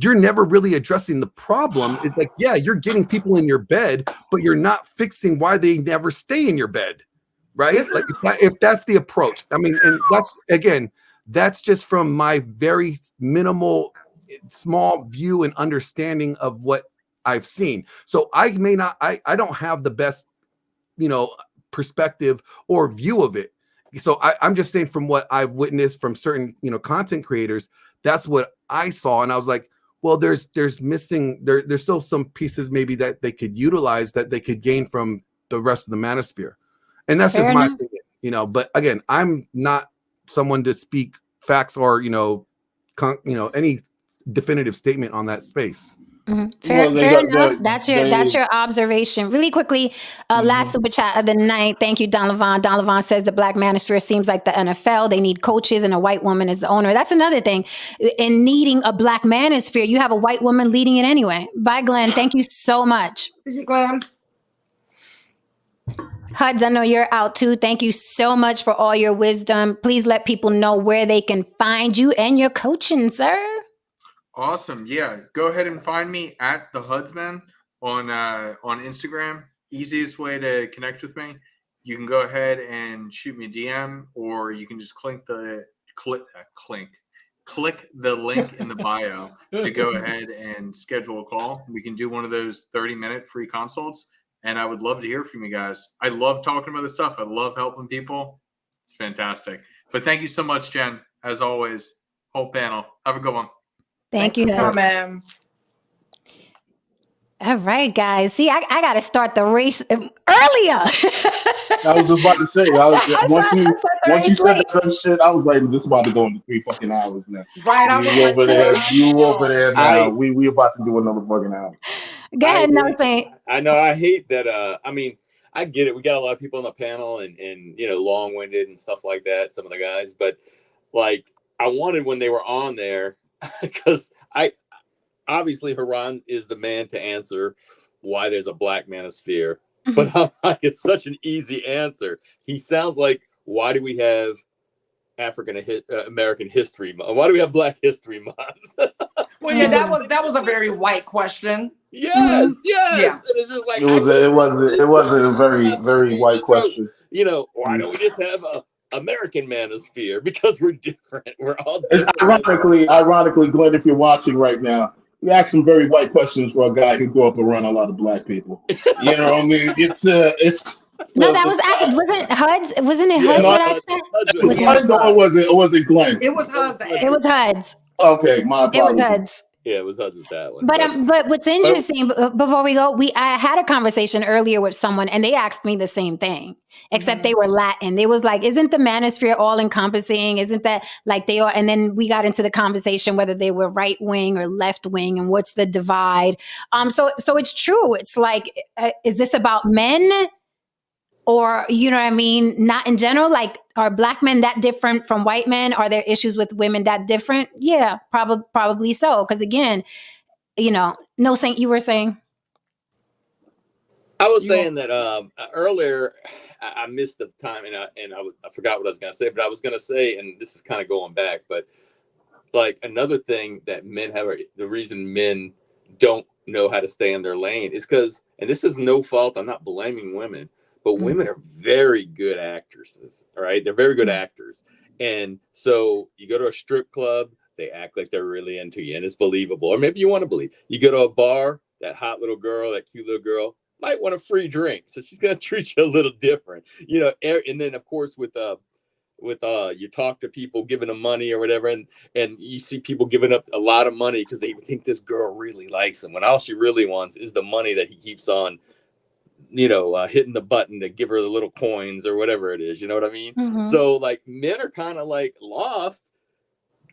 you're never really addressing the problem. It's like, yeah, you're getting people in your bed, but you're not fixing why they never stay in your bed, right? Like if that's the approach. I mean, and that's just from my very minimal, small view and understanding of what I've seen. So I don't have the best, perspective or view of it. So I'm just saying from what I've witnessed from certain, content creators, that's what I saw. And I was like, well, there's still some pieces maybe that they could utilize, that they could gain from the rest of the manosphere. And that's just my opinion, but again, I'm not someone to speak facts or, any definitive statement on that space. Fair enough. That's your observation. Really quickly, last super chat of the night. Thank you, Don Levon. Don Levon says the Black manosphere seems like the NFL. They need coaches and a white woman is the owner. That's another thing. In needing a Black manosphere, you have a white woman leading it anyway. Bye, Glenn. Thank you so much. Thank you, Glenn. Huds, I know you're out too. Thank you so much for all your wisdom. Please let people know where they can find you and your coaching, sir. Awesome. Yeah. Go ahead and find me at the Hudsman on Instagram. Easiest way to connect with me. You can go ahead and shoot me a DM, or you can just click the link in the bio to go ahead and schedule a call. We can do one of those 30-minute free consults. And I would love to hear from you guys. I love talking about this stuff. I love helping people. It's fantastic. But thank you so much, Jen. As always, whole panel. Have a good one. Thank you. All right, guys. See, I got to start the race earlier. I was just about to say, once you said that shit, I was like, this is about to go into 3 fucking hours now. Right, you over there now. We about to do another fucking hour. Go ahead, saying. I know. I hate that. I mean, I get it. We got a lot of people on the panel and long-winded and stuff like that. Some of the guys, but like, I wanted when they were on there. Because obviously Haran is the man to answer why there's a Black manosphere, but I'm like, it's such an easy answer. He sounds like, why do we have American History Month? Why do we have Black History Month? Well, yeah, that was a very white question. Yes. Yeah. And it's just like, it was a very white question. Why don't we just have a American manosphere? Because we're different. We're all different. Ironically, Glenn, if you're watching right now, you ask some very white questions for a guy who grew up around a lot of Black people. You know what I mean? It's no, that was actually wasn't Huds. Wasn't it Huds that asked that? It wasn't Glenn. It was Huds. It was Huds. Okay, my apologies. It was Huds. Yeah, it was Huds with that one. But what's interesting, before we go, I had a conversation earlier with someone, and they asked me the same thing, except they were Latin. They was like, "Isn't the manosphere all encompassing? Isn't that like they are?" And then we got into the conversation whether they were right wing or left wing, and what's the divide. So it's true. It's like, is this about men? Or, you know what I mean? Not in general, like, are Black men that different from white men? Are there issues with women that different? Yeah, probably so. Because again, no, Saint, you were saying? I was saying that earlier, I missed the time and I forgot what I was going to say, but I was going to say, and this is kind of going back, but like another thing that men have, the reason men don't know how to stay in their lane is because, and this is no fault, I'm not blaming women, but women are very good actresses. All right, they're very good actors, and so you go to a strip club, they act like they're really into you, and it's believable. Or maybe you want to believe. You go to a bar, that hot little girl, that cute little girl might want a free drink, so she's gonna treat you a little different, you know. And then of course with you talk to people giving them money or whatever, and you see people giving up a lot of money because they think this girl really likes them, when all she really wants is the money that he keeps on, you know, hitting the button to give her the little coins or whatever it is, you know what I mean? So like men are kind of like lost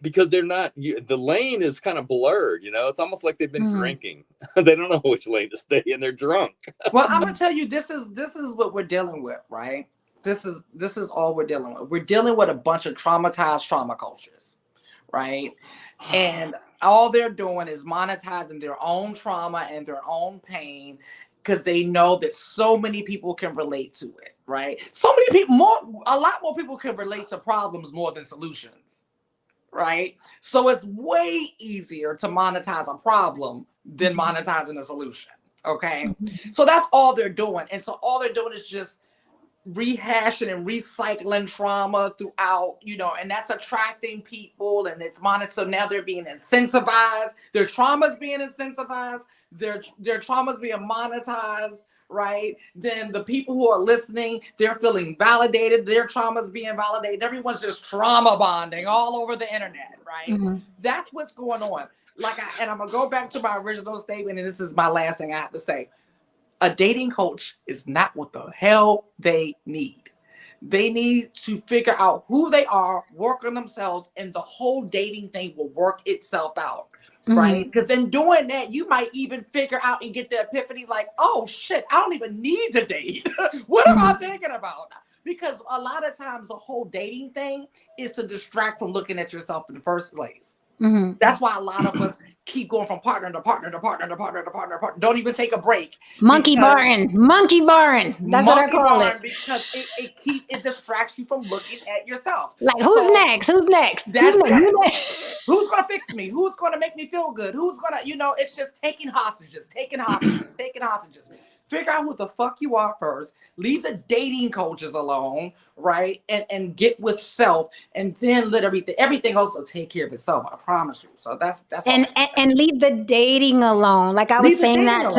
because they're not, the lane is kind of blurred, you know. It's almost like they've been drinking. They don't know which lane to stay in. They're drunk. Well, I'm gonna tell you, this is what we're dealing with, right? This is all we're dealing with. We're dealing with a bunch of traumatized trauma cultures, right? And all they're doing is monetizing their own trauma and their own pain because they know that so many people can relate to it, right? So many people, a lot more people can relate to problems more than solutions, right? So it's way easier to monetize a problem than monetizing a solution, okay? So that's all they're doing. And so all they're doing is just rehashing and recycling trauma throughout, you know, and that's attracting people, and it's monetized. So now they're being incentivized. Their trauma's being incentivized. Their trauma's being monetized, right? Then the people who are listening, they're feeling validated. Their trauma's being validated. Everyone's just trauma bonding all over the internet, right? That's what's going on. And I'm gonna go back to my original statement, and this is my last thing I have to say. A dating coach is not what the hell they need. They need to figure out who they are, work on themselves, and the whole dating thing will work itself out, right? Because in doing that, you might even figure out and get the epiphany like, oh shit, I don't even need to date. What am I thinking about? Because a lot of times the whole dating thing is to distract from looking at yourself in the first place. That's why a lot of us keep going from partner to partner to partner to partner to partner to partner. Don't even take a break. Monkey barring. That's what I call it. Because it distracts you from looking at yourself. Like, who's next? Who's next? Who's gonna fix me? Who's gonna make me feel good? Who's gonna, you know, it's just taking hostages. Figure out who the fuck you are first. Leave the dating coaches alone, right? And get with self, and then let everything else will take care of itself. I promise you. So that's and leave the dating alone. Like I was saying that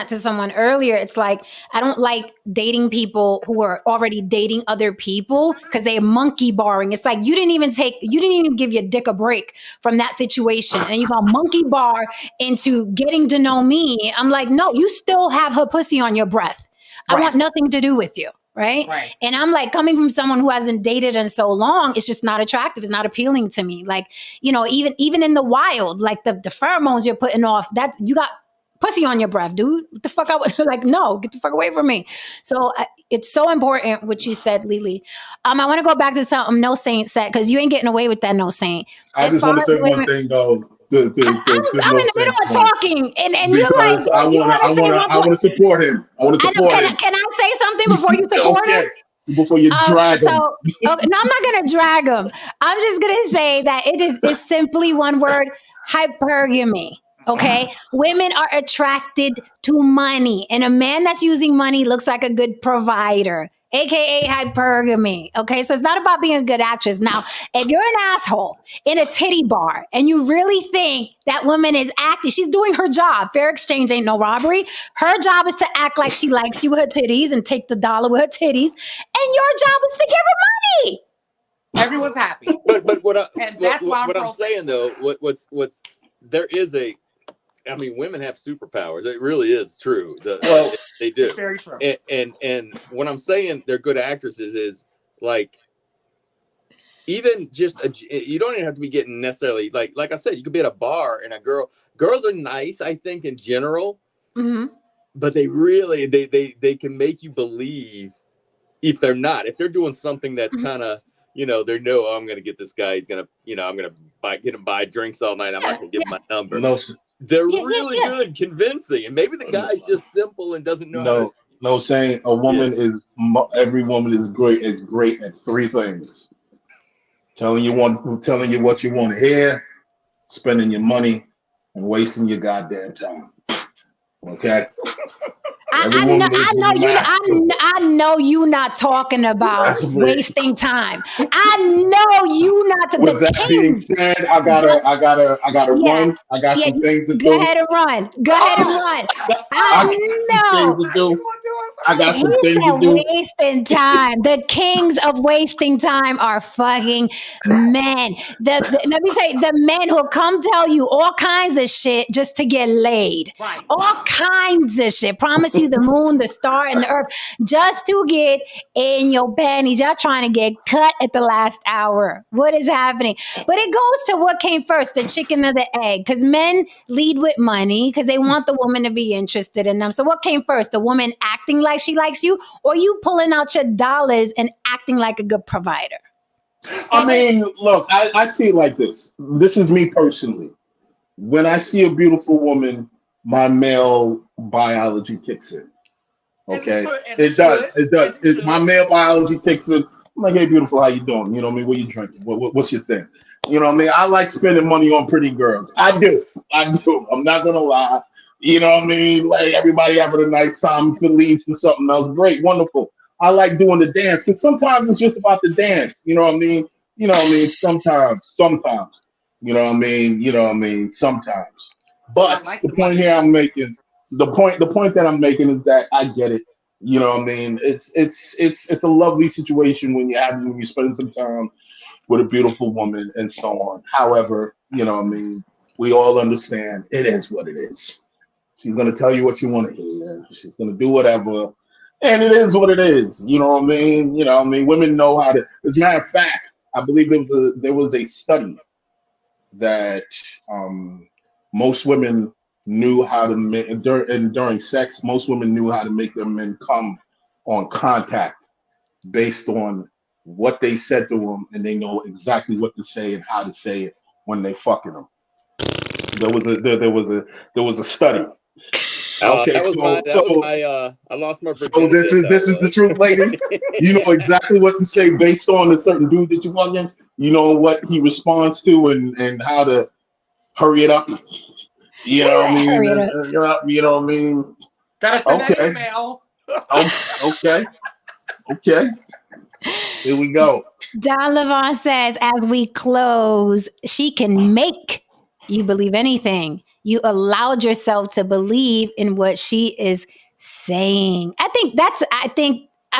to someone earlier. It's like I don't like dating people who are already dating other people because they're monkey barring. It's like you didn't even give your dick a break from that situation, and you go monkey bar into getting to know me. I'm like, no, you still have her pussy on your breath. I want nothing to do with you. Right. And I'm like, coming from someone who hasn't dated in so long, it's just not attractive. It's not appealing to me. Like, you know, even in the wild, like the pheromones you're putting off, that you got pussy on your breath, dude. What the fuck? Like, no, get the fuck away from me. So it's so important what you said, Lily. I want to go back to something No Saint said, because you ain't getting away with that, No Saint. I just want to say one thing though. I'm in the middle of talking, and you're like, I want to support him. Can I say something before you support him? Before you drag him. Okay, no, I'm not gonna drag him. I'm just gonna say that it's simply one word: hypergamy. Okay, women are attracted to money, and a man that's using money looks like a good provider. AKA hypergamy. Okay, so it's not about being a good actress. Now, if you're an asshole in a titty bar and you really think that woman is acting, she's doing her job. Fair exchange ain't no robbery. Her job is to act like she likes you with her titties and take the dollar with her titties. And your job is to give her money. Everyone's happy. But what I'm saying though, what's there is women have superpowers. It really is true. They do. It's very true. And when I'm saying they're good actresses is like, even just you don't even have to be getting necessarily like I said, you could be at a bar and girls are nice, I think, in general, but they really they can make you believe if they're doing something that's kind of, you know, they know, I'm gonna get this guy. He's gonna, you know, I'm gonna get him buy drinks all night. I'm not gonna give him my number. They're really good, convincing, and maybe the guy's just simple and doesn't know. Saying a woman is every woman is great at three things: telling you what you want to hear, spending your money, and wasting your goddamn time. Okay. Every I woman know, is masterful. I know you not talking about That's what. wasting time. I know you not the With that being kings. said, I The, gotta yeah, run. I got yeah. some things to Go do. ahead and run. Go ahead and run. I got I some things know. to How do. you gonna do us I got He some things said to do. wasting time. The kings of wasting time are fucking men. Let me say, the men who come tell you all kinds of shit just to get laid. right? All kinds of shit. Promise you the moon, the star, and the earth just to get in your panties. Y'all trying to get cut at the last hour. What is happening? But it goes to what came first, the chicken or the egg. Because men lead with money because they want the woman to be interested in them. So what came first? The woman acting like she likes you, or you pulling out your dollars and acting like a good provider? I mean, look, I see it like this. This is me personally. When I see a beautiful woman, my male biology kicks in. Okay, it does. It does. My male biology kicks in. I'm like, hey, beautiful, how you doing? You know what I mean? What you drinking? What's your thing? You know what I mean? I like spending money on pretty girls. I do. I'm not gonna lie. You know what I mean? Like everybody having a nice time, Felice to something else. Great, wonderful. I like doing the dance because sometimes it's just about the dance. You know what I mean? You know what I mean? Sometimes. You know what I mean? You know what I mean? Sometimes. But the point here I'm making, the point that I'm making is that I get it. You know what I mean? It's a lovely situation when you spend some time with a beautiful woman and so on. However, you know what I mean? We all understand it is what it is. She's gonna tell you what you want to hear. She's gonna do whatever. And it is what it is. You know what I mean? You know what I mean? Women know how to, as a matter of fact, I believe there was a study that most women knew how to make during sex. Most women knew how to make their men come on contact based on what they said to them, and they know exactly what to say and how to say it when they fucking them. There was a study. Okay, that was so I lost my so virginity. this is the truth, ladies. You know exactly what to say based on a certain dude that you fucking. You know what he responds to and how to hurry it up. You know what I mean? Hurry it up. You know what I mean? Gotta send that email. Okay. Here we go. Don Levon says, as we close, she can make you believe anything. You allowed yourself to believe in what she is saying. I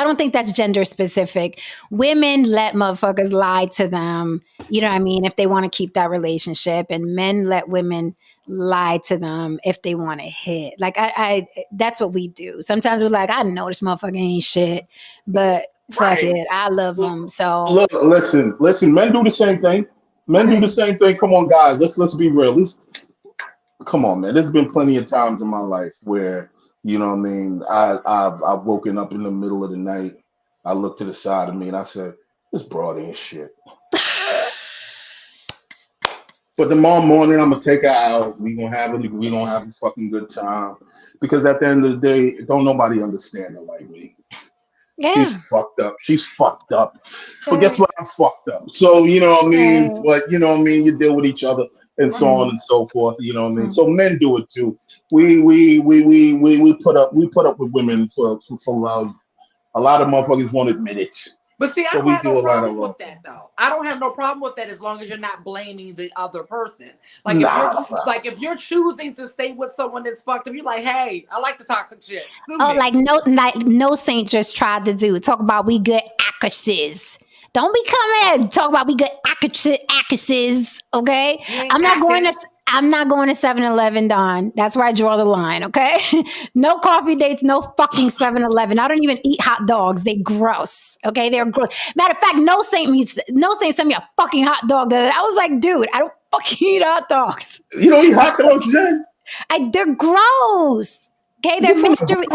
don't think that's gender specific. Women let motherfuckers lie to them. You know what I mean? If they want to keep that relationship, and men let women lie to them if they want to hit. Like I that's what we do. Sometimes we're like, I know this motherfucker ain't shit, but fuck it, I love him. So look, listen. Men do the same thing. Do the same thing. Come on, guys. Let's be real. Come on, man. There's been plenty of times in my life where, you know what I mean, I've woken up in the middle of the night. I looked to the side of me and I said, this broad ain't shit. But tomorrow morning I'm gonna take her out. We gonna have a fucking good time. Because at the end of the day, don't nobody understand her like me. yeah. She's fucked up. But guess what? I'm fucked up. So you know what I mean? But you know what I mean? You deal with each other and so on and so forth. You know what I mean? So men do it too. We put up with women for love. A lot of motherfuckers won't admit it. But see, I don't have no problem with that though. I don't have no problem with that as long as you're not blaming the other person. Like if you're choosing to stay with someone that's fucked up, you're like, hey, I like the toxic shit. Like no saint just tried to do. Talk about we good actresses. Don't be coming and talk about we good actresses. Okay, I'm not going to 7-Eleven, Don. That's where I draw the line. Okay, no coffee dates, no fucking 7-Eleven. I don't even eat hot dogs. They gross. Okay, they're gross. Matter of fact, no saint sent me a fucking hot dog. I was like, dude, I don't fucking eat hot dogs. You don't eat hot dogs, Jen? They're gross. Okay, they're mystery.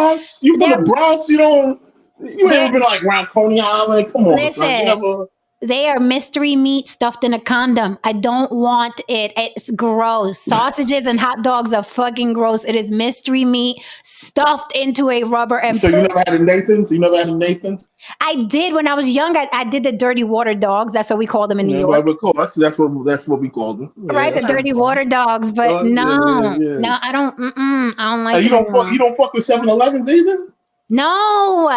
You from the Bronx? You ain't been like around Coney Island? Come on, listen. They are mystery meat stuffed in a condom. I don't want it. It's gross. Sausages and hot dogs are fucking gross. It is mystery meat stuffed into a rubber and So you never had a Nathan's? You never had a Nathan's? I did when I was young. I did the dirty water dogs. That's what we call them in New Yeah, York. well, cool. That's what we called them. Right, the Yeah. dirty water dogs. But Oh, no, yeah. no, I don't. I don't like. Hey, it you don't fuck with 7-Elevens either? No,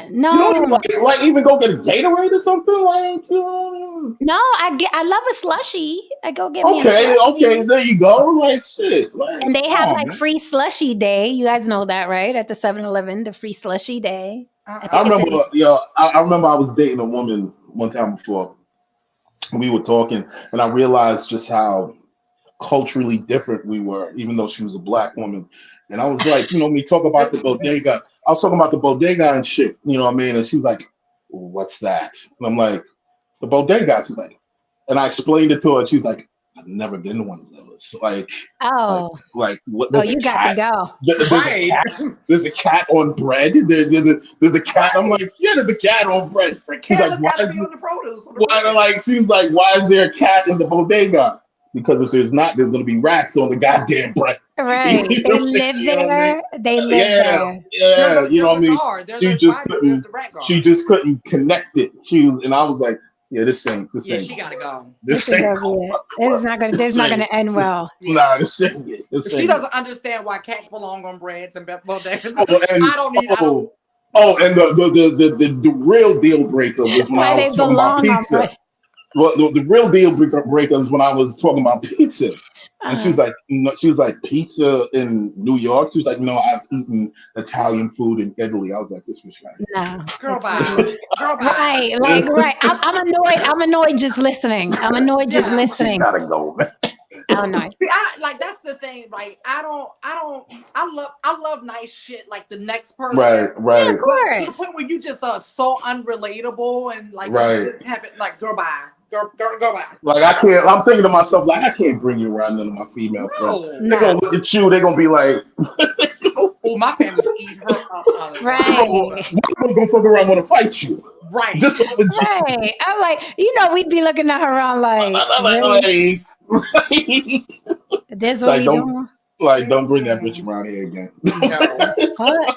You no. don't like even go get a Gatorade or something? Like, No, I love a slushie. I go get me a okay, slushie. there you go. Like shit. Like, And they have like man. free slushie day. You guys know that, right? At the 7-Eleven, the free slushie day. I remember, I remember I was dating a woman one time before. We were talking, and I realized just how culturally different we were, even though she was a black woman. And I was like, we talk about the bodega. I was talking about the bodega and shit, you know what I mean? And she's like, what's that? And I'm like, the bodega. She's like, and I explained it to her. And she's like, I've never been to one of those. Like, what? Oh, you got to go. There's a cat on bread. There's a cat. I'm like, yeah, there's a cat on bread. She's like, why is on the produce? Seems like, why is there a cat in the bodega? Because if there's not, there's gonna be rats on the goddamn bread. Right. They live there. They live there. Yeah, you know what I mean? She just couldn't connect it. And I was like, yeah, this ain't. She gotta go. This is not gonna end well. Nah, this ain't it. She doesn't understand why cats belong on breads and bodegas. And the real deal breaker was when I was talking about pizza. Well, the real deal breaker is when I was talking about pizza, and she was like, pizza in New York. She was like, no, I've eaten Italian food in Italy. I was like, this was no, girl, bye. Right. I'm annoyed just listening. She gotta go, man. Oh no. See, that's the thing, right? I love nice shit like the next person. Right. Yeah, of course. To the point where you just are so unrelatable and like you just have it like girl bye. Girl bye. Like I'm thinking to myself, like, I can't bring you around none of my female friends. They're gonna look at you, they're gonna be like, oh, my family will eat her up. Right. I'm gonna fuck around want to fight you. Right. Just right. I'm like, we'd be looking at her around like, really? This what we doing? Like, don't bring that bitch around here again. No.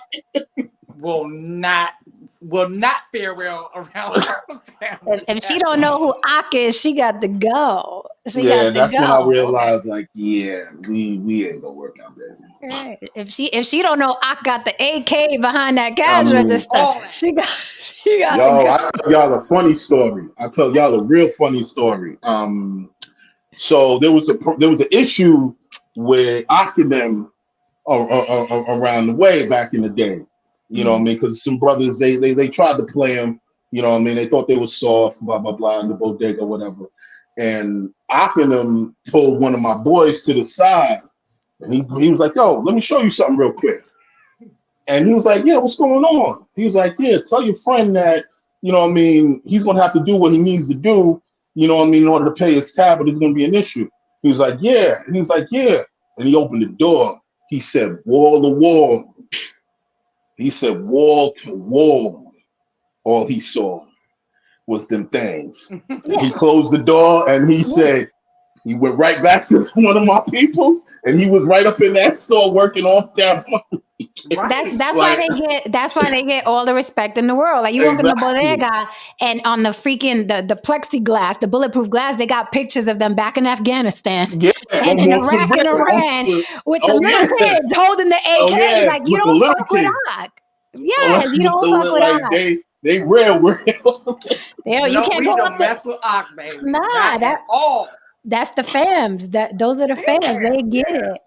Will not fare well around her family. If she don't know who Ak is, she got to go. That's when I realized, like, yeah, we ain't gonna work out, baby. Right. If she don't know Ak got the AK behind that cash register, she got. Yo, I tell y'all a funny story. I tell y'all a real funny story. So there was an issue with Ak and them around the way back in the day. You know what I mean? Because some brothers, they tried to play him. You know what I mean? They thought they were soft, blah, blah, blah, in the bodega, whatever. And Ak and them pulled one of my boys to the side. And he was like, yo, let me show you something real quick. And he was like, yeah, what's going on? He was like, yeah, tell your friend that, you know what I mean, he's going to have to do what he needs to do, you know what I mean, in order to pay his tab, but it's going to be an issue. He was like, yeah. And he was like, yeah. And he opened the door. He said, wall to wall. He said, wall to wall. All he saw was them things. Yeah. He closed the door and he said, he went right back to one of my peoples, and he was right up in that store working off that money. That's why they get all the respect in the world. Like you walk in the bodega, and on the freaking the plexiglass, the bulletproof glass, they got pictures of them back in Afghanistan, and in Iraq and Iran with the little kids holding the AKs. Like you don't fuck with Ak. Yes, you don't fuck with Ak. They real. You can't go up mess with Ak, baby. Nah, that's the fams. Those are the fans. They get it.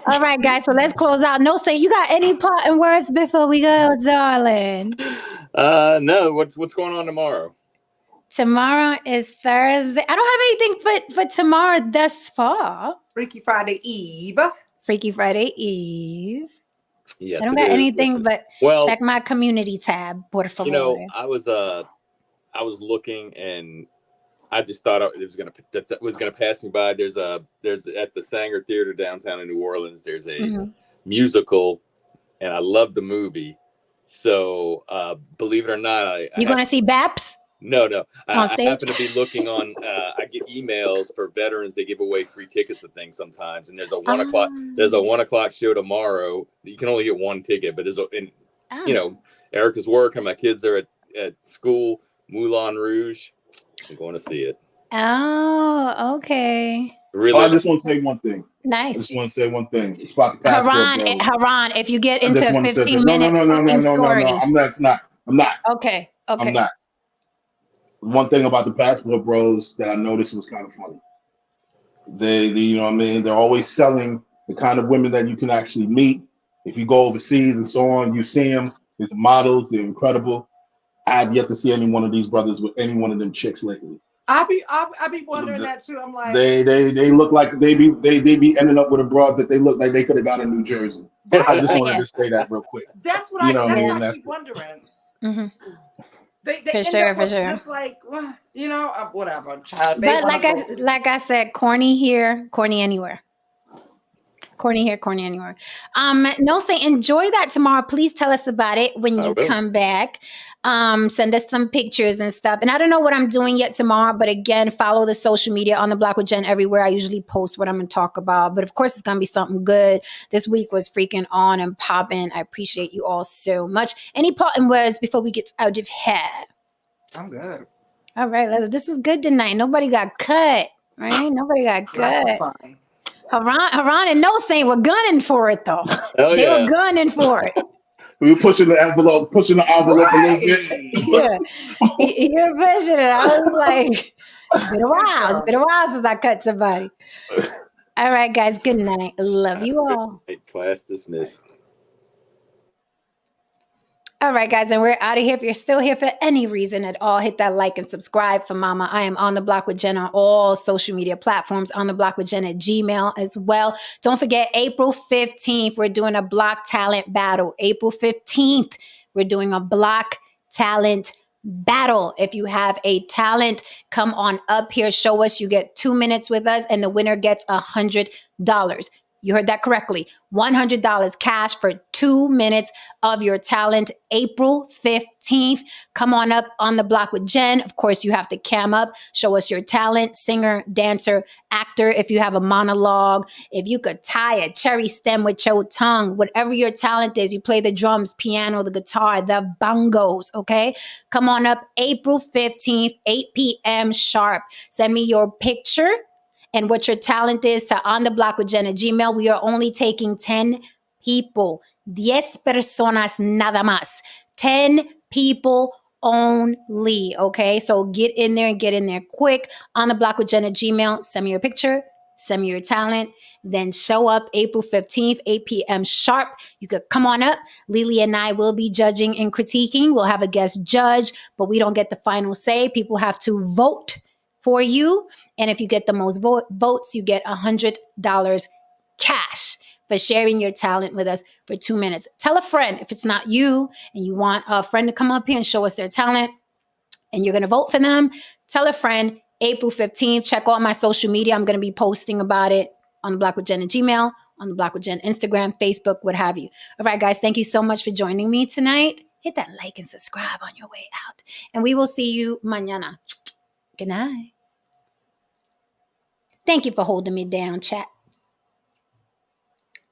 All right, guys. So let's close out. No, say you got any parting words before we go, darling? No. What's going on tomorrow? Tomorrow is Thursday. I don't have anything for tomorrow thus far. Freaky Friday Eve. Yes, I don't got anything but check my community tab. Por favor. You know, I was looking and I just thought it was gonna pass me by. There's at the Sanger Theater downtown in New Orleans. There's a musical, and I love the movie. So believe it or not, you gonna see Baps? No. On I stage? happen to be looking on. I get emails for veterans. They give away free tickets to things sometimes, and there's a 1 o'clock. There's a 1 o'clock show tomorrow. You can only get one ticket, but Erica's work and my kids are at school. Moulin Rouge. I'm going to see it. Oh, okay. Really? I just want to say one thing. Nice. I just want to say one thing. It's about the Passport Bros. Haran, if you get I into just a want to say 15-minute story. I'm not. Okay. I'm not. One thing about the Passport Bros that I noticed was kind of funny. They you know what I mean? They're always selling the kind of women that you can actually meet. If you go overseas and so on, you see them. There's models. They're incredible. I've yet to see any one of these brothers with any one of them chicks lately. I be wondering that too. I'm like, they look like they be ending up with a broad that they look like they could have got in New Jersey. I just wanted to say that real quick. That's what I keep wondering. Mm-hmm. They for sure. just like, whatever. Child. But like I said, corny here, corny anywhere. Corny here, corny anywhere. No, say enjoy that tomorrow. Please tell us about it when you come back. Send us some pictures and stuff. And I don't know what I'm doing yet tomorrow, but again, follow the social media On the Block with Jen everywhere. I usually post what I'm going to talk about, but of course it's going to be something good. This week was freaking on and popping. I appreciate you all so much. Any parting words before we get out of here? I'm good. All right. This was good tonight. Nobody got cut, right? Nobody got cut. Haran and No Saint were gunning for it though. They were gunning for it. We were pushing the envelope a little bit. Yeah, you're pushing it. I was like, it's been a while. It's been a while since I cut somebody. All right, guys. Good night. Love you all. Class dismissed. All right, guys, and we're out of here. If you're still here for any reason at all, hit that like and subscribe for Mama. I am On the Block with Jen on all social media platforms, On the Block with Jen at Gmail as well. Don't forget, April 15th, we're doing a block talent battle. April 15th, we're doing a block talent battle. If you have a talent, come on up here, show us. You get 2 minutes with us, and the winner gets $100. You heard that correctly. $100 cash for 2 minutes of your talent. April 15th. Come on up On the Block with Jen. Of course, you have to cam up. Show us your talent. Singer, dancer, actor. If you have a monologue. If you could tie a cherry stem with your tongue. Whatever your talent is. You play the drums, piano, the guitar, the bongos. Okay? Come on up April 15th, 8 p.m. sharp. Send me your picture and what your talent is to On the Block with Jen at Gmail. We are only taking 10 people. 10 personas nada más. 10 people only, okay? So get in there and get in there quick. On the Block with Jen at Gmail. Send me your picture. Send me your talent. Then show up April 15th, 8 p.m. sharp. You could come on up. Lily and I will be judging and critiquing. We'll have a guest judge, but we don't get the final say. People have to vote for you. And if you get the most votes, you get $100 cash for sharing your talent with us for 2 minutes. Tell a friend if it's not you and you want a friend to come up here and show us their talent and you're going to vote for them. Tell a friend April 15th. Check all my social media. I'm going to be posting about it On the Block with Jen at Gmail, On the Block with Jen, Instagram, Facebook, what have you. All right, guys, thank you so much for joining me tonight. Hit that like and subscribe on your way out. And we will see you mañana. Good night. Thank you for holding me down, chat.